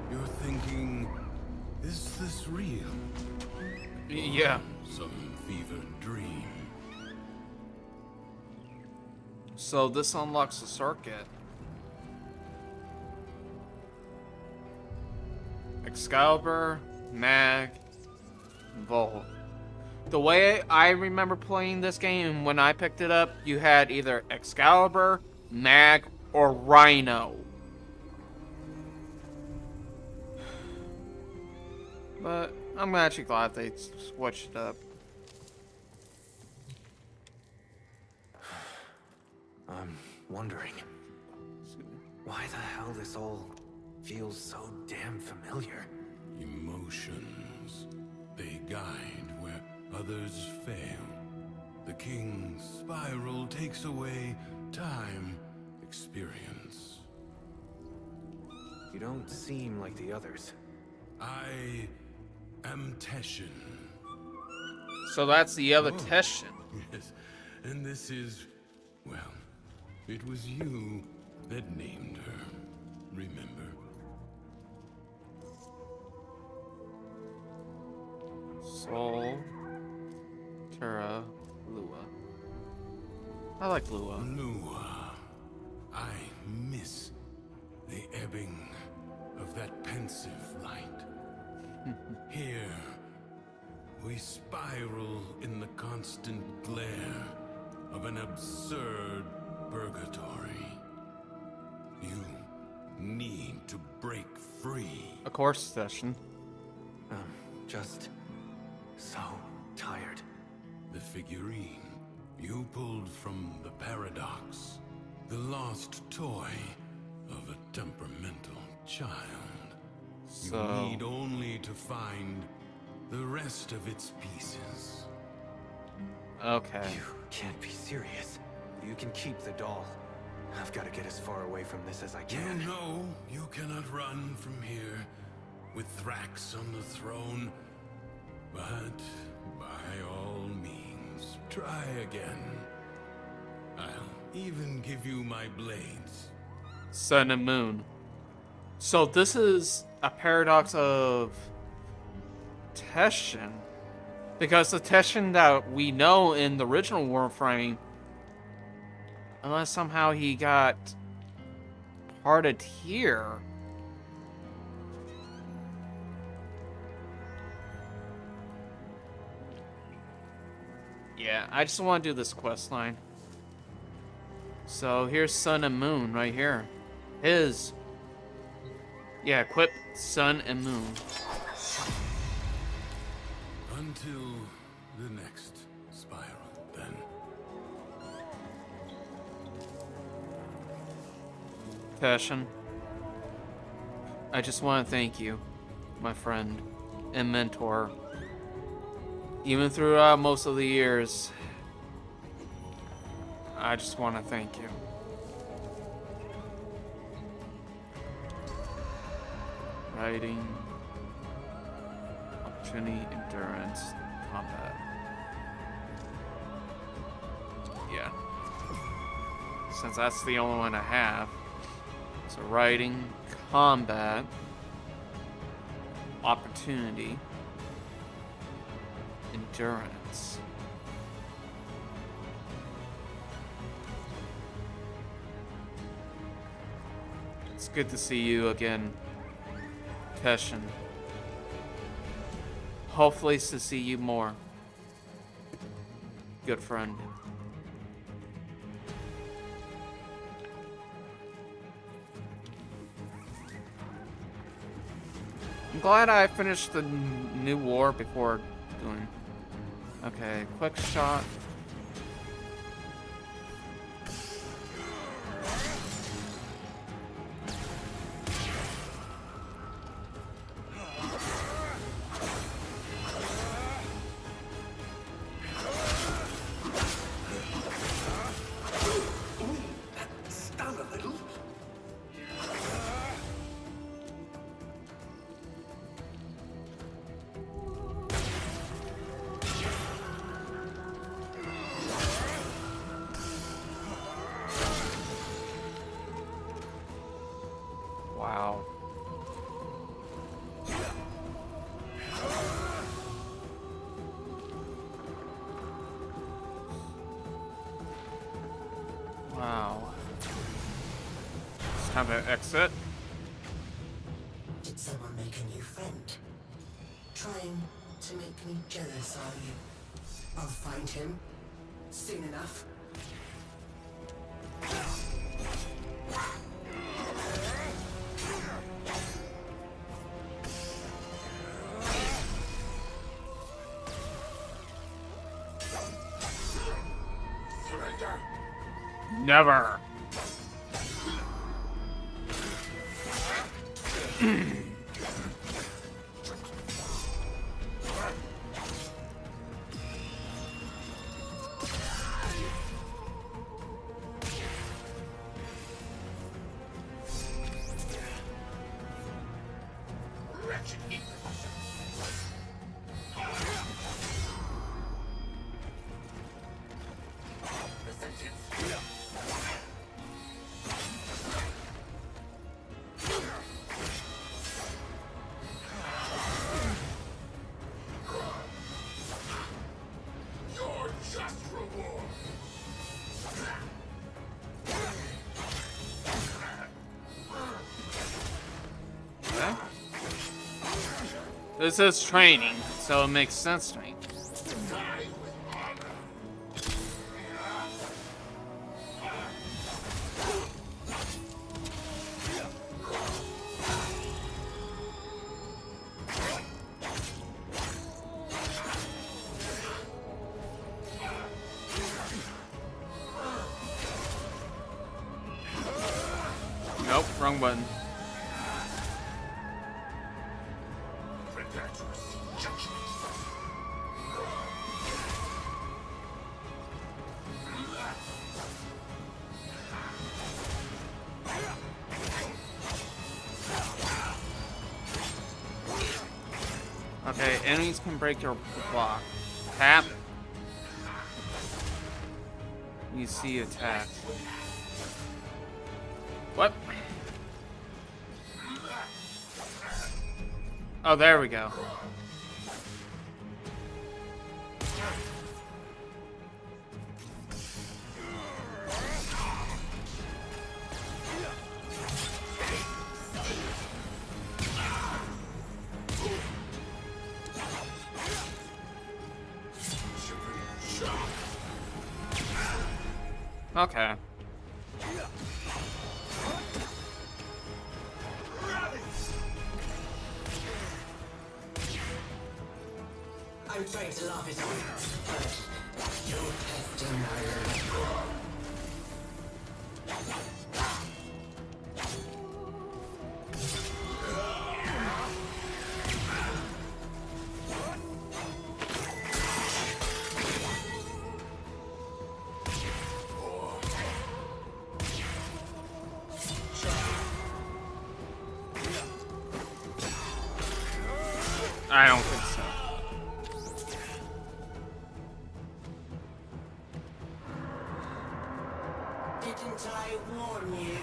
you're thinking, is this real? Yeah. Some fevered dream. So this unlocks the circuit. Excalibur, Mag, Volt. The way I remember playing this game when I picked it up, you had either Excalibur, Mag, or Rhino. But I'm actually glad they switched it up. I'm wondering why the hell this all feels so damn familiar. Emotions. They guide where others fail. The king's spiral takes away time, experience. You don't seem like the others. I am Teshin. So that's the other Teshin. Yes, and this is, well, it was you that named her, remember? Sol, Terra, Lua. I like Lua. Lua. I miss the ebbing of that pensive light. Here, we spiral in the constant glare of an absurd purgatory. You need to break free. Of course, Session. Just so tired. The figurine you pulled from the paradox. The lost toy of a temperamental child. So... You need only to find the rest of its pieces. Okay. You can't be serious. You can keep the doll. I've got to get as far away from this as I can. You know you cannot run from here with Thrax on the throne. But by all means, try again. I'll even give you my blades. Sun and Moon. So this is a paradox of Teshin. Because the Teshin that we know in the original Warframe, unless somehow he got parted here. Yeah, I just want to do this quest line. So here's Sun and Moon right here. Yeah, equip Sun and Moon. Until the next spiral, then. Passion. I just want to thank you, my friend and mentor. Even throughout most of the years, I just want to thank you. Riding, opportunity, endurance, combat. Yeah. Since that's the only one I have. So riding, combat, opportunity, endurance. It's good to see you again, Teshin. Hopefully to see you more. Good friend. I'm glad I finished the new war before doing. Okay, quick shot. Wow. Wow. It's time to exit. Did someone make a new friend? Trying to make me jealous, are you? I'll find him soon enough. Never. This is training, so it makes sense to me. Nope, wrong button. Okay, enemies can break your block. Tap. You see attack. What? Oh, there we go. Okay. I'm trying to laugh it off, but you're testing my nerve. I don't think so. Didn't I warn you?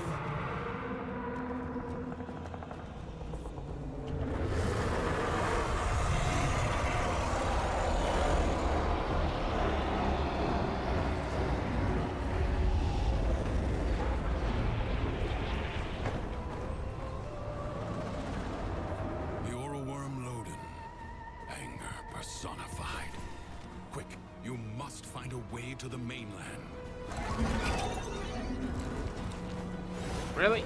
Personified. Quick, you must find a way to the mainland. Really?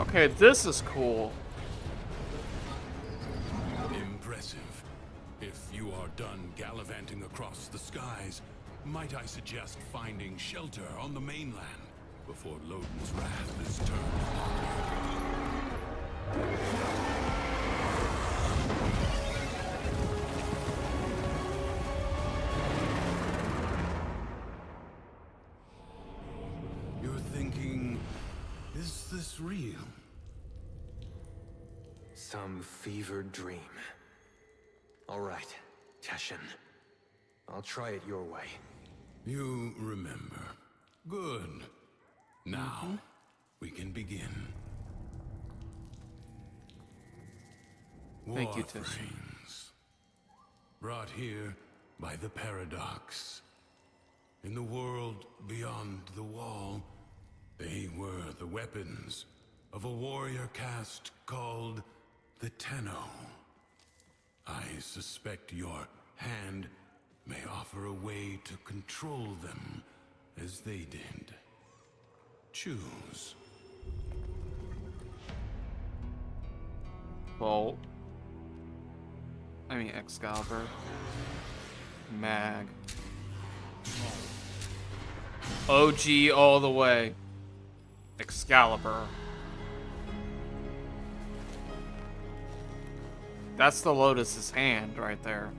Okay, this is cool. Impressive. If you are done gallivanting across the skies, might I suggest finding shelter on the mainland before Loden's wrath is turned upon you? some fevered dream. All right, Teshin. I'll try it your way. You remember. Good. Now, we can begin. Thank you, Teshin. Warframes. Brought here by the paradox. In the world beyond the wall, they were the weapons of a warrior caste called the Tenno. I suspect your hand may offer a way to control them as they did. Choose. Bolt. I mean Excalibur. Mag. OG all the way. Excalibur. That's the Lotus's hand right there.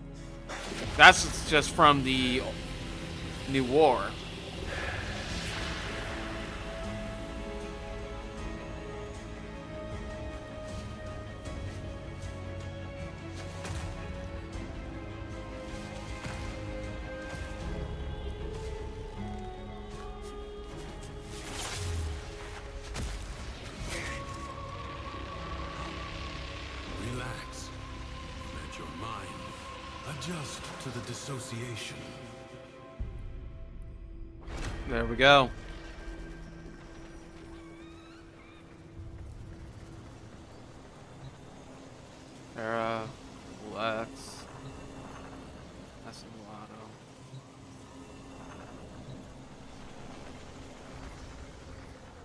That's just from the New War. Relax. Let your mind adjust to the dissociation. There we go. Era, Lex. That's a lotto.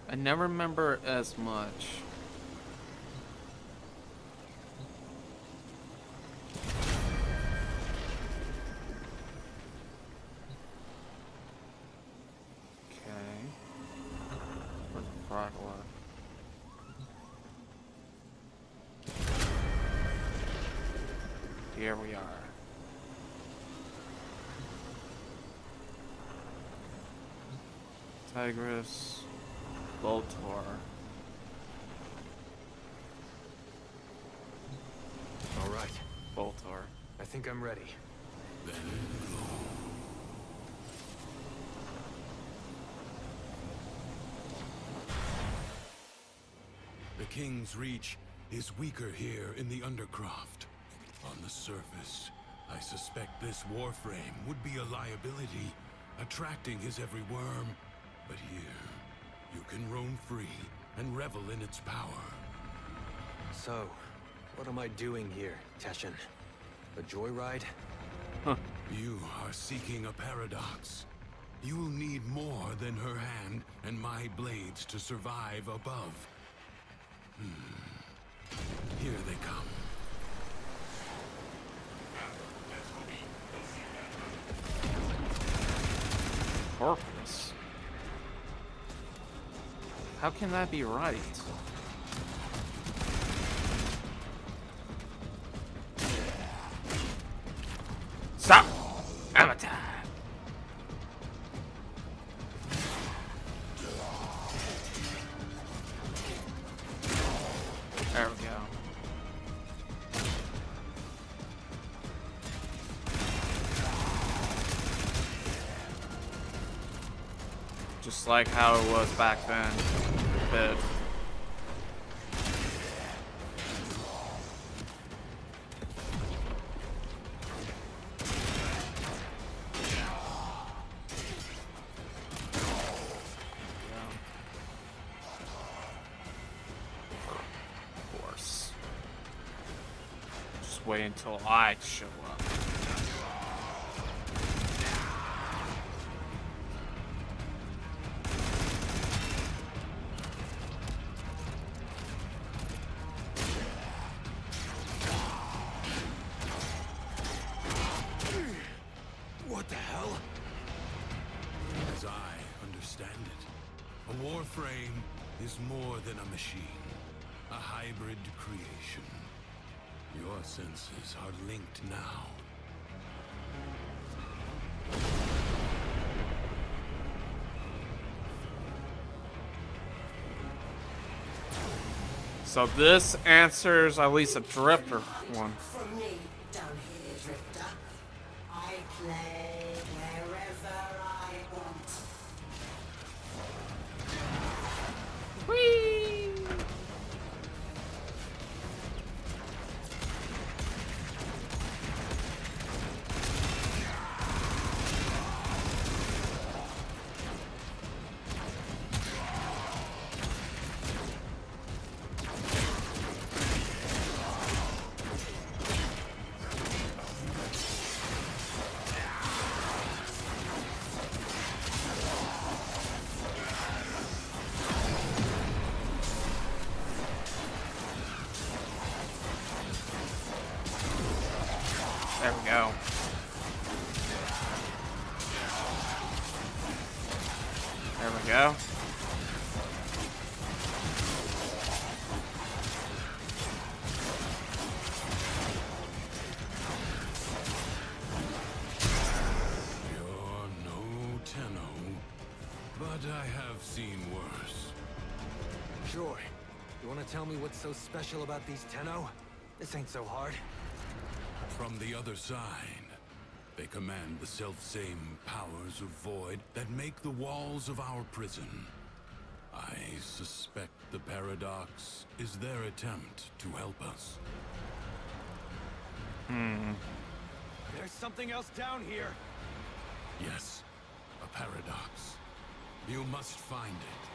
I never remember as much. Here we are. Tigress, Voltor. All right. Voltor. I think I'm ready. Then go. The King's Reach is weaker here in the Undercroft. On the surface, I suspect this Warframe would be a liability, attracting his every worm. But here, you can roam free and revel in its power. So, what am I doing here, Teshin? A joyride? You are seeking a paradox. You'll need more than her hand and my blades to survive above. Here they come. Purpose. How can that be right? Stop! Avatar! There we go. Just like how it was back then. A bit. Of course. Just wait until I show up. What the hell? As I understand it, a Warframe is more than a machine. A hybrid creation. Your senses are linked now. So this answers at least a Drifter one. From me down here, Drifter. I play wherever I want. Whee! There we go. There we go. You're no Tenno, but I have seen worse. Sure. You want to tell me what's so special about these Tenno? This ain't so hard. From the other side, they command the self-same powers of void that make the walls of our prison. I suspect the paradox is their attempt to help us. There's something else down here. Yes, a paradox. You must find it.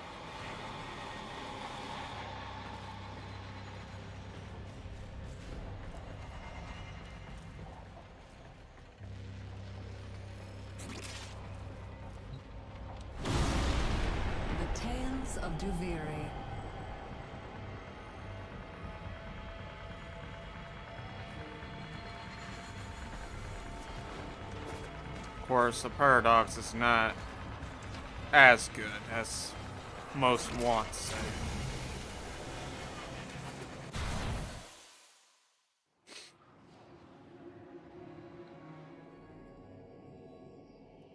The Tales of Duviri. Of course, the paradox is not as good as most want to say.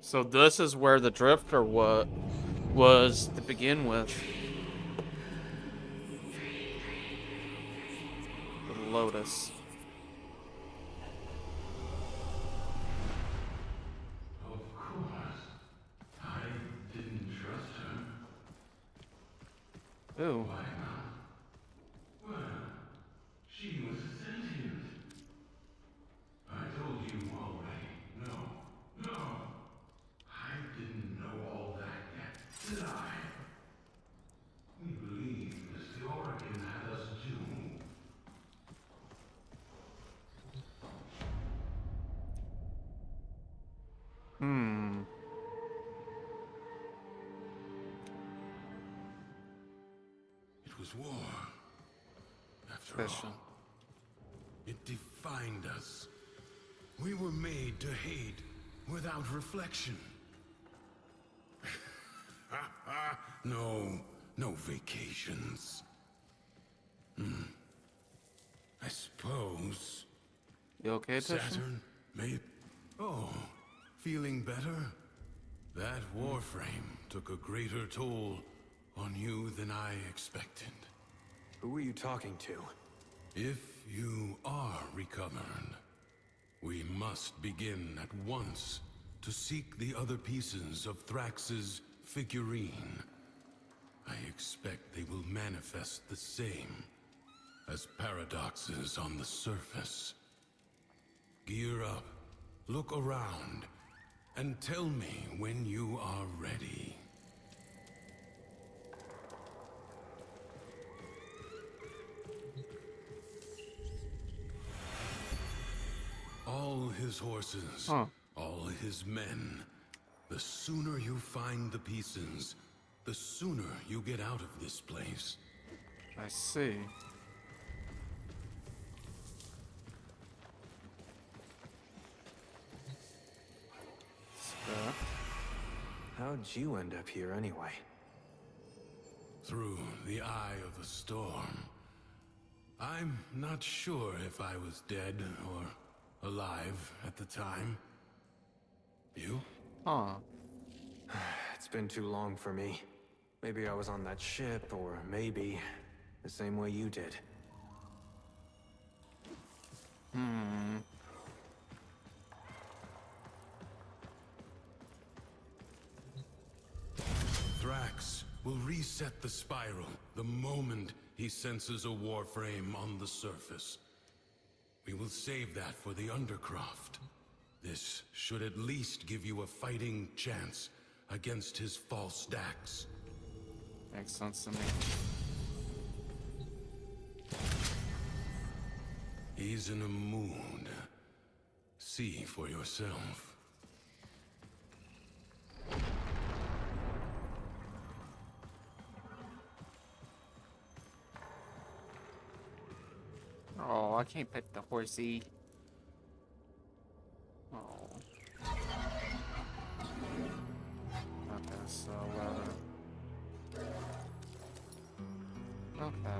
So this is where the Drifter was to begin with. The Lotus. Of course. I didn't trust her. Ooh. Why not? Well, she was sentient. I told you already. No. I didn't know all that yet, did I? We believed as the Oregon had us doomed. It was war. After Special. all, it defined us. We were made to hate without reflection. No vacations. I suppose. You okay, Tisha? Saturn made. Oh, feeling better? That Warframe took a greater toll on you than I expected. Who were you talking to? If you are recovered, we must begin at once to seek the other pieces of Thrax's figurine. I expect they will manifest the same as paradoxes on the surface. Gear up, look around, and tell me when you are ready. All his horses, all his men. The sooner you find the pieces, the sooner you get out of this place. I see. How'd you end up here anyway? Through the eye of a storm. I'm not sure if I was dead or alive at the time. You? It's been too long for me. Maybe I was on that ship, or maybe the same way you did. Thrax will reset the spiral the moment he senses a Warframe on the surface. We will save that for the Undercroft. This should at least give you a fighting chance against his false stacks. Makes sense to me. He's in a mood. See for yourself. Oh, I can't pet the horsey. Oh. Okay, so, okay. Okay.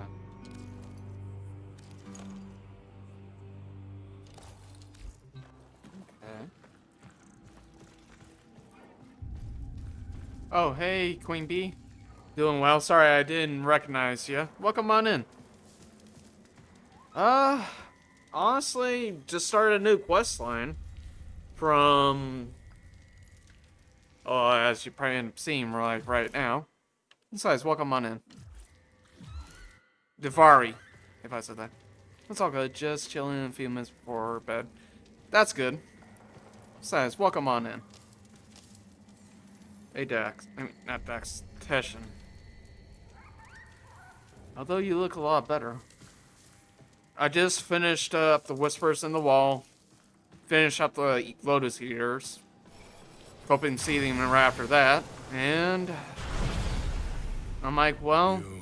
Oh, hey, Queen Bee. Doing well. Sorry, I didn't recognize you. Welcome on in. Honestly, just started a new questline from, as you probably end up seeing right now. Besides, welcome on in. Divari, if I said that. That's all good. Just chilling a few minutes before bed. That's good. Besides, welcome on in. Hey, Dax. I mean, not Dax. Teshin. Although you look a lot better. I just finished up the Whispers in the Wall. Finished up the Lotus Eaters. Hoping to see them after that. And I'm like, well... You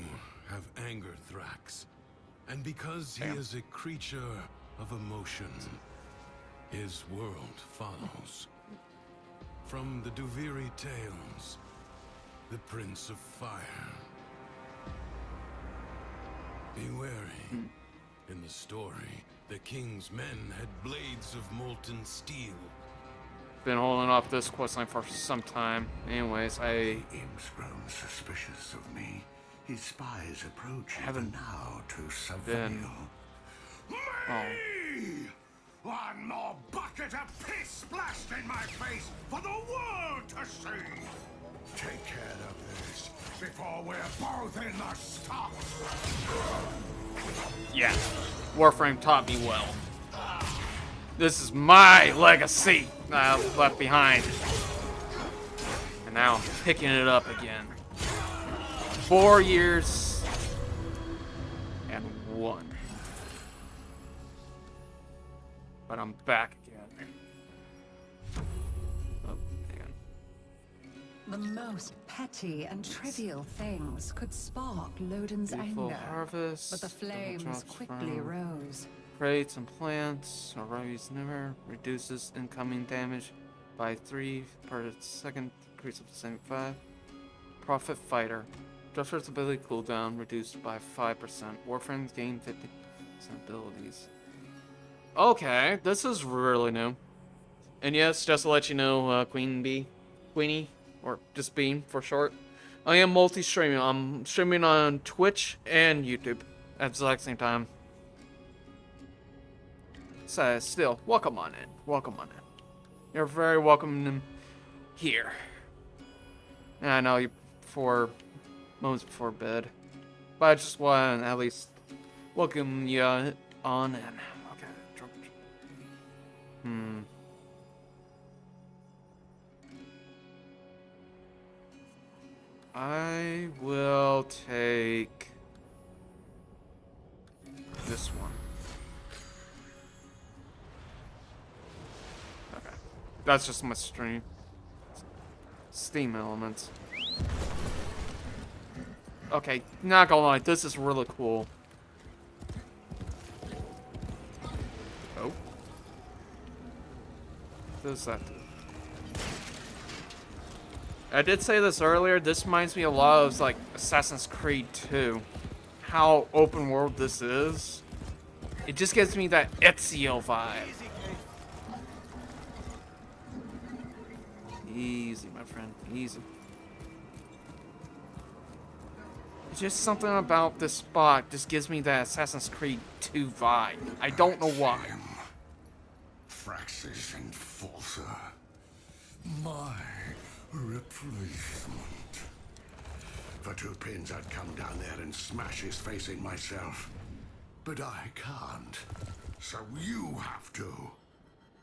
have angered Thrax. And because he is a creature of emotion, his world follows. From the Duviri tales, the Prince of Fire. Be wary. In the story, the king's men had blades of molten steel. Been holding off this questline for some time. Anyways, The imp's grown suspicious of me. His spies approach even now to surveil. Me! One more bucket of piss splashed in my face for the world to see! Take care of this before we're both in the stocks! Yeah, Warframe taught me well. This is my legacy I left behind. And now I'm picking it up again. 4 years and 1. But I'm back again. Oh, man. The most petty and trivial things could spark Loden's Beautiful anger, harvest, but the flames drops quickly from rose. Crates and plants. Arrives never reduces incoming damage by 3 per second. Increase of 75. Prophet Fighter. Dresser's ability cooldown reduced by 5%. Warframes gain 50% abilities. Okay, this is really new. And yes, just to let you know, Queenie, or just Bean for short, I am multi-streaming. I'm streaming on Twitch and YouTube at the exact same time. So, still, welcome on in. Welcome on in. You're very welcome here. And I know you for moments before bed, but I just want to at least welcome you on in. Okay, I will take this one. Okay. That's just my Steam elements. Okay, not gonna lie, this is really cool. Oh. What does that do? I did say this earlier, this reminds me a lot of like Assassin's Creed 2. How open world this is. It just gives me that Ezio vibe. Easy, my friend, easy. Just something about this spot just gives me that Assassin's Creed 2 vibe. I don't know why. Frax's enforcer. My replacement. For 2 pins, I'd come down there and smash his face in myself. But I can't. So you have to.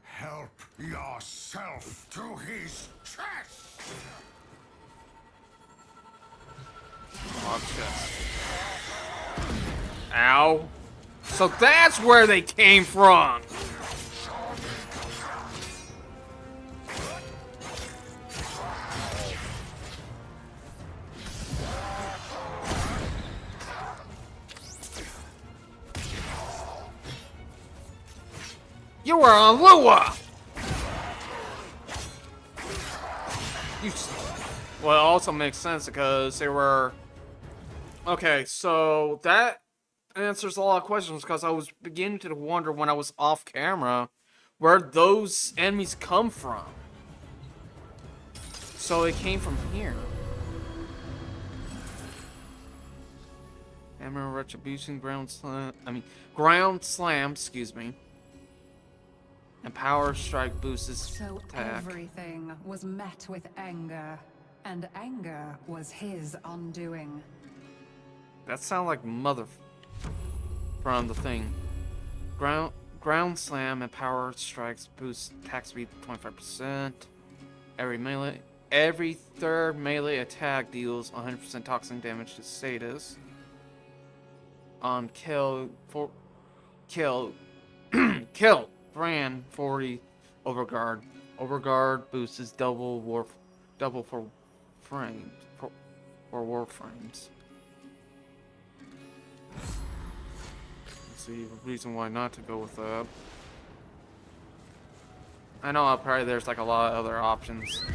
Help yourself to his chest! Oh, chest. Ow. So that's where they came from! You were on Lua! Well, it also makes sense because they were... Okay, so that answers a lot of questions because I was beginning to wonder when I was off camera where those enemies come from. So it came from here. Hammer Retribution, Ground Slam, excuse me. And Power Strike boosts his So attack. everything was met with anger, and anger was his undoing. That sounds like Mother from the thing. Ground Slam and Power Strikes boost attack speed 25%. Every third melee attack deals 100% toxin damage to status. On kill, Bran 40 Overguard. Overguard boosts double for Warframes. Let's see a reason why not to go with that. I know probably there's like a lot of other options.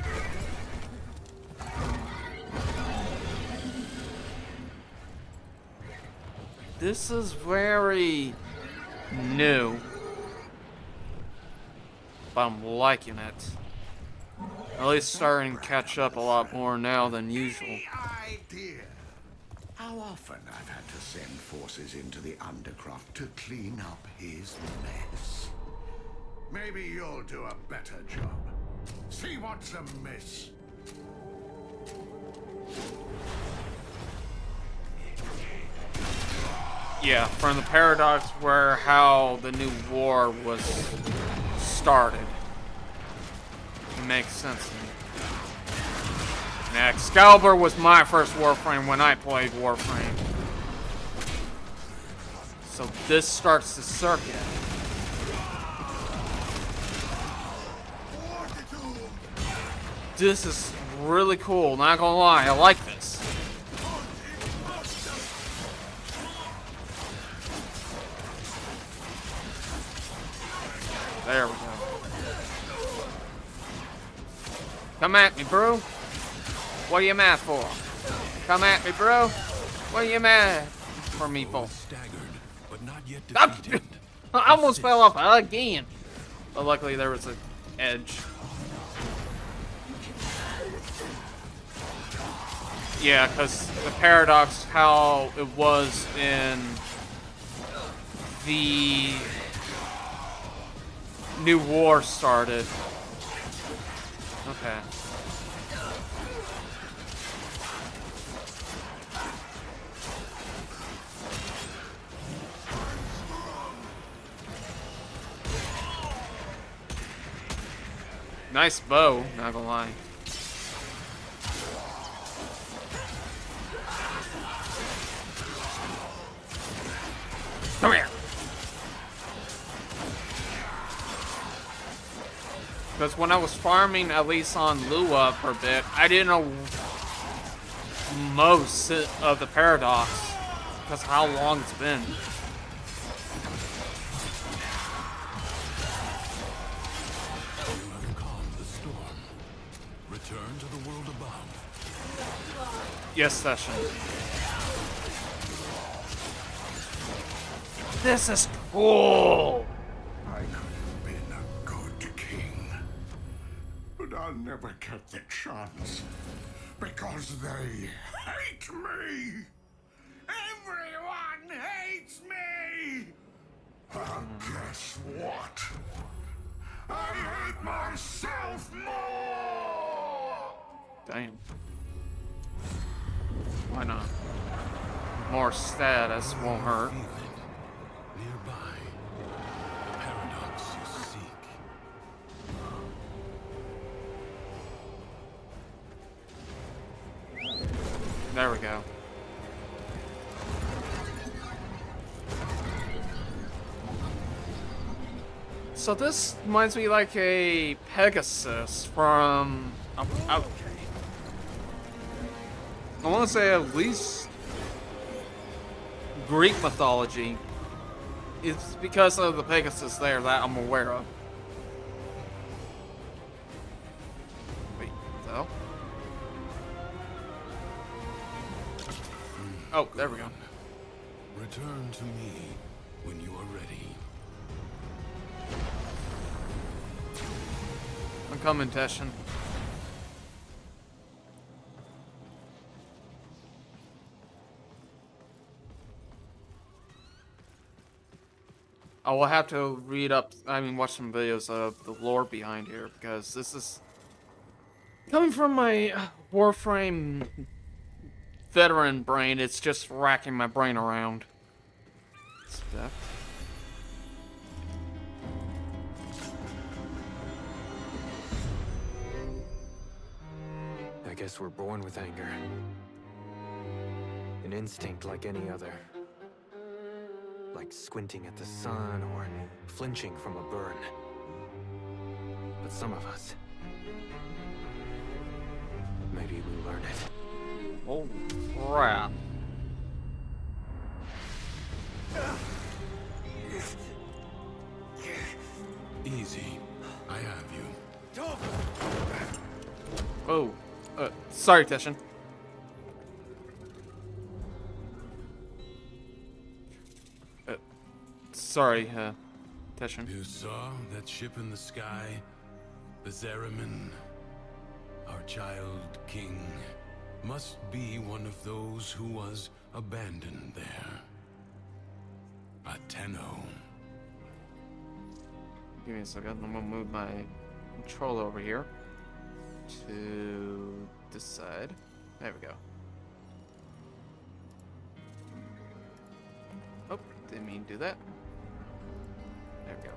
This is very new. But I'm liking it. At least starting to catch up a lot more now than usual. Idea. How often I've had to send forces into the Undercroft to clean up his mess. Maybe you'll do a better job. See what's amiss. Yeah, from the paradox where how the new war was started. It makes sense to me. And Excalibur was my first Warframe when I played Warframe. So this starts the circuit. This is really cool, not gonna lie, I like this. There we go. Come at me, bro. What are you mad for? Come at me, bro. What are you mad for me for? Staggered, but not yet Ah! defeated. I almost fell off again. But luckily there was an edge. Yeah, because the paradox, how it was in the new war started. Okay. Nice bow, not gonna lie. Come here. Because when I was farming, at least on Lua for a bit, I didn't know most of the paradox. Because of how long it's been. You have calmed the storm. Return to the world above. Yes, Session. This is cool! I could have been a good king, but I'll never get the chance because they hate me. Guess what? I hate myself more! Damn. Why not? More status won't hurt. Feel it. Nearby. The paradox you seek. There we go. So this reminds me like a Pegasus from... I want to say at least Greek mythology. It's because of the Pegasus there that I'm aware of. Wait, so? Oh, there we go. Return to me when you are ready. I'm coming, Teshin. I will have to watch some videos of the lore behind here, because this is coming from my Warframe veteran brain. It's just racking my brain around stuff. I guess we're born with anger. An instinct like any other. Like squinting at the sun or flinching from a burn. But some of us... maybe we learn it. Oh, crap. Easy. I have you. Oh, sorry, Teshin. Sorry, Teshin. You saw that ship in the sky? The Zeramin? Our child king must be one of those who was abandoned there. A Tenno. Give me a second. I'm gonna move my controller over here to this side. There we go. Oh, didn't mean to do that. There we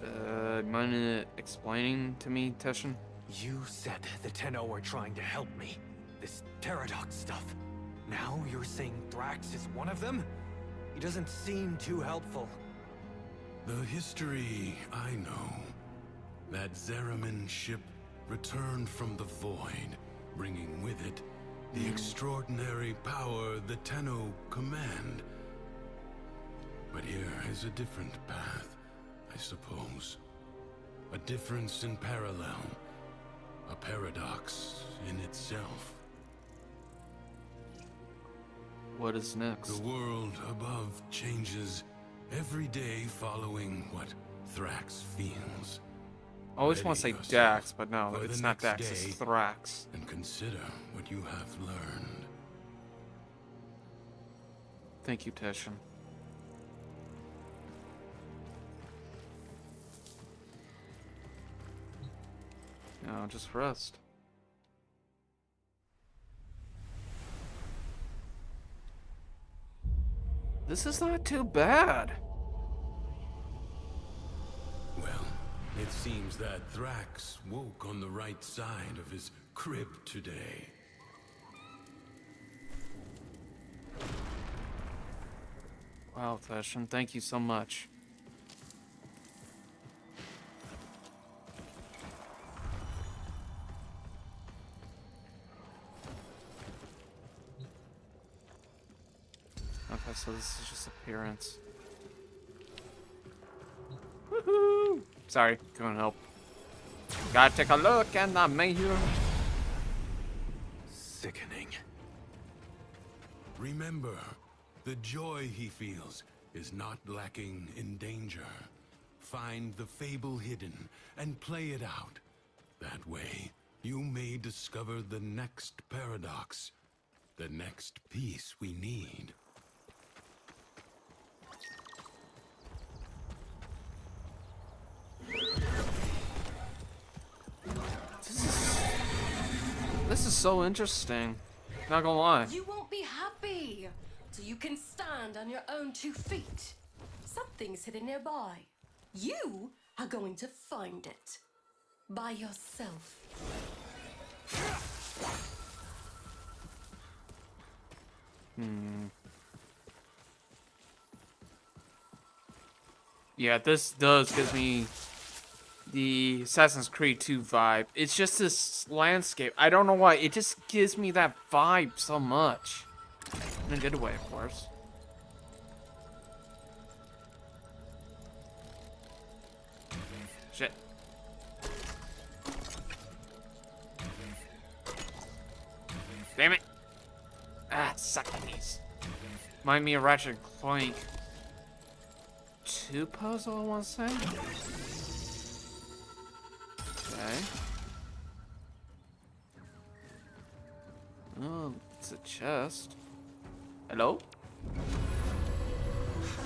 go. Mind explaining to me, Teshin? You said the Tenno were trying to help me. This paradox stuff. Now you're saying Thrax is one of them? He doesn't seem too helpful. The history I know. That Zeramin ship returned from the void, bringing with it the extraordinary power the Tenno command. But here is a different path, I suppose. A difference in parallel. A paradox in itself. What is next? The world above changes every day following what Thrax feels. I always want to say Ready Dax, but no, for it's the not next Dax, it's day Thrax. And consider what you have learned. Thank you, Teshin. Now, just rest. This is not too bad. Well, it seems that Thrax woke on the right side of his crib today. Wow, Teshin, thank you so much. Okay, so this is just appearance. Woohoo! Sorry, couldn't help. Gotta take a look at the menu. Sickening. Remember, the joy he feels is not lacking in danger. Find the fable hidden and play it out. That way, you may discover the next paradox, the next piece we need. This is so interesting. Not gonna lie. You won't be happy till you can stand on your own 2 feet. Something's hidden nearby. You are going to find it. By yourself. Yeah, this does give me the Assassin's Creed 2 vibe. It's just this landscape. I don't know why. It just gives me that vibe so much. In a good way, of course. Shit. Damn it. Ah, suck these. Remind me of Ratchet & Clank 2 puzzle, I want to say. Okay. Oh, it's a chest. Hello?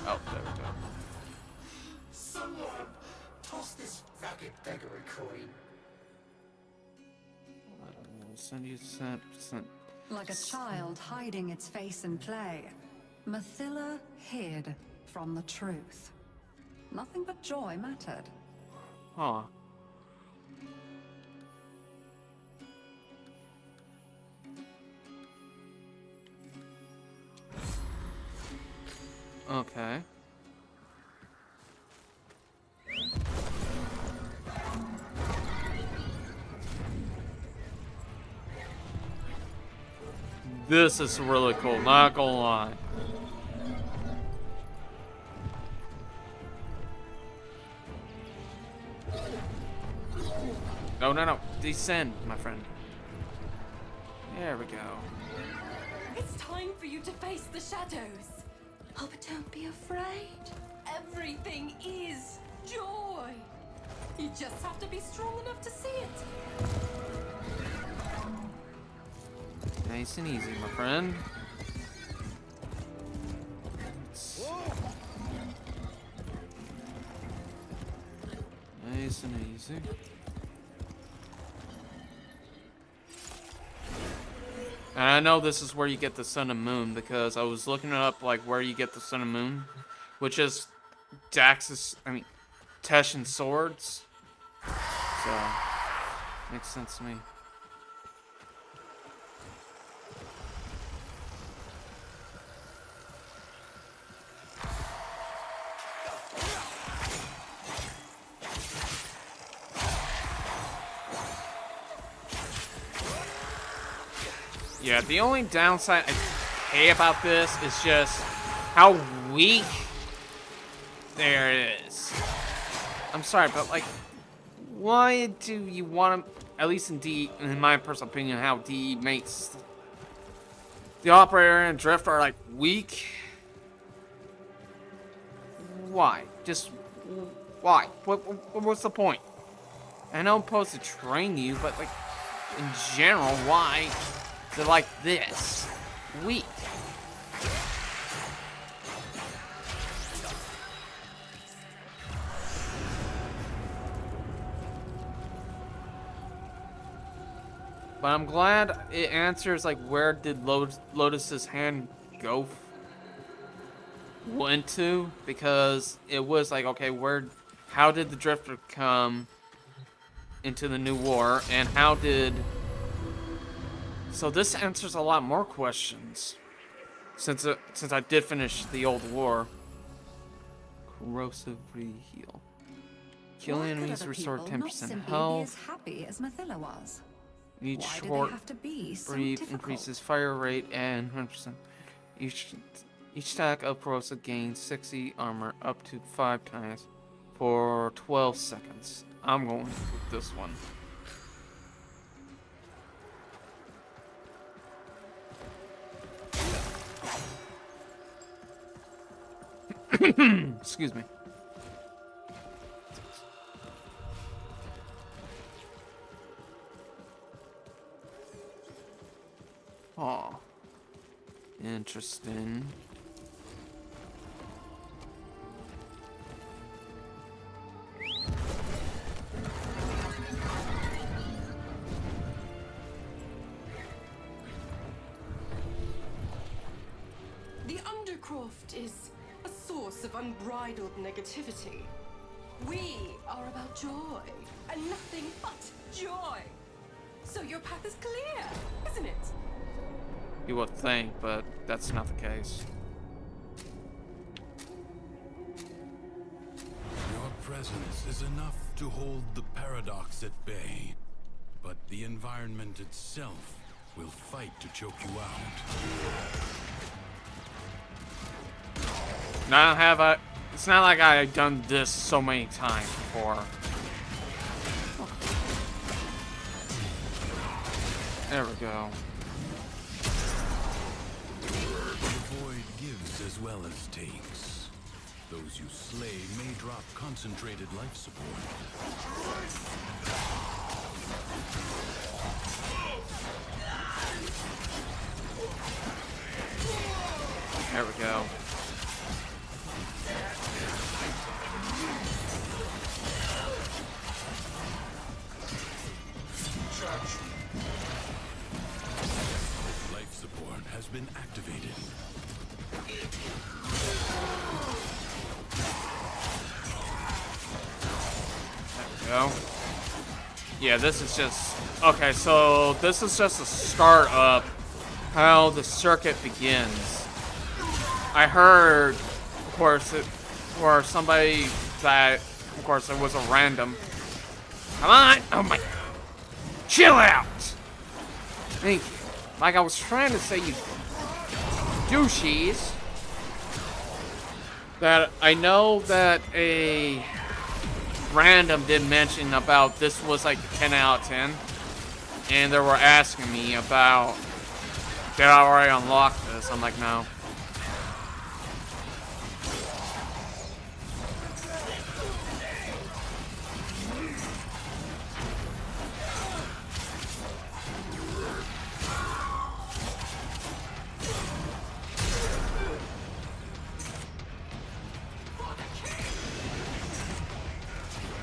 Oh, there we go. Someone toss this ragged beggar a coin. Send you sent. Like a child hiding its face in play, Mathila hid from the truth. Nothing but joy mattered. Huh. Okay. This is really cool, not gonna lie. No, no, no. Descend, my friend. There we go. It's time for you to face the shadows. Oh, but don't be afraid. Everything is joy. You just have to be strong enough to see it. Nice and easy, my friend. Nice and easy. And I know this is where you get the sun and moon because I was looking it up, like where you get the sun and moon, which is Tesh and swords. So makes sense to me. Yeah, the only downside I hate about this is just how weak there it is. I'm sorry, but like, why do you want to, at least in D, in my personal opinion, how D makes the operator and drift are like weak? Why? Just why? What's the point? I know I'm supposed to train you, but like, in general, why? They're like this. Weak. But I'm glad it answers like where did Lotus's hand went to, because it was like, okay, how did the Drifter come into the new war, and how did... So this answers a lot more questions, since I did finish the old war. Corrosive reheal. Killing enemies restore 10% health. As happy as Mathila was. Each Why do short they have to be so breathe difficult? increases fire rate and 100%. Each stack of corrosive gains 60 armor up to 5 times for 12 seconds. I'm going with this one. Excuse me. Oh, interesting. loft is a source of unbridled negativity. We are about joy, and nothing but joy. So your path is clear, isn't it? You would think, but that's not the case. Your presence is enough to hold the paradox at bay, but the environment itself will fight to choke you out. Now it's not like I've done this so many times before. There we go. The void gives as well as takes. Those you slay may drop concentrated life support. There we go. Life support has been activated. There we go. Yeah, this is just... Okay, so this is just the start of how the circuit begins. I heard, of course, for somebody that, of course, it was a random. Come on! Oh my... Chill out! Thank you. Like I was trying to say, you douchies, that I know that a random did mention about this was like a 10 out of 10, and they were asking me about did I already unlock this. I'm like, no.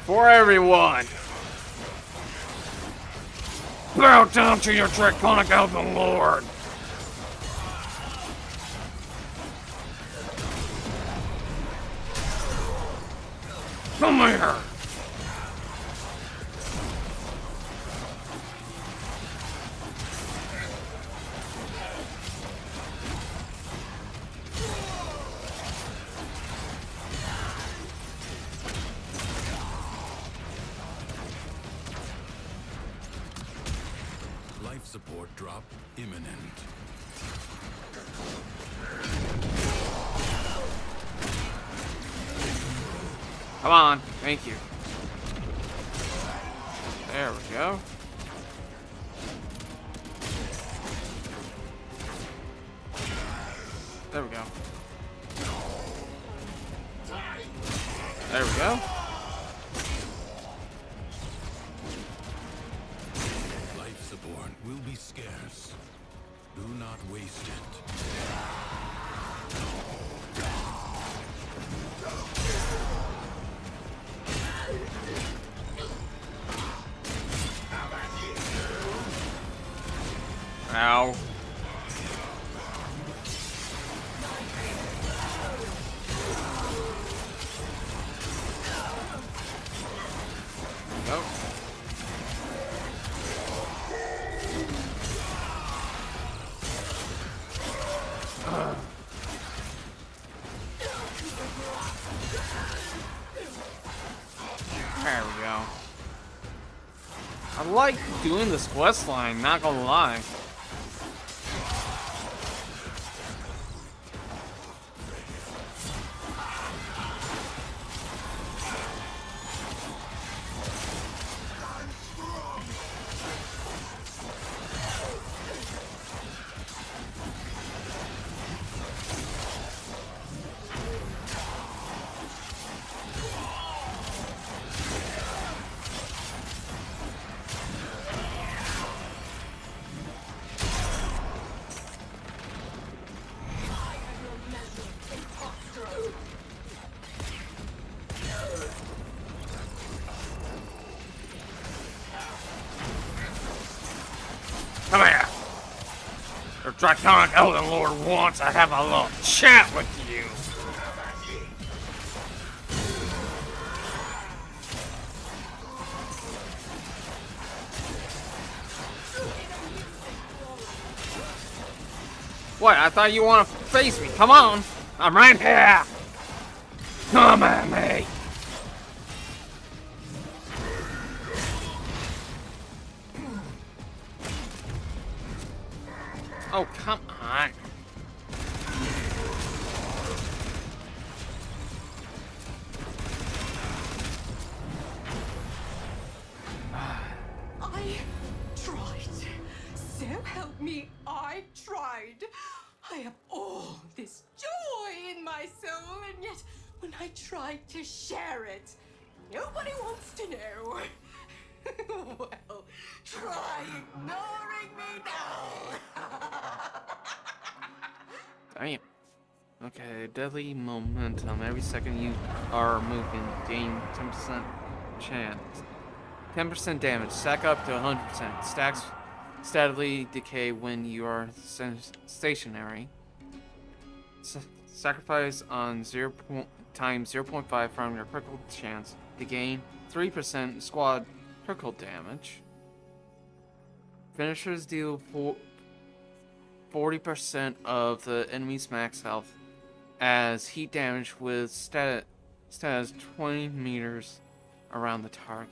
For everyone, bow down to your draconic elven lord. Come here. Life support drop imminent. Come on, thank you. There we go. There we go. There we go. Life support will be scarce. Do not waste it. Ow. Nope. There we go. I like doing this quest line, not gonna lie. Come here. Your draconic elven lord wants to have a little chat with you. What? I thought you want to face me. Come on. I'm right here. Come at me. Oh, come on. I tried. So help me, I tried. I have all this joy in my soul, and yet when I tried to share it, nobody wants to know. Well, try ignoring me now. Damn. Okay, deadly momentum. Every second you are moving, gain 10% chance. 10% damage. Stack up to 100%. Stacks steadily decay when you are stationary. Sacrifice on 0 times 0.5 from your critical chance to gain 3% squad critical damage. Finishers deal 40% of the enemy's max health as heat damage with status 20 meters around the target.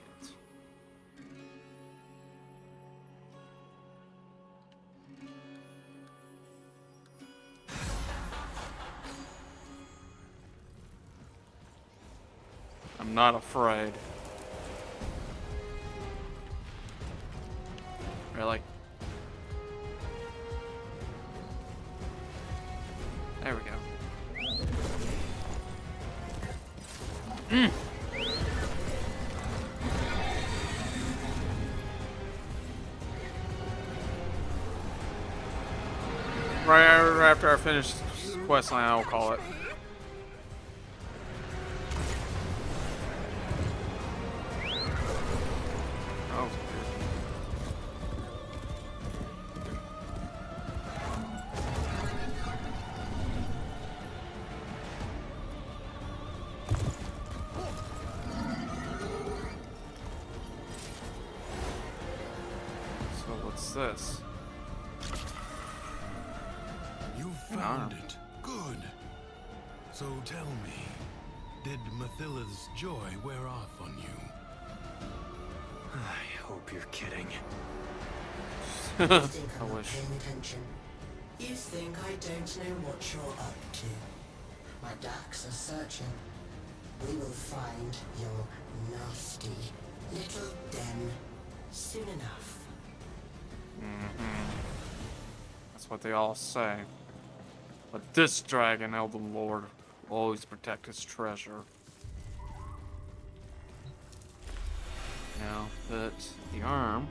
I'm not afraid. Really? There we go. Right after I finish Questline, I'll call it. Oh. So what's this? You found it. Good. So tell me, did Mathilla's joy wear off on you? I hope you're kidding. You think I'm not paying attention? You think I don't know what you're up to? My ducks are searching. We will find your nasty little den soon enough. That's what they all say. But this dragon, Elden Lord, will always protect his treasure. Now, but the arm.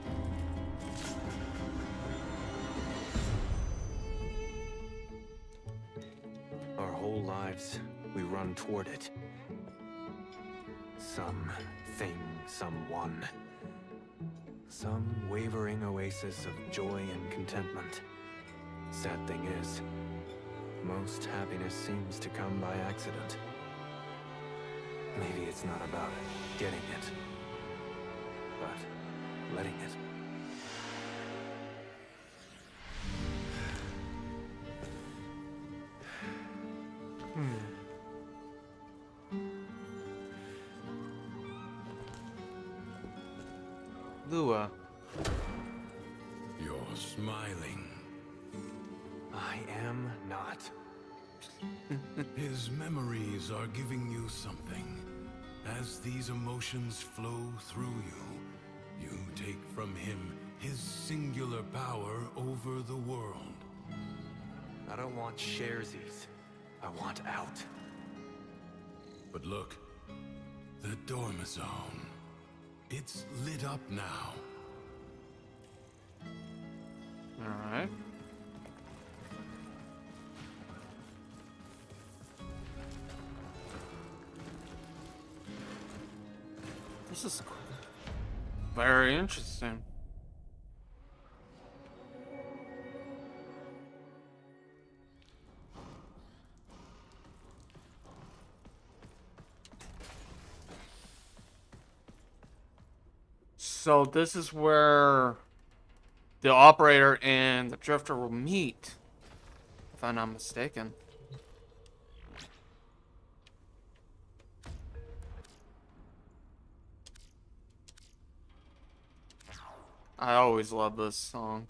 Our whole lives, we run toward it. Something, someone. Some wavering oasis of joy and contentment. Sad thing is, most happiness seems to come by accident. Maybe it's not about getting it, but letting it. Lua. You're smiling. I am not. His memories are giving you something. As these emotions flow through you, you take from him his singular power over the world. I don't want sharesies. I want out. But look, the Dormizone. It's lit up now. Alright. This is very interesting. So this is where the operator and the drifter will meet if I'm not mistaken. I always love this song.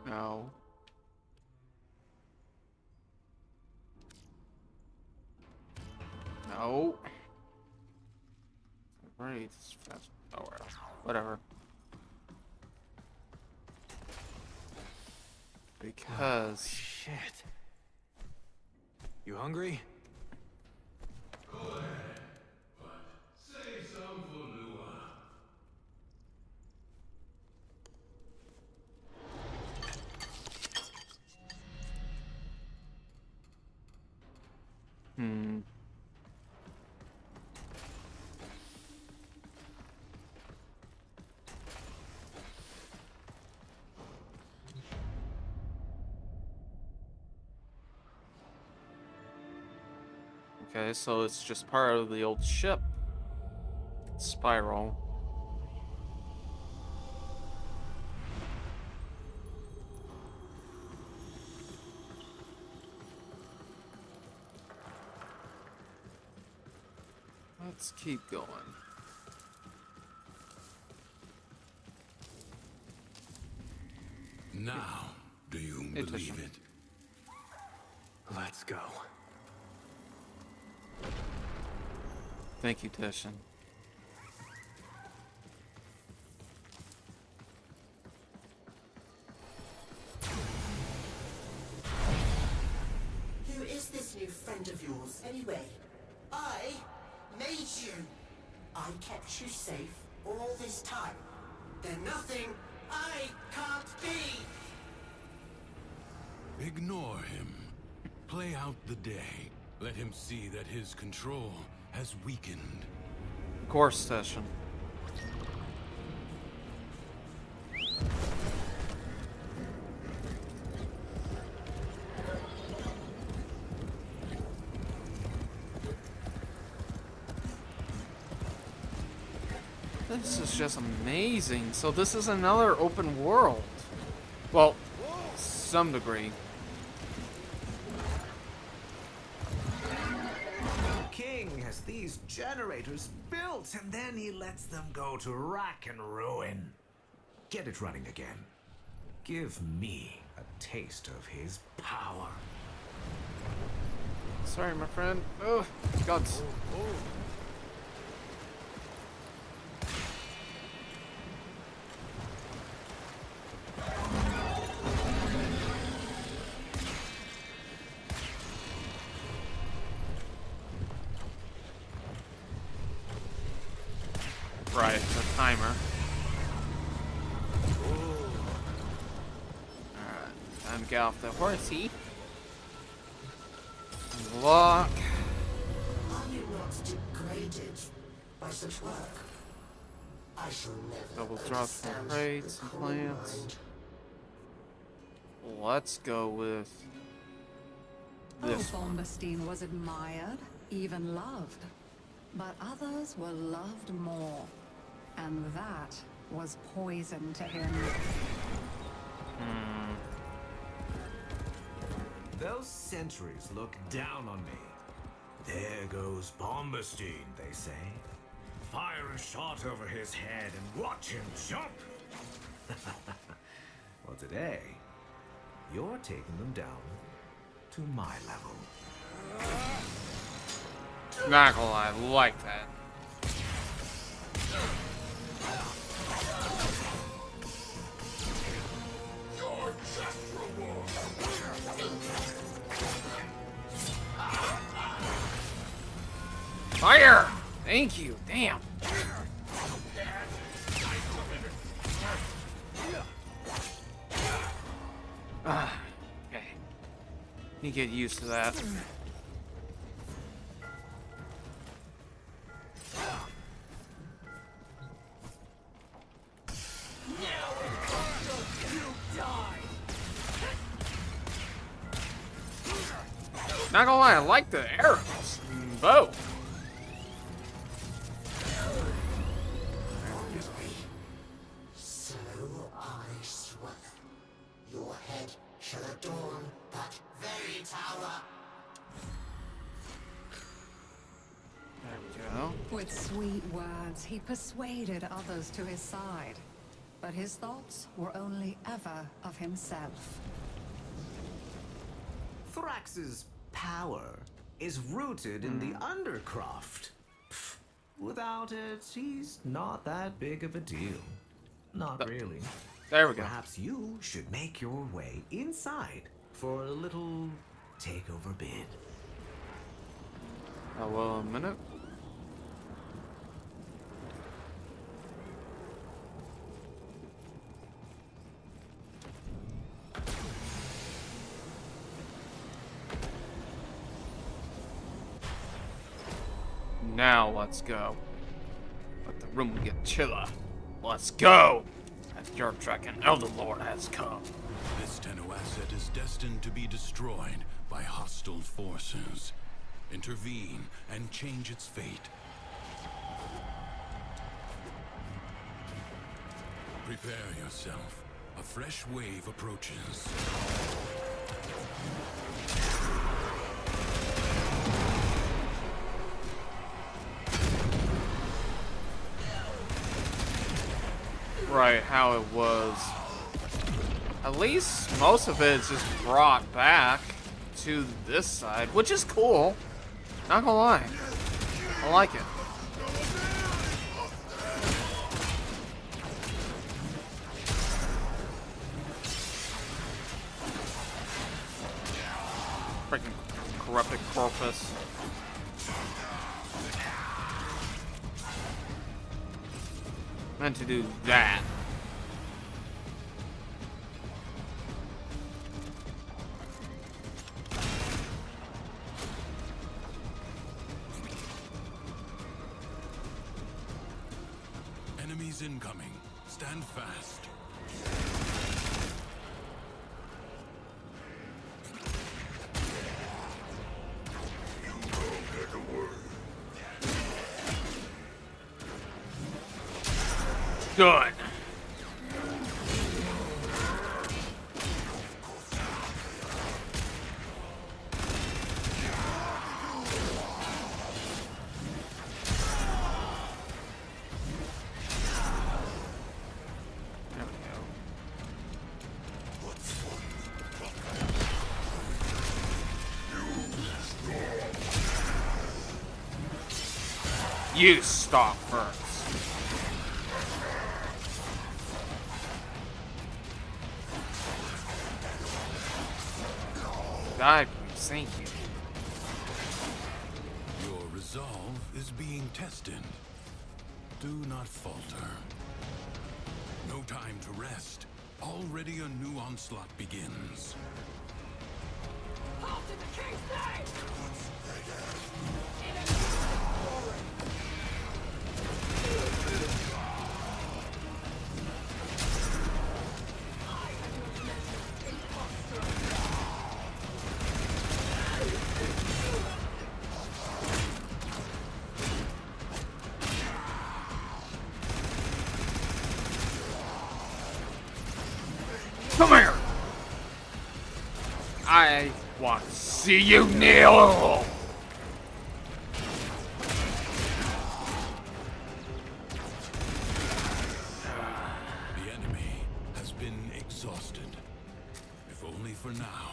No. No. Right. Oh, whatever. Because shit. You hungry? Go ahead, but save some for Lua. Okay, so it's just part of the old ship. Spiral. Let's keep going. Now, do you believe it? Let's go. Thank you, Tishan. Who is this new friend of yours, anyway? I made you. I kept you safe all this time. There's nothing I can't be. Ignore him. Play out the day. Let him see that his control has weakened. Course session. This is just amazing. So this is another open world. Well, some degree. King has these generators built, and then he lets them go to rack and ruin. Get it running again. Give me a taste of his power. Sorry, my friend. Oh, gods. Right, the timer. Alright, time to get off the horsey. Unlock. Are you not degraded by such work? I shall never Double drop some understand crates the and cruel plants. mind. Let's go with this one. Bombastine was admired, even loved. But others were loved more. And that was poison to him. Those sentries look down on me. There goes Bombastine, they say. Fire a shot over his head and watch him jump. Well, today, you're taking them down to my level. Not gonna lie, I like that. Your just reward. Fire! Thank you. Damn. Okay. You get used to that. Not gonna lie, I like the arrows. Bow. So I swear, your head shall adorn that very tower. There we go. With sweet words, he persuaded others to his side. But his thoughts were only ever of himself. Thrax's power is rooted in the Undercroft. Pfft, without it, he's not that big of a deal. Not really. There we go. Perhaps you should make your way inside for a little takeover bid. Oh, well, a minute. Now let's go. Let the room get chiller. Let's go! As your Dragon Elder Lord has come. This Tenno asset is destined to be destroyed by hostile forces. Intervene and change its fate. Prepare yourself. A fresh wave approaches. Right, how it was. At least most of it is just brought back to this side, which is cool. Not gonna lie. I like it. Freaking corrupted corpus. Meant to do that. Enemies incoming. Stand fast. Good. There we go. You stop first. Die, please. Thank you. Your resolve is being tested. Do not falter. No time to rest. Already a new onslaught begins. Halt in the king's name! Come here! I want to see you kneel! The enemy has been exhausted. If only for now.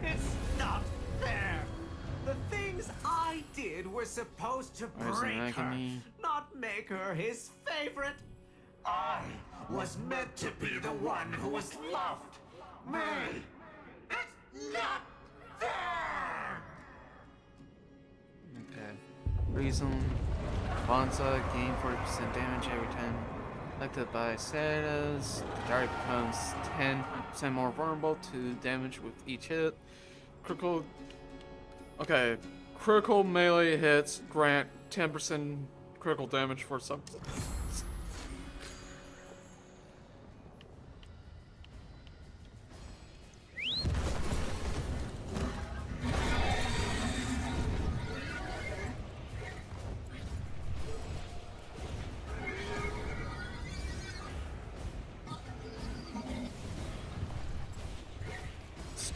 It's not fair. The things I did were supposed to Where's the break her, agony? not make her his favorite. I was meant to be the one who was loved. Me. It's not fair. Okay. Reason. Bonza gain 40% damage every time affected by Sera's. The target becomes 10% more vulnerable to damage with each hit. Critical. Okay. Critical melee hits grant 10% critical damage for some.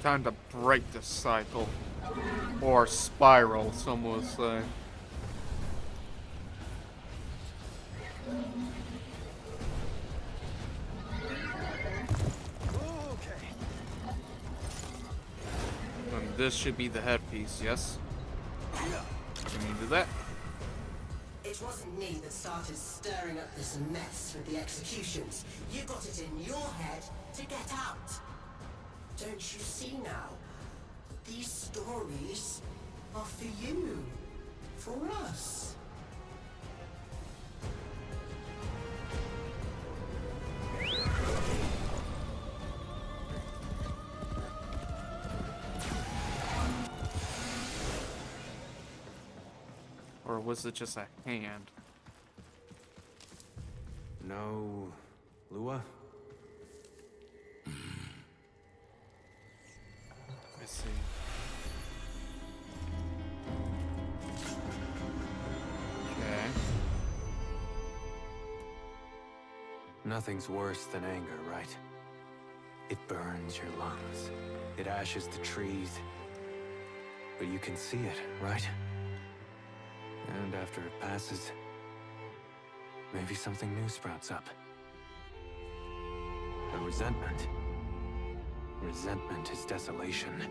Time to break the cycle. Or spiral, some would say. And this should be the headpiece, yes? Can you do that? It wasn't me that started stirring up this mess with the executions. You got it in your head to get out. Don't you see now? These stories are for you. For us. Or was it just a hand? No, Lua? I see. Okay. Nothing's worse than anger, right? It burns your lungs. It ashes the trees. But you can see it, right? And after it passes, maybe something new sprouts up. But resentment. Resentment is desolation.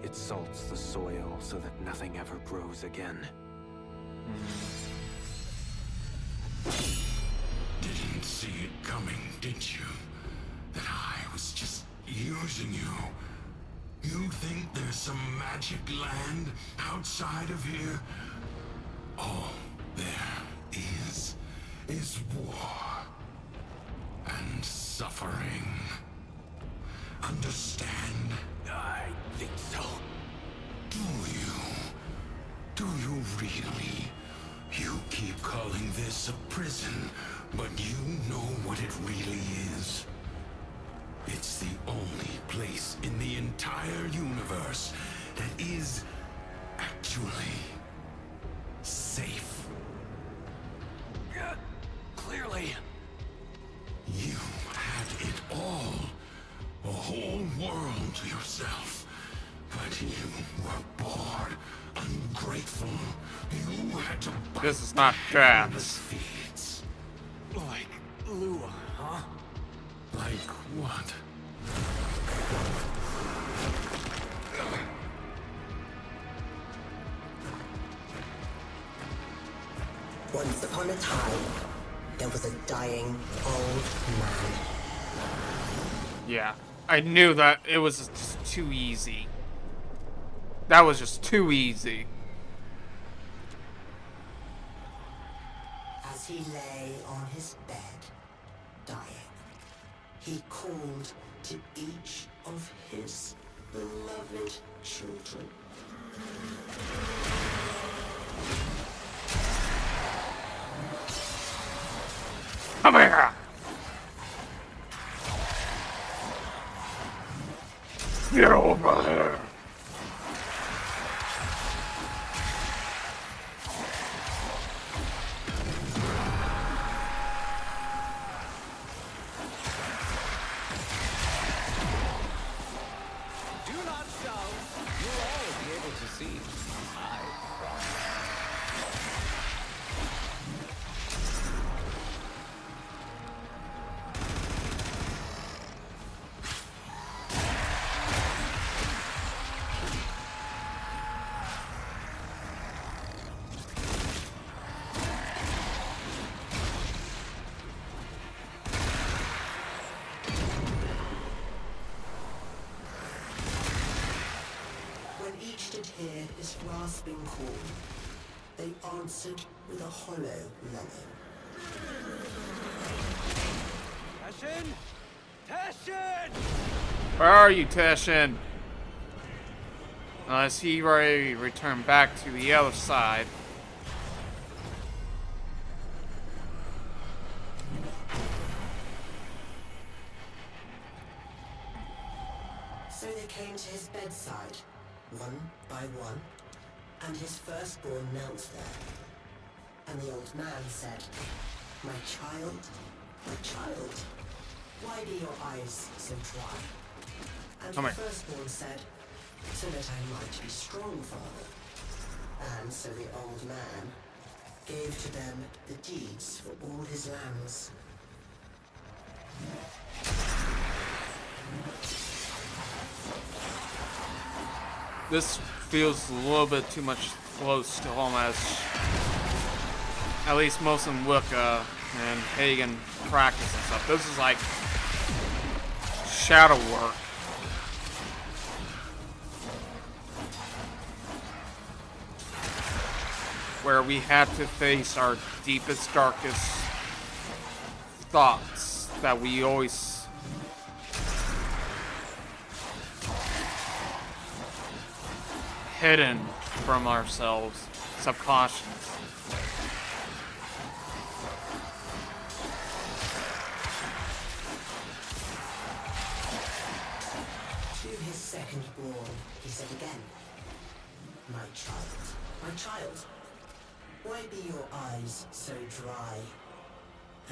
It salts the soil so that nothing ever grows again. Didn't see it coming, did you? That I was just using you. You think there's some magic land outside of here? All there is war and suffering. Understand? I think so. Do you? Do you really? You keep calling this a prison, but you know what it really is. It's the only place in the entire universe that is actually safe. Clearly. You had it all. A whole world to yourself. But you were bored, ungrateful. You had to bite This is not Travis. feeds. Like Lua, huh? Like what? Once upon a time, there was a dying old man. Yeah. I knew that it was just too easy. That was just too easy. As he lay on his bed, dying, he called to each of his beloved children. Come here! Get over here! Do not shout. You'll all be able to see. I promise. When each did hear his rasping call, they answered with a hollow longing. Tashin! Tashin! Where are you, Tashin? Is he ready to return back to the other side? So they came to his bedside, one by one, and his firstborn knelt there. And the old man said, my child, why be your eyes so dry? And Come the here. firstborn said, so that I might be strong, father. And so the old man gave to them the deeds for all his lands. This feels a little bit too much close to home as at least most in Wicca and pagan practice and stuff. This is like shadow work. Where we had to face our deepest, darkest thoughts that we always hidden from ourselves, subconscious. To his second-born, he said again, my child, why be your eyes so dry?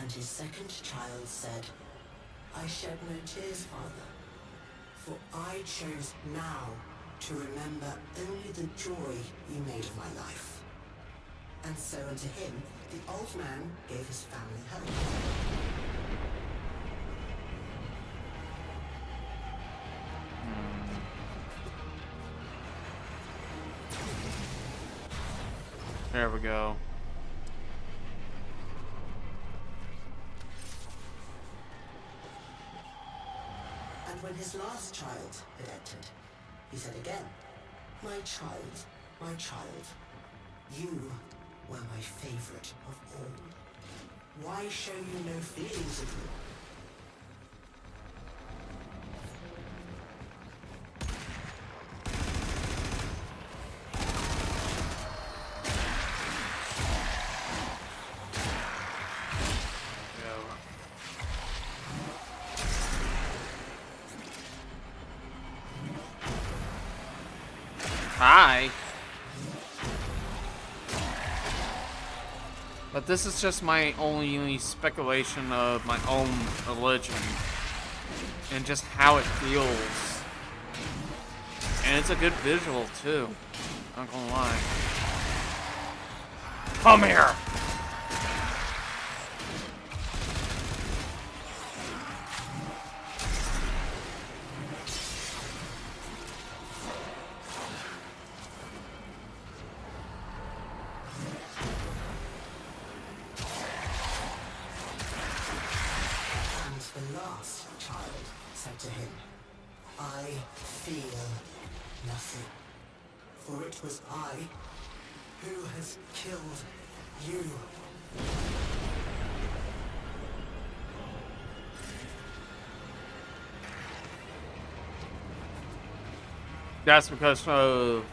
And his second child said, I shed no tears, father, for I chose now to remember only the joy you made of my life. And so unto him, the old man gave his family home. There we go. And when his last child had entered, he said again, my child, you were my favorite of all. Why show you no feelings of you? Hi. But this is just my only speculation of my own religion and just how it feels. And it's a good visual too. Not gonna lie. Come here. The last child said to him, I feel nothing, for it was I who has killed you. That's because of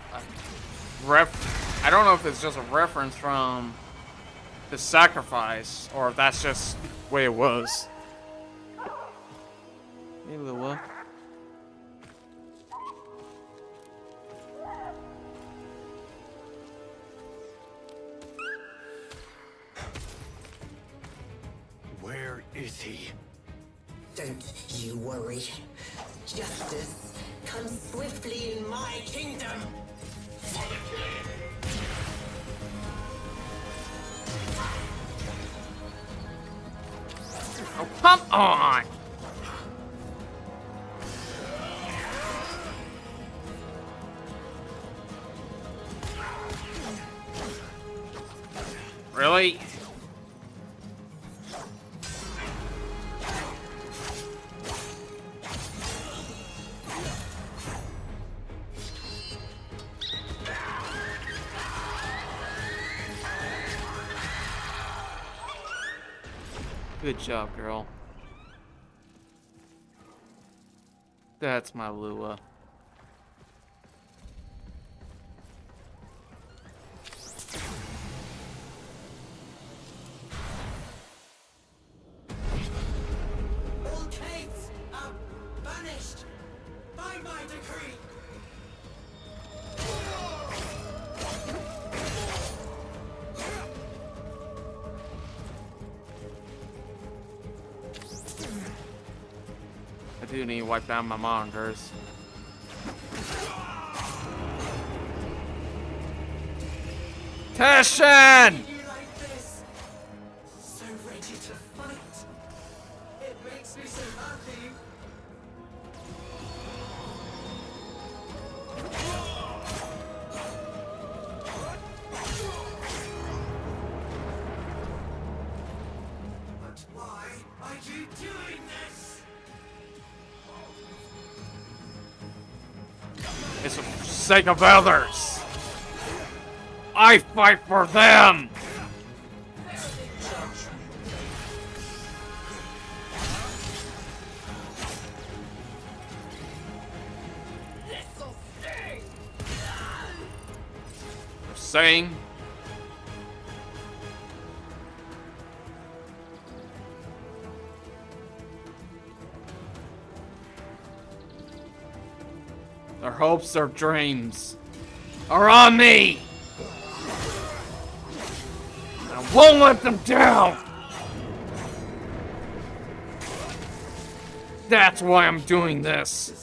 I don't know if it's just a reference from the sacrifice or if that's just the way it was. Hey, Lua. Where is he? Don't you worry. Justice comes swiftly in my kingdom. Oh, come on! Really? Good job, girl. That's my Lua. All caves are banished by my decree. I do need to wipe down my monitors. Teshin! You like this? So ready to fight. It makes me so happy. But why are you doing this? It's for the sake of others. I fight for them. Saying. Their hopes, their dreams are on me. I won't let them down. That's why I'm doing this.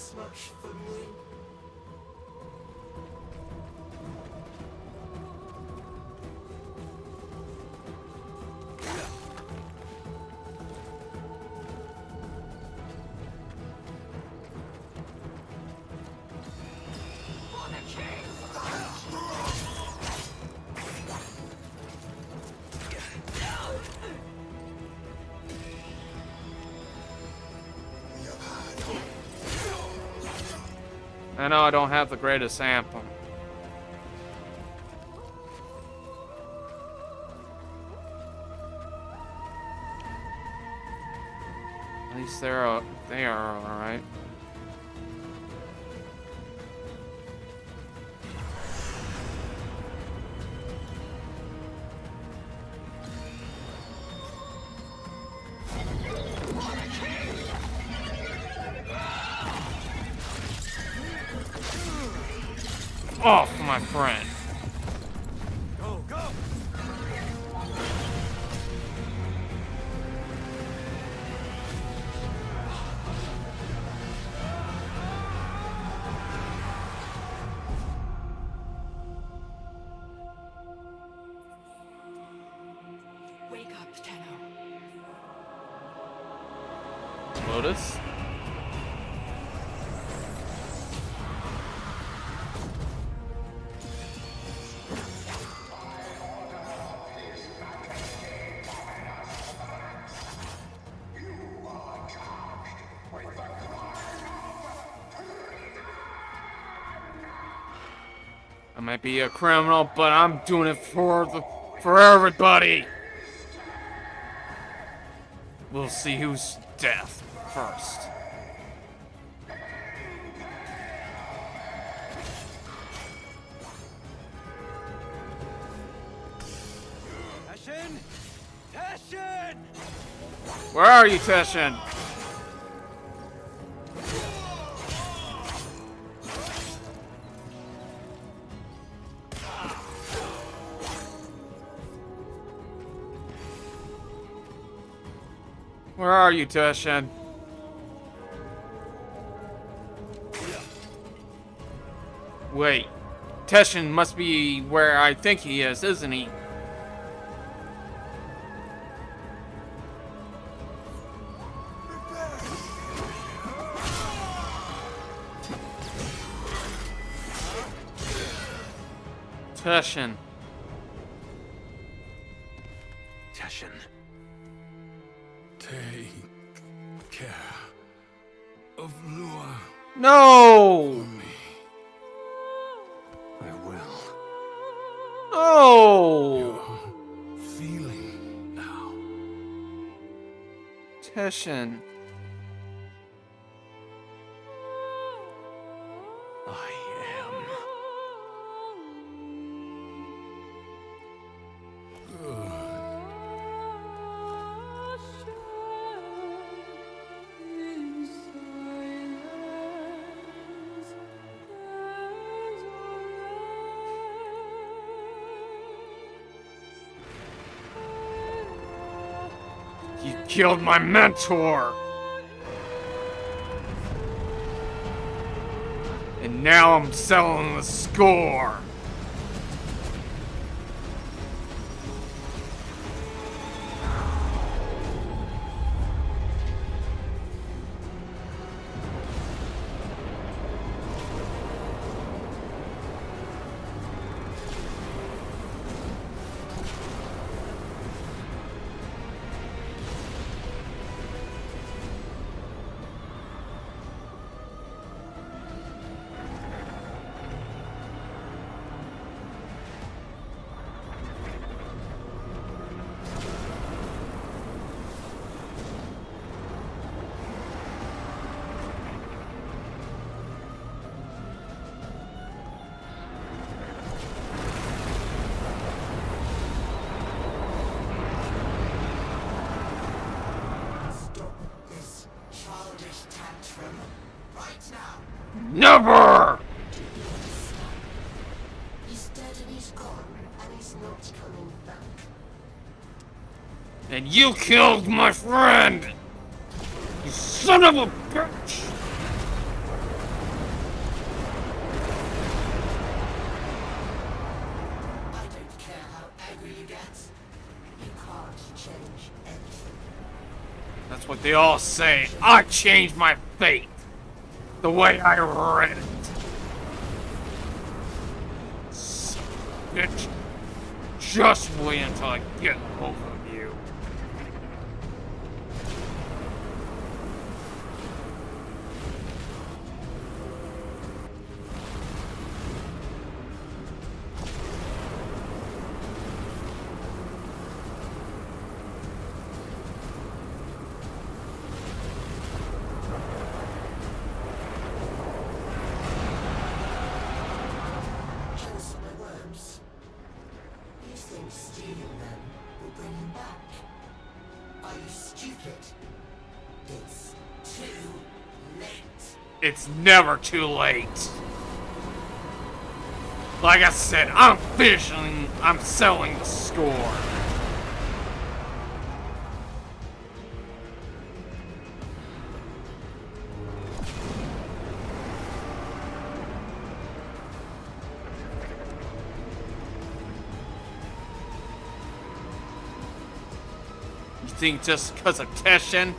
I know I don't have the greatest anthem. At least they are alright. Off, my friend. Go, go! Wake up, Tenno. Lotus? I might be a criminal, but I'm doing it for everybody. We'll see who's death first. Teshin! Teshin! Where are you, Teshin? Where are you, Teshin? Wait. Teshin must be where I think he is, isn't he? Teshin. Teshin. Take care of Lua. No! I will. No! Feeling now. Teshin. I am. You killed my mentor! And now I'm settling the score! And you killed my friend! You son of a bitch! I don't care how angry you get. You can't change anything. That's what they all say. I changed my fate. The way I read it. Son of a bitch. Just wait until I get hold of you. Just my words. You think stealing them will bring him back? Are you stupid? It's too late. It's never too late. Like I said, I'm selling the score. You think just because of Teshin?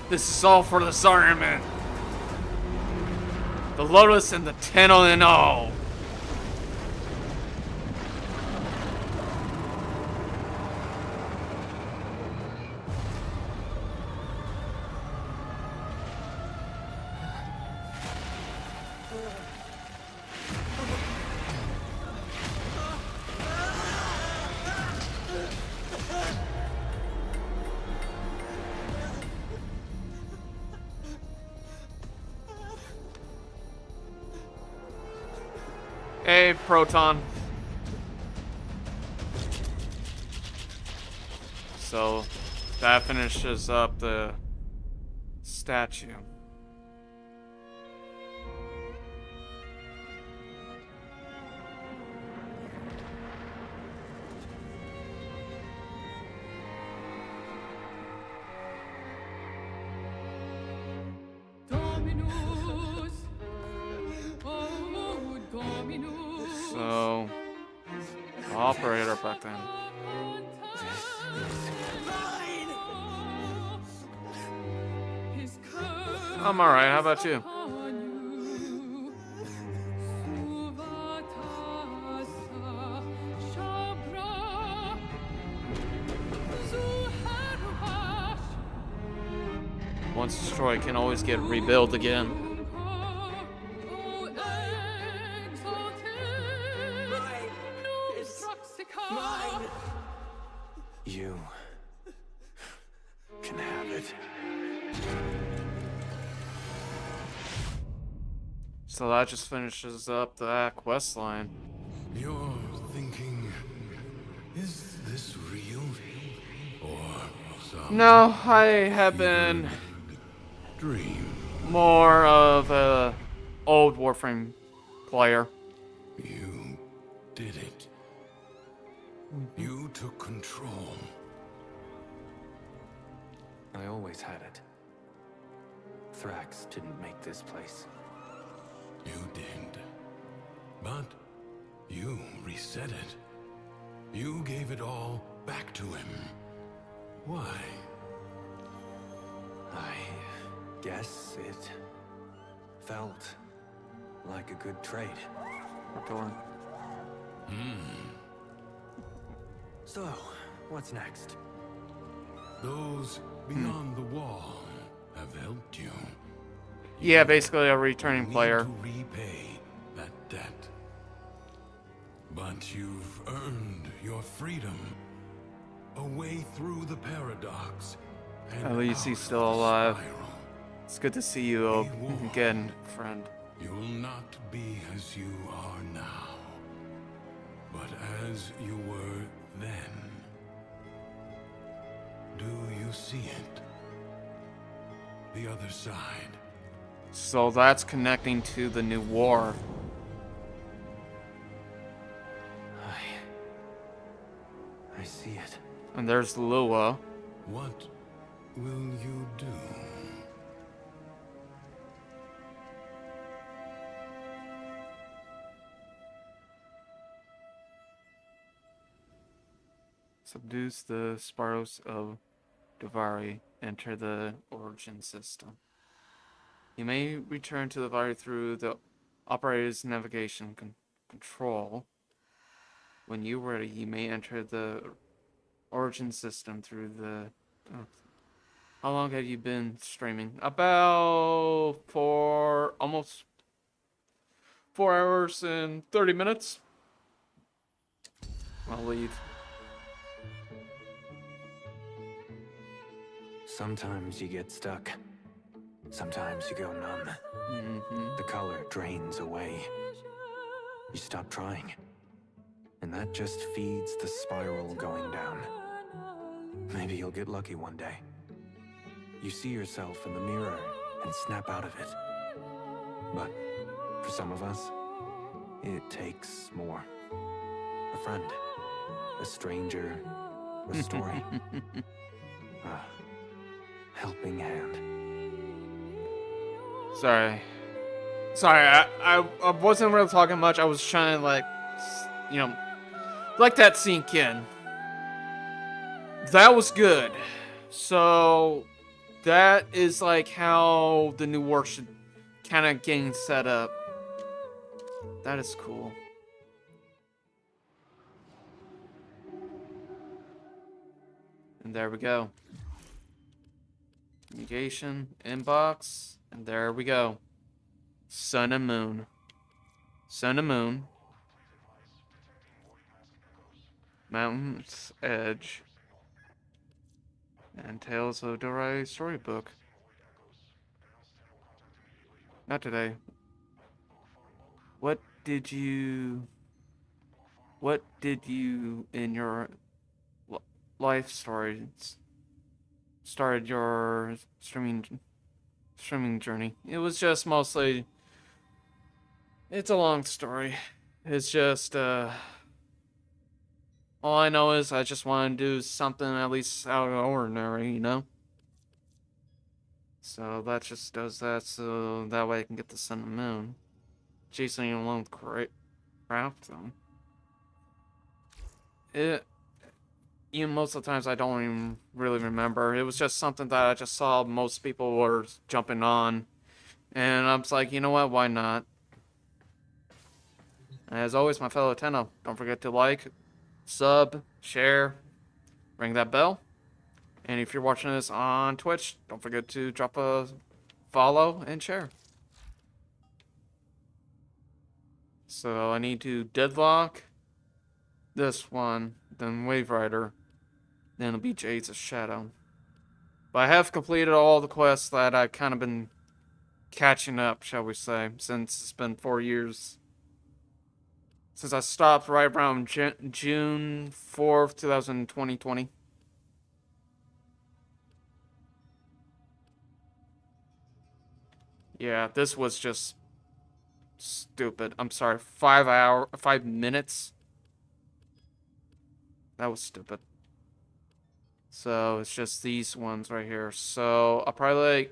This is all for the Saruman. The Lotus and the Tenno and all. Hey, Proton. So, that finishes up the statue. So, operator back then. I'm alright, how about you? Once destroyed, can always get rebuilt again. You can have it. So that just finishes up that quest line. You're thinking, is this real? Or some No, I have been dream? more of a old Warframe player. You did it. You took control. I always had it. Thrax didn't make this place. You did. But you reset it. You gave it all back to him. Why? I guess it felt like a good trade. So, what's next? Those beyond the wall have helped you. Yeah, basically a returning player. To repay that debt. But you've earned your freedom. A way through the paradox. And At least he's still alive. It's good to see you again, friend. You'll not be as you are now, but as you were then. Do you see it? The other side. So that's connecting to the new war. And there's Lua. What will you do? Subdues the spirals of Davari. Enter the origin system. You may return to the Davari through the operator's navigation control. When you're ready, you may enter the origin system through the... Oh. How long have you been streaming? About almost 4 hours and 30 minutes. I'll leave. Sometimes you get stuck. Sometimes you go numb. The color drains away. You stop trying. And that just feeds the spiral going down. Maybe you'll get lucky one day. You see yourself in the mirror and snap out of it. But for some of us, it takes more. A friend, a stranger, a story. A helping hand. Sorry, I wasn't really talking much. I was trying to, like, you know, let that sink in. That was good. So that is like how the new work should kind of getting set up. That is cool. And there we go. Negation, inbox, and there we go. Sun and Moon. Sun and Moon. Mountain's Edge. And Tales of Dorai storybook. Not today. What did you in your life story started your streaming journey? It was just mostly, it's a long story. It's just all I know is I just want to do something at least out of the ordinary, you know? So that just does that, so that way I can get the Sun and Moon. Jason alone with great craft though. Most of the times I don't even really remember. It was just something that I just saw most people were jumping on. And I was like, you know what, why not? As always, my fellow Tenno, don't forget to like, sub, share, ring that bell. And if you're watching this on Twitch, don't forget to drop a follow and share. So I need to deadlock this one, then Wave Rider, then it'll be Jades of Shadow. But I have completed all the quests that I've kind of been catching up, shall we say, since it's been 4 years. Since I stopped right around June 4th, 2020. Yeah, this was just stupid. I'm sorry. 5 minutes. That was stupid. So it's just these ones right here. So I'll probably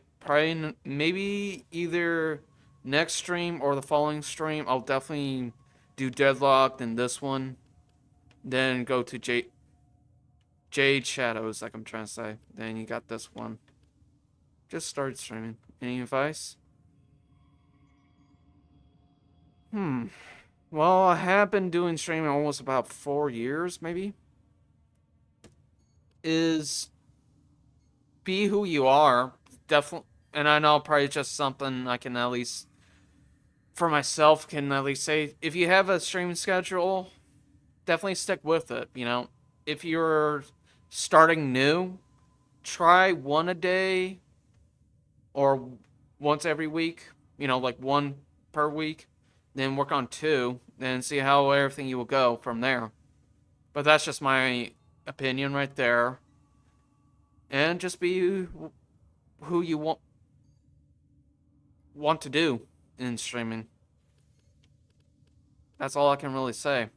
maybe either next stream or the following stream, I'll definitely do Deadlocked and this one. Then go to Jade Shadows, like I'm trying to say. Then you got this one. Just started streaming. Any advice? Well, I have been doing streaming almost about 4 years, maybe. Is be who you are. Definitely. And I know probably just something I can at least, for myself, can at least say. If you have a streaming schedule, definitely stick with it, you know. If you're starting new, try one a day or once every week, you know, like one per week. Then work on 2, then see how everything you will go from there. But that's just my opinion right there. And just be who you want to do in streaming. That's all I can really say.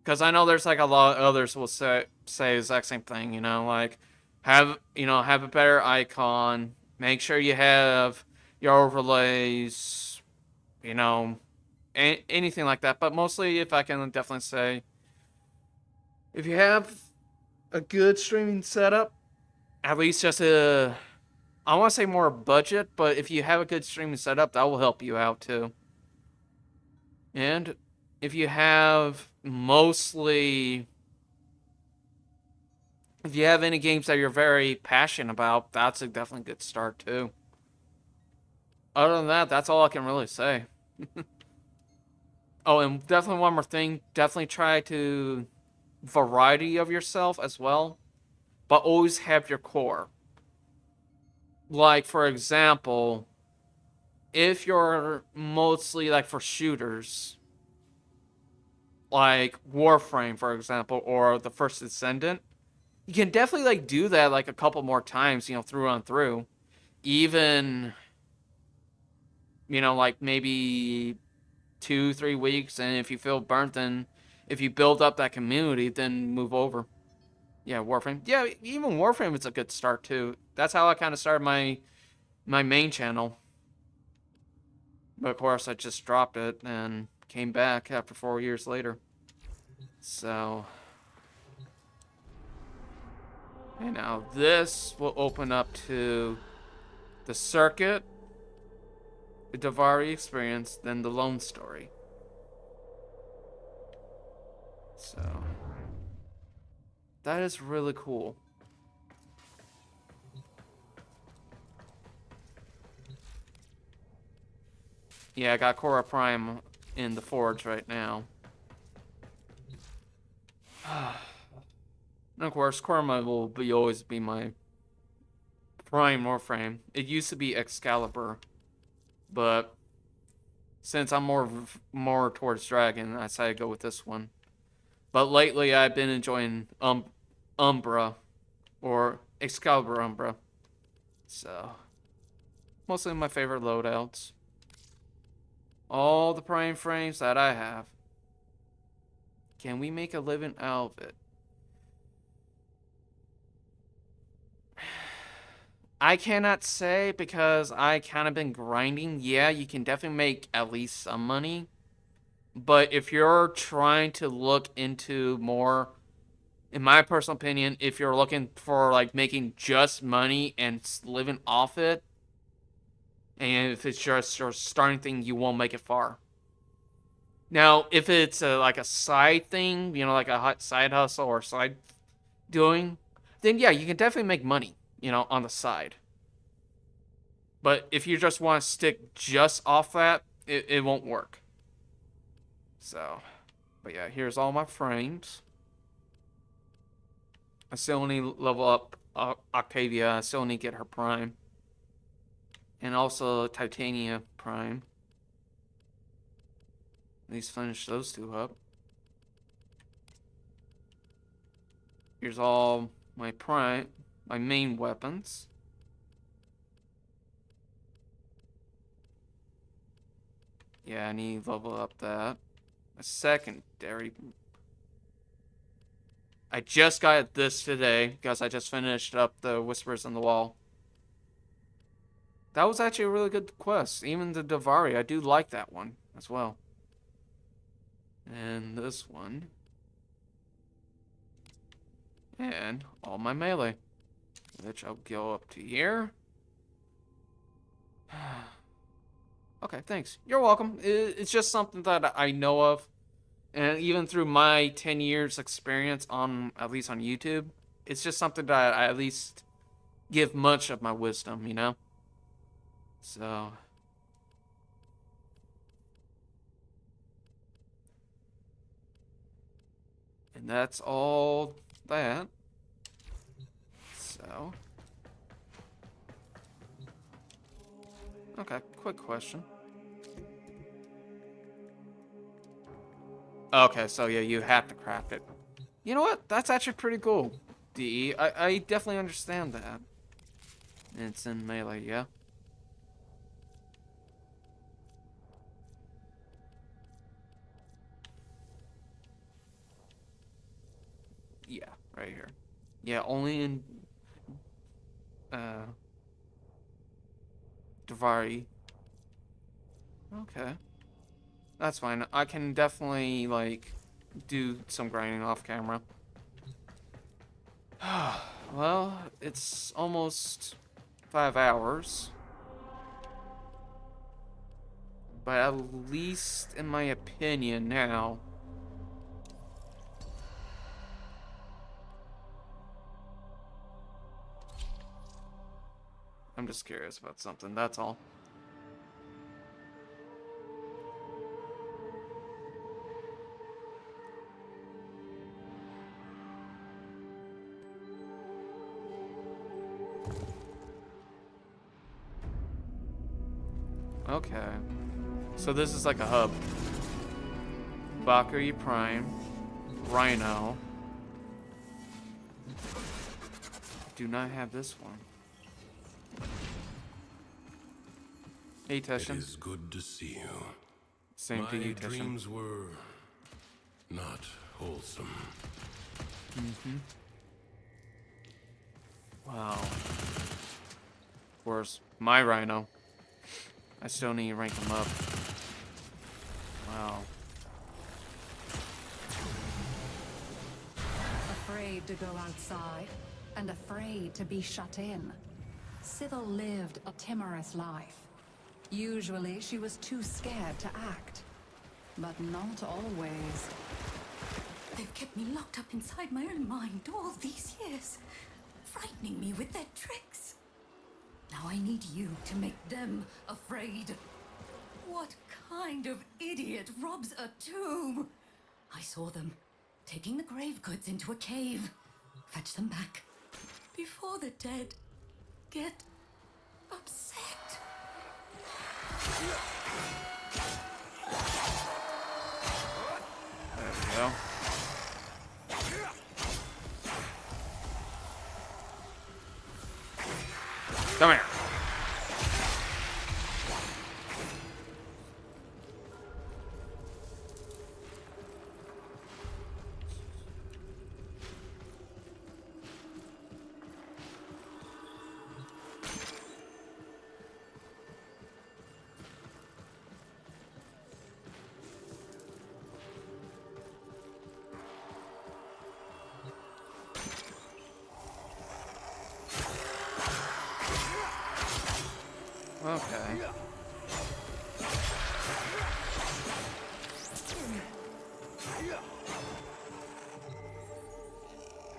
Because I know there's like a lot of others will say the exact same thing, you know, like have a better icon, make sure you have your overlays, you know, anything like that. But mostly, if I can definitely say, if you have a good streaming setup, at least just I want to say more budget, but if you have a good streaming setup, that will help you out too. And if you have if you have any games that you're very passionate about, that's a definitely good start too. Other than that, that's all I can really say. Oh, and definitely one more thing, definitely try to variety of yourself as well, but always have your core. Like, for example, if you're mostly like for shooters, like Warframe, for example, or the First Descendant, you can definitely like do that like a couple more times, you know, through and through. Even, you know, like maybe 2-3 weeks, and if you feel burnt, then if you build up that community, then move over. Yeah, Warframe. Yeah, even Warframe is a good start too. That's how I kind of started my main channel. But of course, I just dropped it and came back after 4 years later. So, and now this will open up to the circuit, the Davari experience, then the Lone Story. So, that is really cool. Yeah, I got Korra Prime in the Forge right now. And of course, Korra will always be my Prime Warframe. It used to be Excalibur, but since I'm more towards Dragon, I decided to go with this one. But lately, I've been enjoying Umbra, or Excalibur Umbra. So, mostly my favorite loadouts. All the Prime frames that I have. Can we make a living out of it? I cannot say because I kind of been grinding. Yeah, you can definitely make at least some money. But if you're trying to look into more, in my personal opinion, if you're looking for like making just money and living off it, and if it's just your starting thing, you won't make it far. Now, if it's like a side thing, you know, like a side hustle or side doing, then yeah, you can definitely make money, you know, on the side. But if you just want to stick just off that, it won't work. So, but yeah, here's all my frames. I still need to level up Octavia. I still need to get her Prime. And also Titania Prime. At least finish those two up. Here's all my main weapons. Yeah, I need to level up that. A secondary. I just got this today because I just finished up the Whispers on the Wall. That was actually a really good quest. Even the Davari, I do like that one as well. And this one. And all my melee. Which I'll go up to here. Okay, thanks. You're welcome. It's just something that I know of. And even through my 10 years experience on, at least on YouTube, it's just something that I at least give much of my wisdom, you know? So. And that's all that. So. Okay, quick question. Okay, so yeah, you have to craft it. You know what? That's actually pretty cool, DE. I definitely understand that. And it's in melee, yeah? right here. Yeah, only in Davari. Okay. That's fine. I can definitely, like, do some grinding off camera. Well, it's almost 5 hours. But at least, in my opinion, now... I'm just curious about something, that's all. Okay. So this is like a hub. Valkyrie Prime. Rhino. Do not have this one. Hey, Teshin. It is good to see you. Same to you, My Teshin. dreams were not wholesome. Wow. Where's my Rhino? I still need to rank him up. Wow. Afraid to go outside, and afraid to be shut in. Civil lived a timorous life. Usually she was too scared to act. But not always. They've kept me locked up inside my own mind all these years, frightening me with their tricks. Now I need you to make them afraid. What kind of idiot robs a tomb? I saw them taking the grave goods into a cave. Fetch them back before the dead get upset. There we go. Come here. Okay.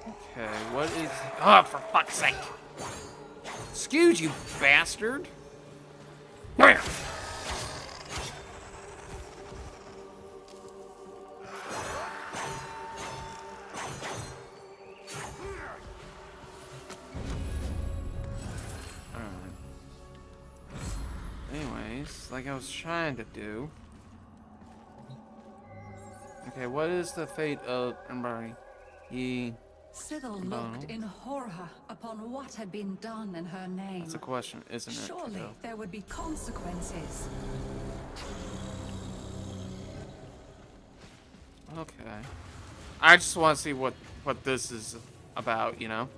Okay, what is... Oh, for fuck's sake! Excuse you, bastard! Come here! Like I was trying to do. Okay, what is the fate of Embari? Cyril looked in horror upon what had been done in her name. That's a question, isn't it? Surely there would be consequences. Okay. I just want to see what this is about, you know?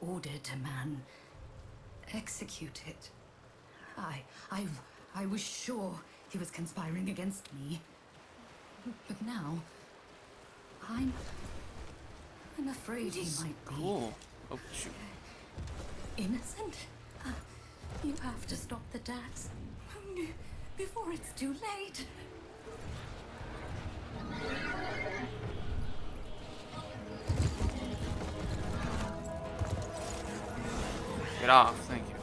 Ordered a man executed. I was sure he was conspiring against me. But now, I'm afraid he might be. Cool. Oh, shoot. Innocent? You have to stop the Dax before it's too late. Get off, thank you.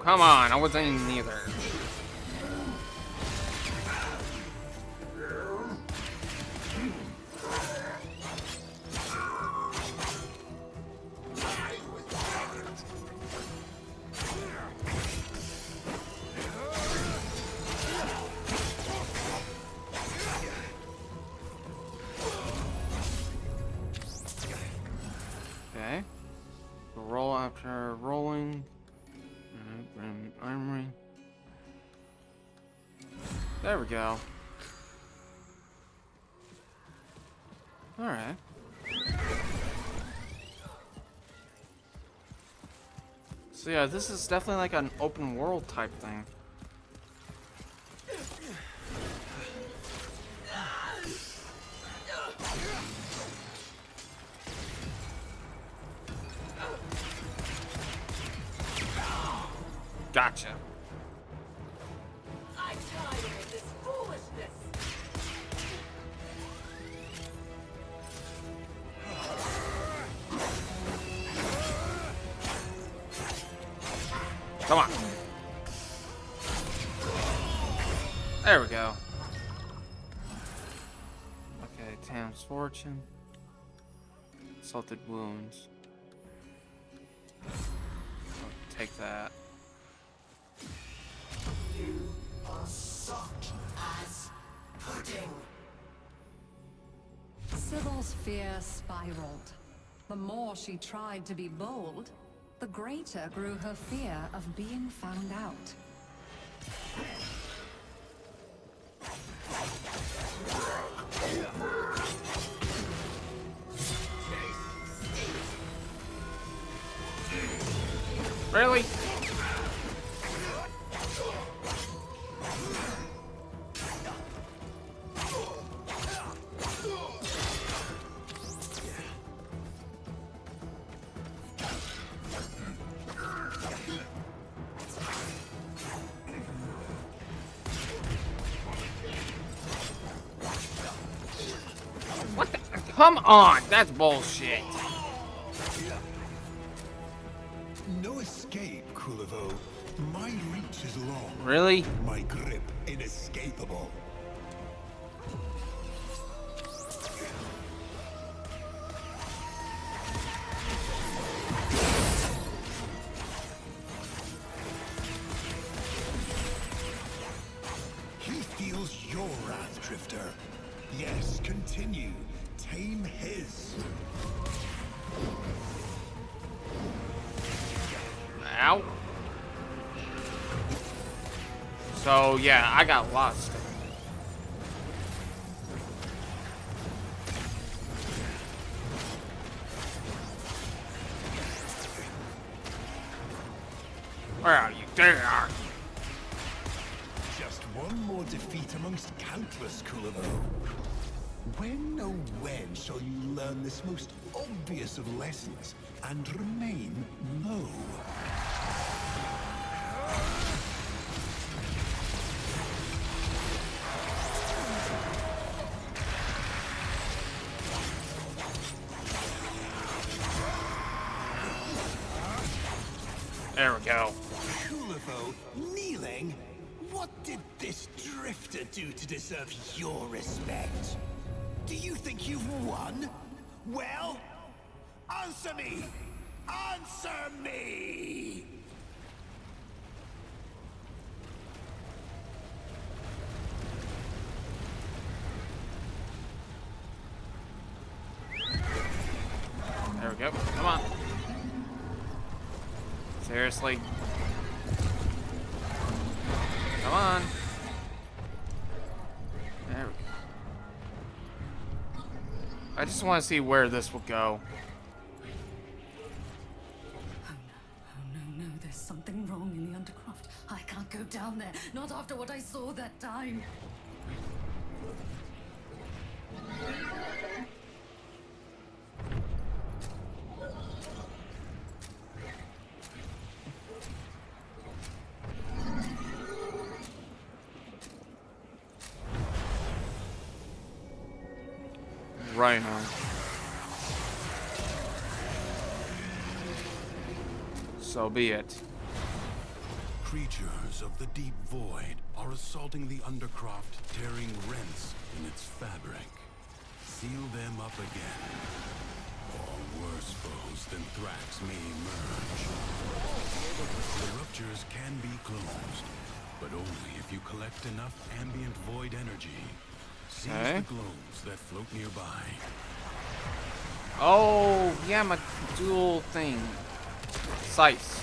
come on. I wasn't even either. Okay. Roll after rolling. Armory. There we go. Alright. So yeah, this is definitely like an open world type thing. Gotcha. I'm tired of this foolishness. Come on. There we go. Okay, Tam's fortune. Salted wounds. I'll take that. You are soft as pudding. Sybil's fear spiraled. The more she tried to be bold, the greater grew her fear of being found out. Really? What the? Come on, that's bullshit. No escape, Kulivo. My reach is long. Really? My grip inescapable. He feels your wrath, Drifter. Yes, continue. Tame his. Ow. So, yeah, I got lost. Where are you? There you are. Just one more defeat amongst countless, Kulivo. When, oh when, shall you learn this most obvious of lessons and remain low? There we go. Kulivo, kneeling? What did this drifter do to deserve your respect? Do you think you've won? Well, answer me! Answer me! There we go. Come on. Seriously. Come on. There we go. I just want to see where this will go. Oh no, there's something wrong in the Undercroft. I can't go down there, not after what I saw that time. Rhino. So be it. creatures of the deep void are assaulting the Undercroft, tearing rents in its fabric. Seal them up again, or worse foes than Thrax may emerge. The ruptures can be closed, but only if you collect enough ambient void energy. Seize the globes that float nearby. Oh, yeah, my dual thing. Sights.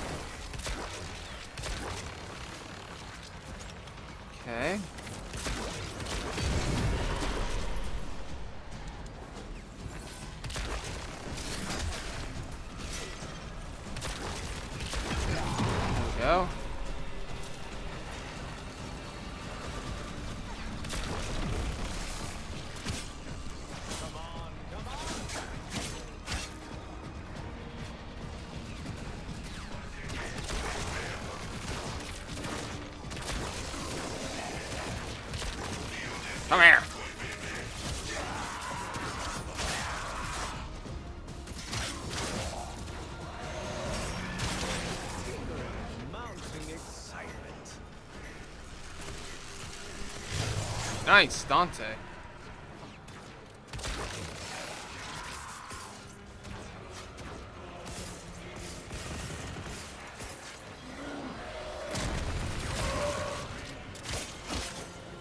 Okay. There we go. Come here. Mounting excitement. Nice, Dante.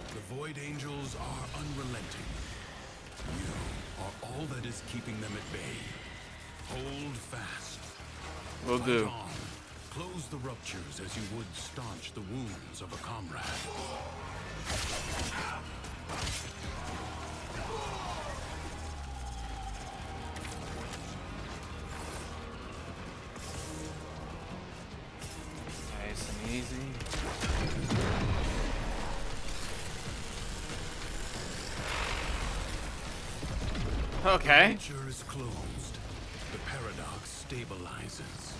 The Void Angels are unrelenting. You are all that is keeping them at bay. Hold fast. Will do. Fight on. Close the ruptures as you would staunch the wounds of a comrade. Nice and easy. Okay. The rupture is closed. The paradox stabilizes.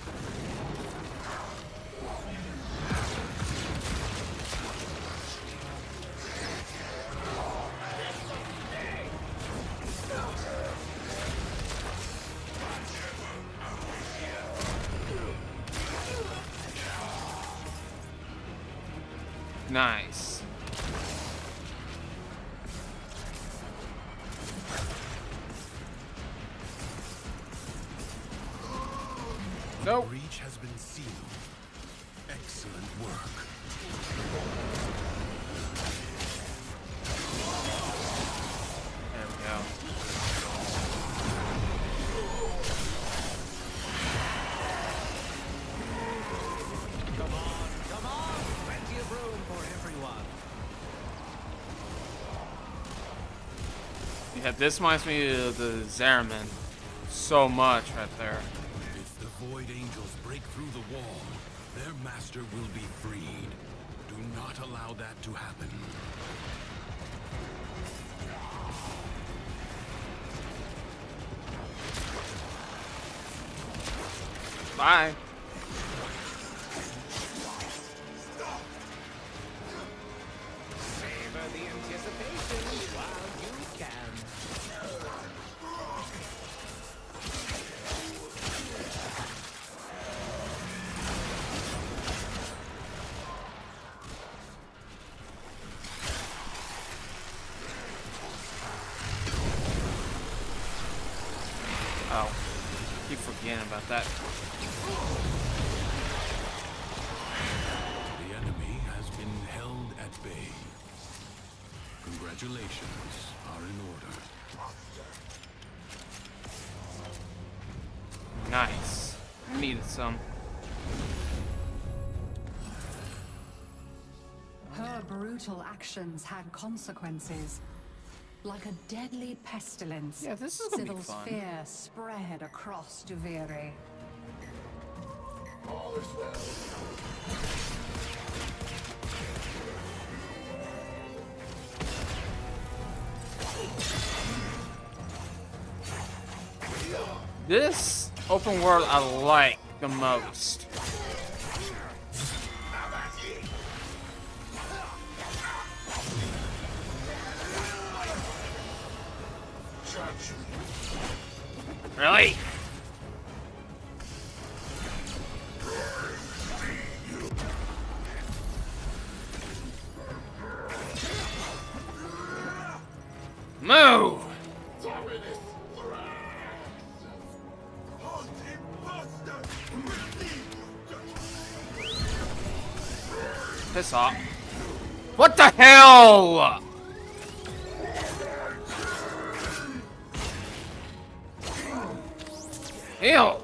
Nice. Nope. The breach has been sealed. Excellent work. There we go. Come on! Plenty of room for everyone. Yeah, this reminds me of the Zeraman so much right there. If the Void Angels break through the wall, their master will be freed. Do not allow that to happen. Bye. Savor the anticipation while you can. Oh, keep forgetting about that. The enemy has been held at bay. Congratulations are in order. Nice. I needed some. Her brutal actions had consequences. Like a deadly pestilence, Yeah, this is gonna be Sybil's fun. fear spread across Duviri. All is well. This open world I like the most. Really? Move! Piss off. What the hell? Ew.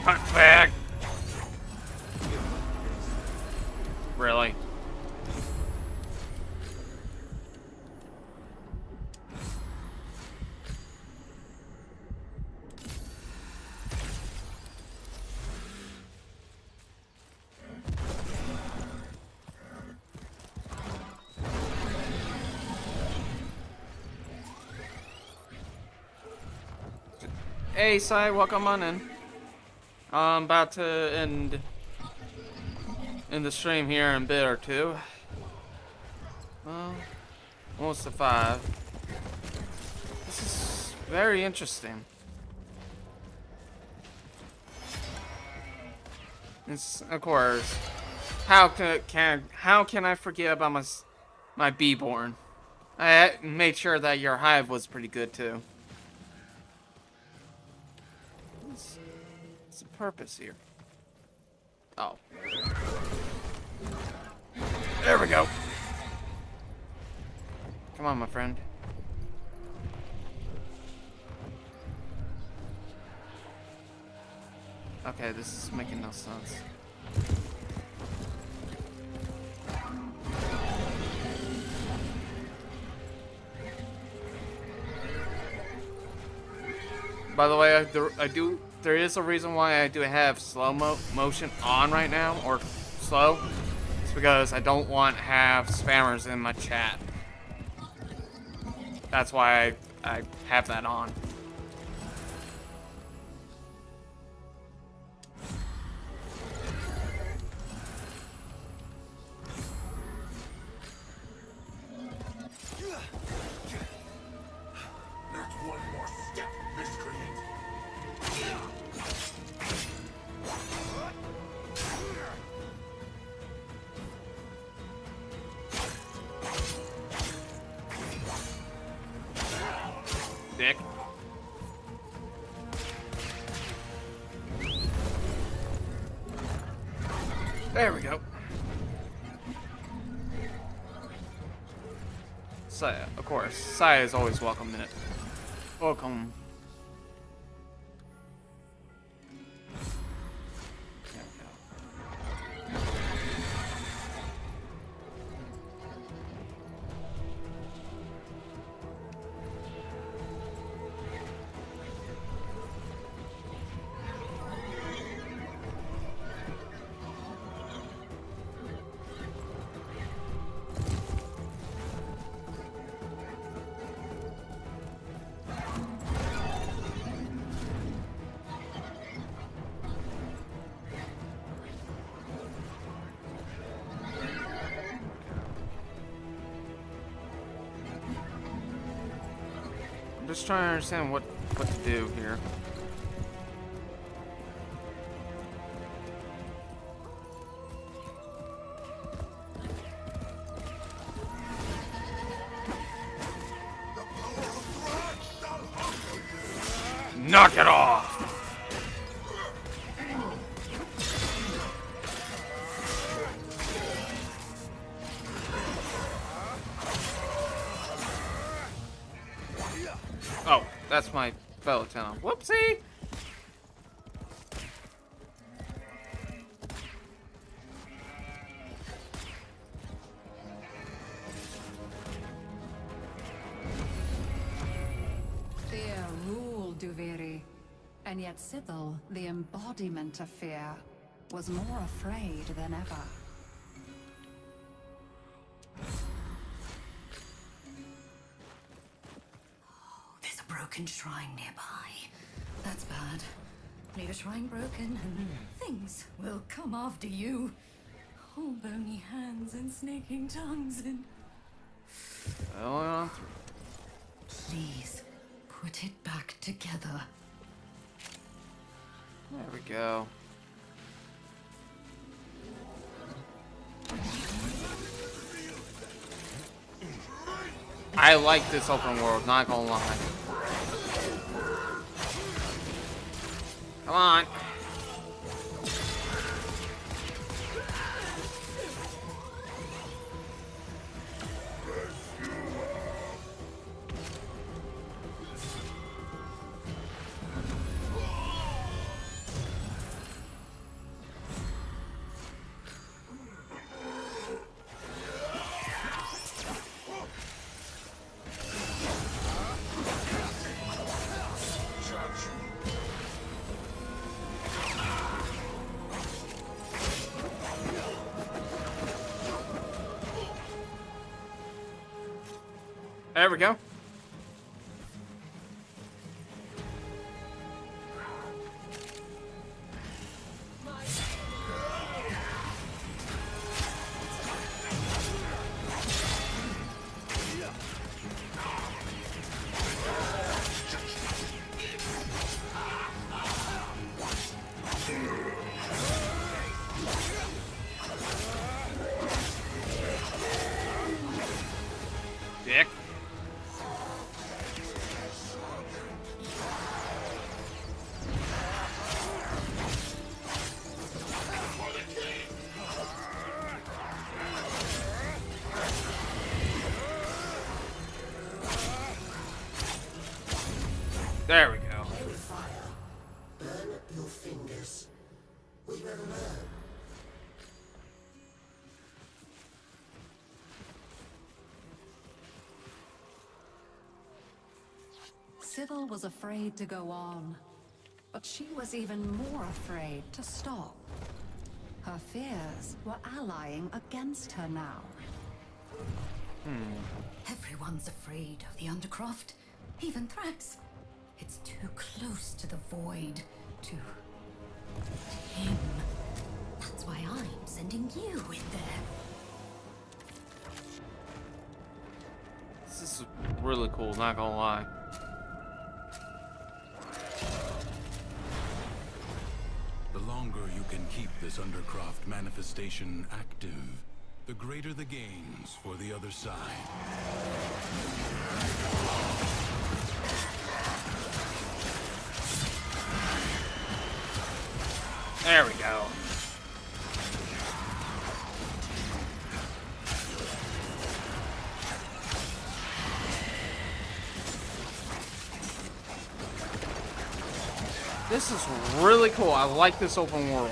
Cut back. Really? Hey, Sai, welcome on in. I'm about to end the stream here in a bit or two. Well, almost to 5. This is very interesting. It's, of course, how can I forget about my Beeborn? I made sure that your hive was pretty good too. What's the purpose here? Oh. There we go. Come on, my friend. Okay, this is making no sense. By the way, there is a reason why I do have slow motion on right now, or slow. It's because I don't want to have spammers in my chat. That's why I have that on. Not one more step, miscreant. Dick. There we go. Saya, of course. Saya is always welcome in it. Welcome. I'm just trying to understand what to do here. Knock it off! Oh, that's my fellow tenant. Whoopsie! Fear ruled Duviri, and yet Sithil, the embodiment of fear. was more afraid than ever. There's a broken shrine nearby. That's bad. Leave a shrine broken and things will come after you. Oh, bony hands and snaking tongues and... Well, Please, put it back together. there we go. I like this open world, not gonna lie. Come on. There we go. Dick. There we go. Fire. Burn your fingers. We will learn. Sybil was afraid to go on, but she was even more afraid to stop. Her fears were allying against her now. Everyone's afraid of the Undercroft, even Thrax. It's too close to the void, to him. That's why I'm sending you in there. This is really cool, not gonna lie. The longer you can keep this Undercroft manifestation active, the greater the gains for the other side. There we go. This is really cool. I like this open world.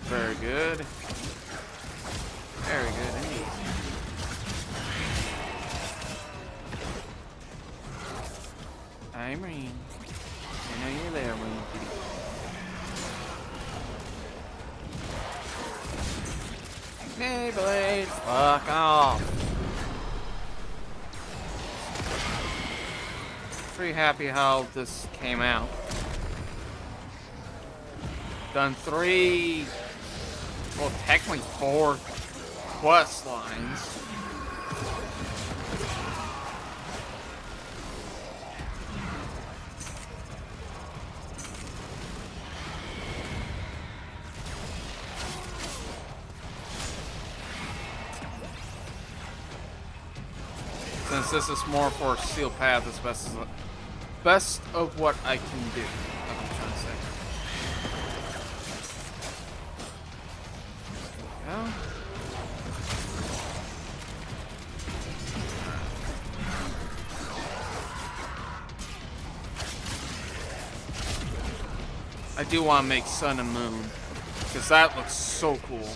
Very good. Very good indeed. Hi, Marine. I know you're there, Marine Kitty. Beyblade, fuck off. Pretty happy how this came out. Done 3, well, technically 4 quest lines. Since this is more for a steel path, as best of what I can do. That's what I'm trying to say. There we go. I do want to make Sun and Moon, because that looks so cool.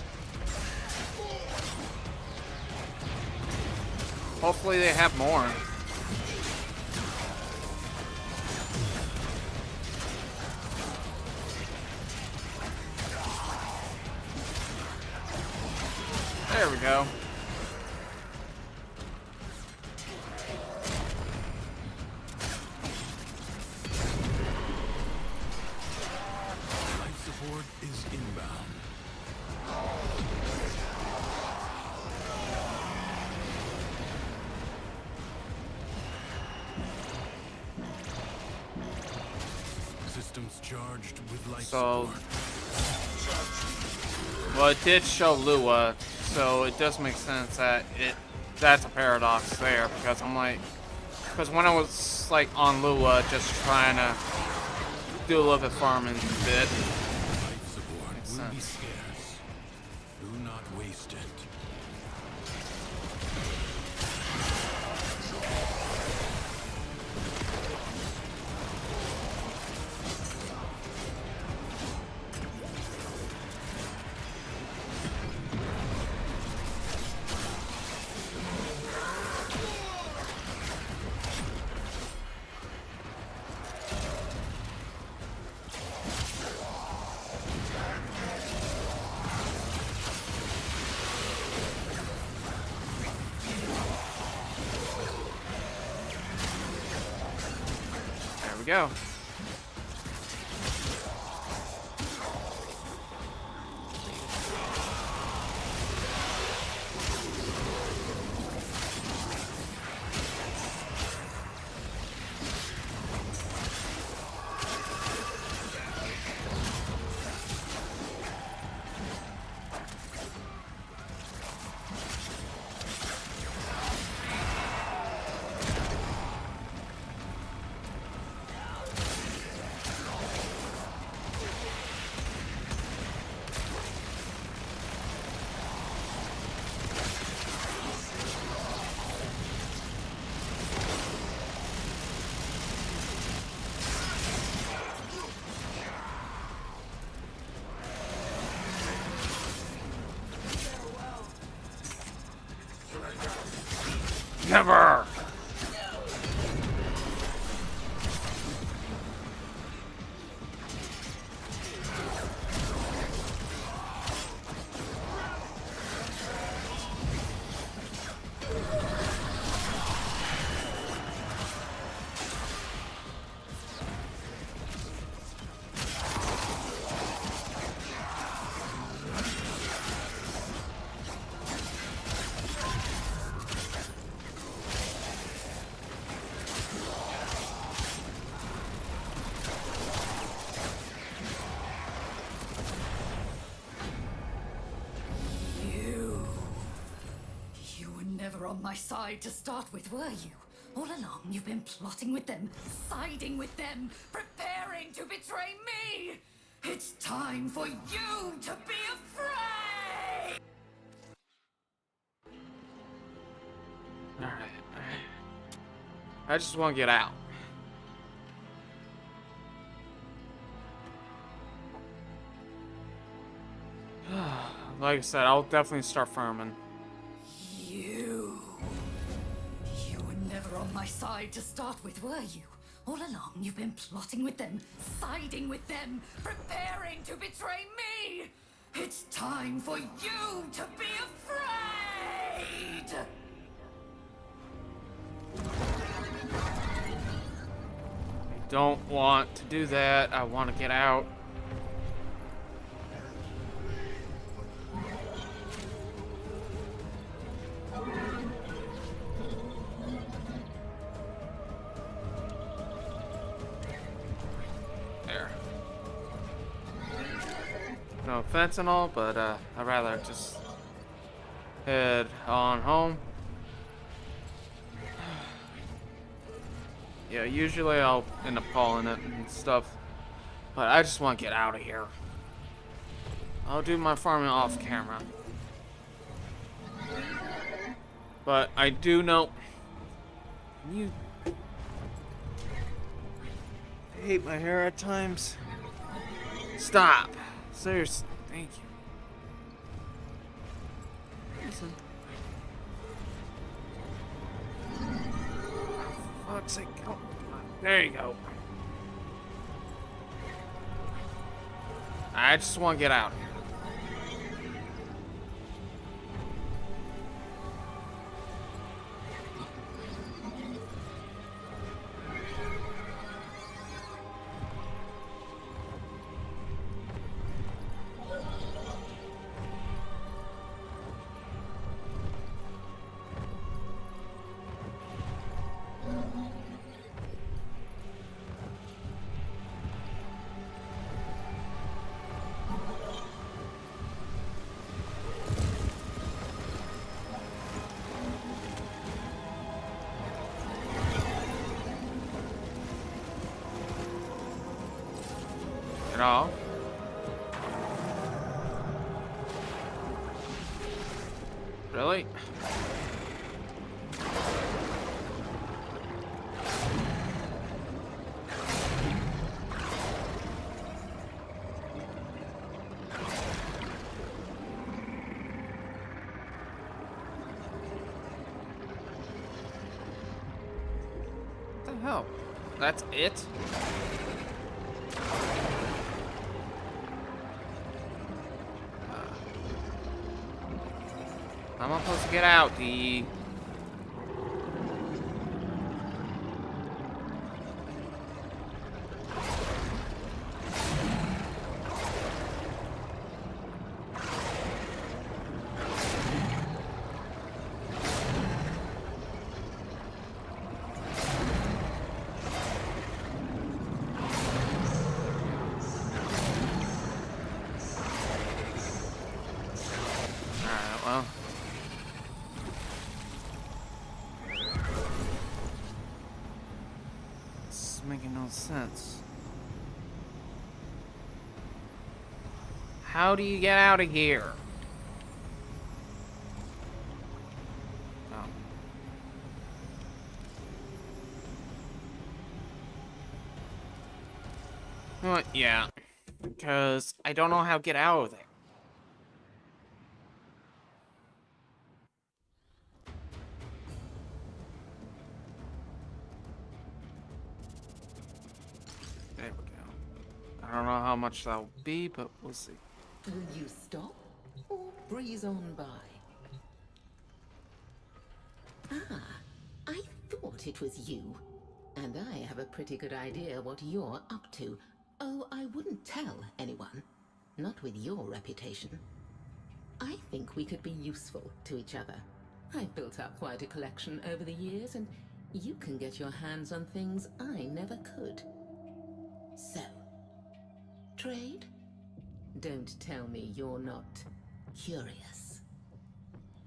Hopefully they have more. There we go. Life support is inbound. Systems charged with life support. Well, it did show Lua, so it does make sense that that's a paradox there, because I'm like, because when I was like on Lua, just trying to do a little bit farming bit. Life support will be scarce. Do not waste it. There we go. Never! On my side to start with, were you? All along, you've been plotting with them, siding with them, preparing to betray me! It's time for you to be afraid! Alright. I just want to get out. Like I said, I'll definitely start farming. You were never on my side to start with, were you? All along, you've been plotting with them, siding with them, preparing to betray me! It's time for you to be afraid! I don't want to do that. I want to get out. No offense and all, but I'd rather just head on home. Yeah, usually I'll end up calling it and stuff, but I just want to get out of here. I'll do my farming off camera. But I do know... I hate my hair at times. Stop. Seriously. Thank you. Listen. For fuck's sake. Come on. There you go. I just want to get out of here. Get off. Really? What the hell? That's it? How am I supposed to get out, D? Alright, well. This is making no sense. How do you get out of here? Oh. You know what? Yeah. Because I don't know how to get out of there. There we go. I don't know how much that'll be, but we'll see. Will you stop or breeze on by? Ah, I thought it was you. And I have a pretty good idea what you're up to. Oh, I wouldn't tell anyone. Not with your reputation. I think we could be useful to each other. I've built up quite a collection over the years, and you can get your hands on things I never could. So, trade? Don't tell me you're not curious.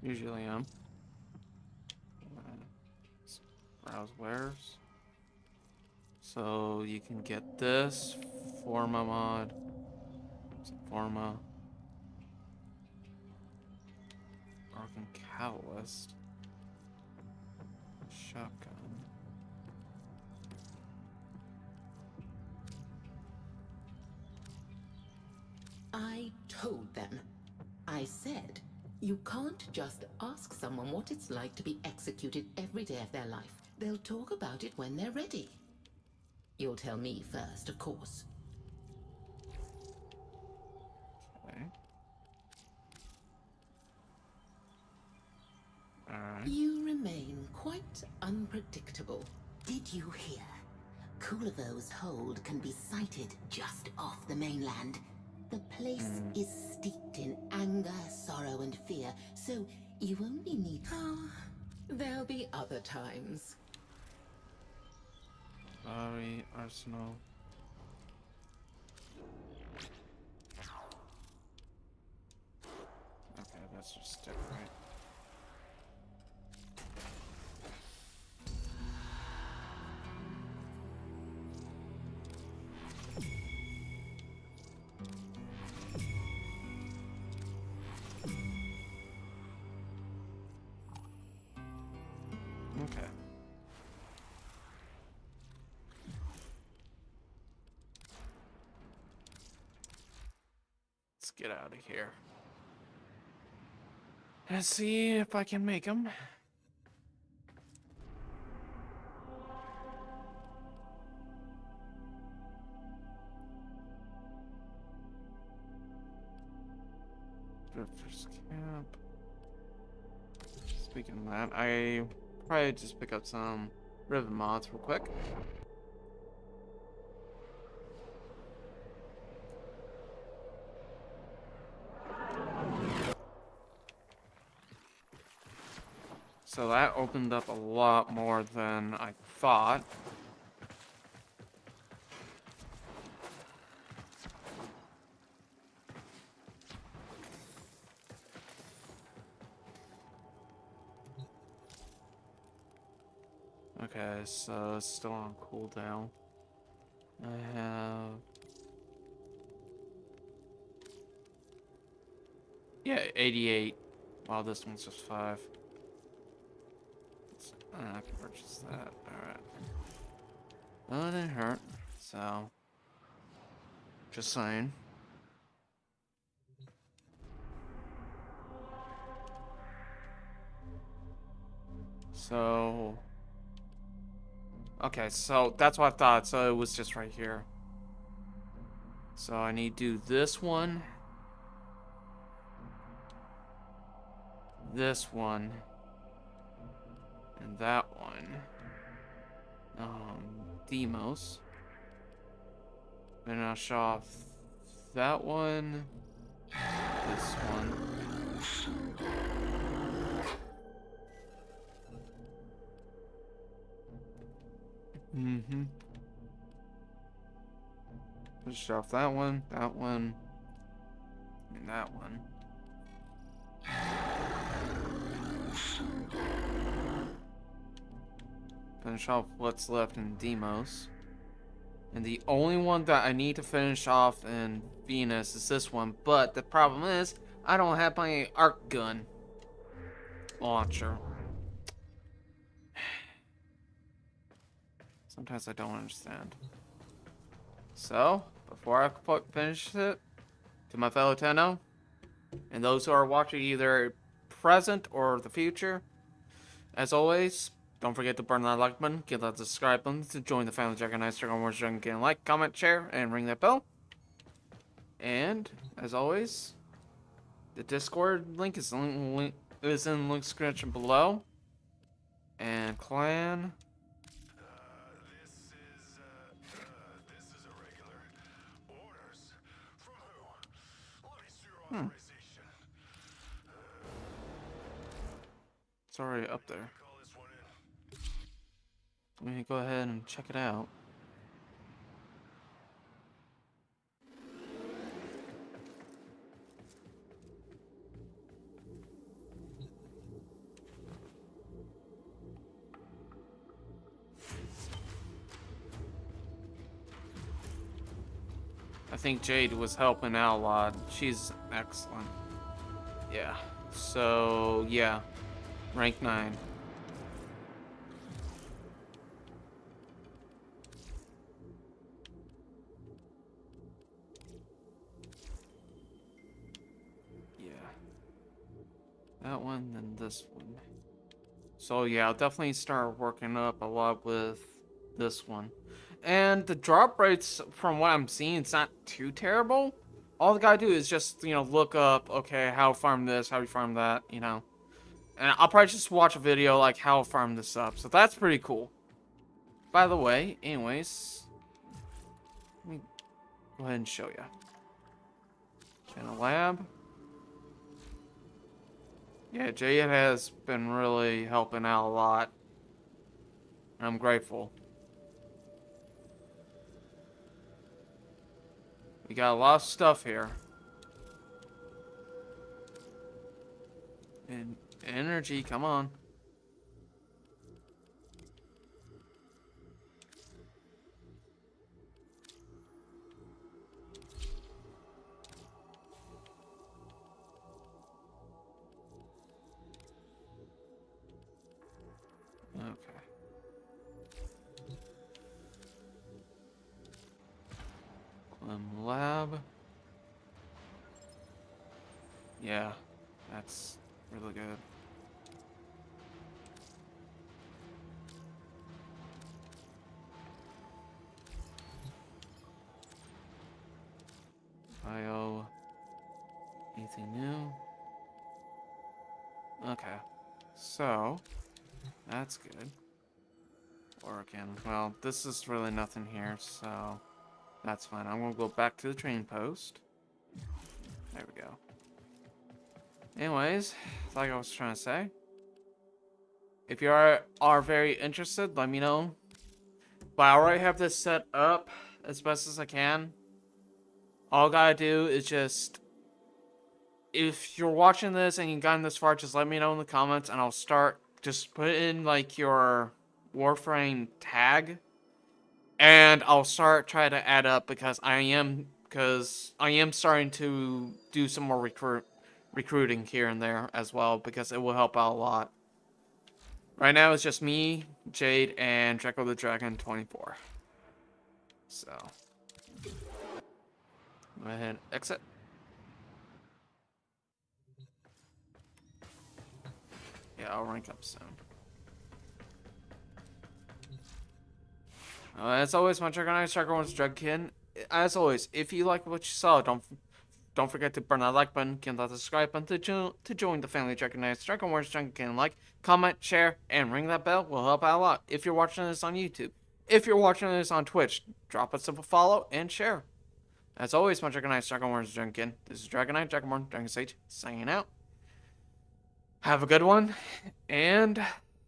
Usually am. Browse wares. So you can get this Forma mod. It's a Forma. Broken Catalyst. Shotgun. I told them. I said, you can't just ask someone what it's like to be executed every day of their life. They'll talk about it when they're ready. You'll tell me first, of course. Okay. Alright. You remain quite unpredictable. Did you hear? Kulivo's hold can be sighted just off the mainland. The place is steeped in anger, sorrow, and fear, so you only need... Oh, there'll be other times. Sorry, Arsenal. Okay, that's just stick, right? Okay. get out of here. Let's see if I can make them. Drifters camp. Speaking of that, I probably just pick up some ribbon mods real quick. So that opened up a lot more than I thought. Okay, so it's still on cooldown. I have... Yeah, 88. Wow, this one's just 5. I can purchase that. Alright. Well, it didn't hurt, so... Just saying. So... Okay, so that's what I thought. So it was just right here. So I need to do this one. This one. And that one. Demos. Then I'll show off that one. This one. Just show off that one, and that one. Finish off what's left in Demos. And the only one that I need to finish off in Venus is this one. But the problem is, I don't have my arc gun launcher. Sometimes I don't understand. So, before I finish it, to my fellow Tenno, and those who are watching either present or the future, as always, don't forget to burn that like button, get that subscribe button to join the family Dragonite Dragonborn Dragon Game. Like, comment, share, and ring that bell. And, as always, the Discord link is in the link description below. And clan... It's already up there. Let me go ahead and check it out. I think Jade was helping out a lot. She's excellent. Yeah. So, yeah. Rank 9. Yeah. That one, then this one. So yeah, I'll definitely start working up a lot with this one. And the drop rates, from what I'm seeing, it's not too terrible. All I gotta do is just, look up, okay, how to farm this, how to farm that, And I'll probably just watch a video like how to farm this up. So that's pretty cool. By the way, anyways, let me go ahead and show you. Channel Lab. Yeah, Jade has been really helping out a lot. And I'm grateful. We got a lot of stuff here. And energy, come on. Okay. Lab. Yeah, that's really good. Bio. Anything new? Okay. So, that's good. Working. Well, this is really nothing here, so that's fine. I'm gonna go back to the train post. There we go. Anyways, like I was trying to say, if you are very interested, let me know. But I already have this set up as best as I can. All I gotta do is just, if you're watching this and you've gotten this far, just let me know in the comments and I'll start, just put in like your Warframe tag and I'll start trying to add up because I am starting to do some more recruiting here and there as well because it will help out a lot. Right now it's just me, Jade, and Draco the Dragon 24. So, go ahead and exit. Yeah, I'll rank up soon. As always, my Dragonite Dragonborn's Drugkin. As always, if you like what you saw, don't forget to burn that like button, hit that subscribe button to join the family. Dragonite Dragonborn's Drugkin. Like, comment, share, and ring that bell will help out a lot. If you're watching this on YouTube, if you're watching this on Twitch, drop a simple follow and share. As always, my Dragonite Dragonborn's Drugkin. This is Dragonite Dragonborn Dragon Sage signing out. Have a good one, and I've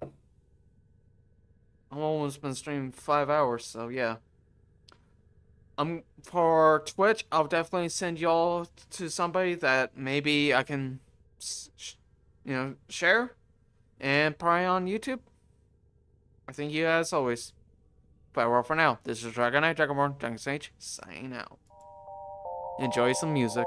almost been streaming 5 hours, so yeah. For Twitch, I'll definitely send y'all to somebody that maybe I can, share. And probably on YouTube. I thank you as always. Farewell for now. This is Dragonite Dragonborn Dragon Sage signing out. Enjoy some music.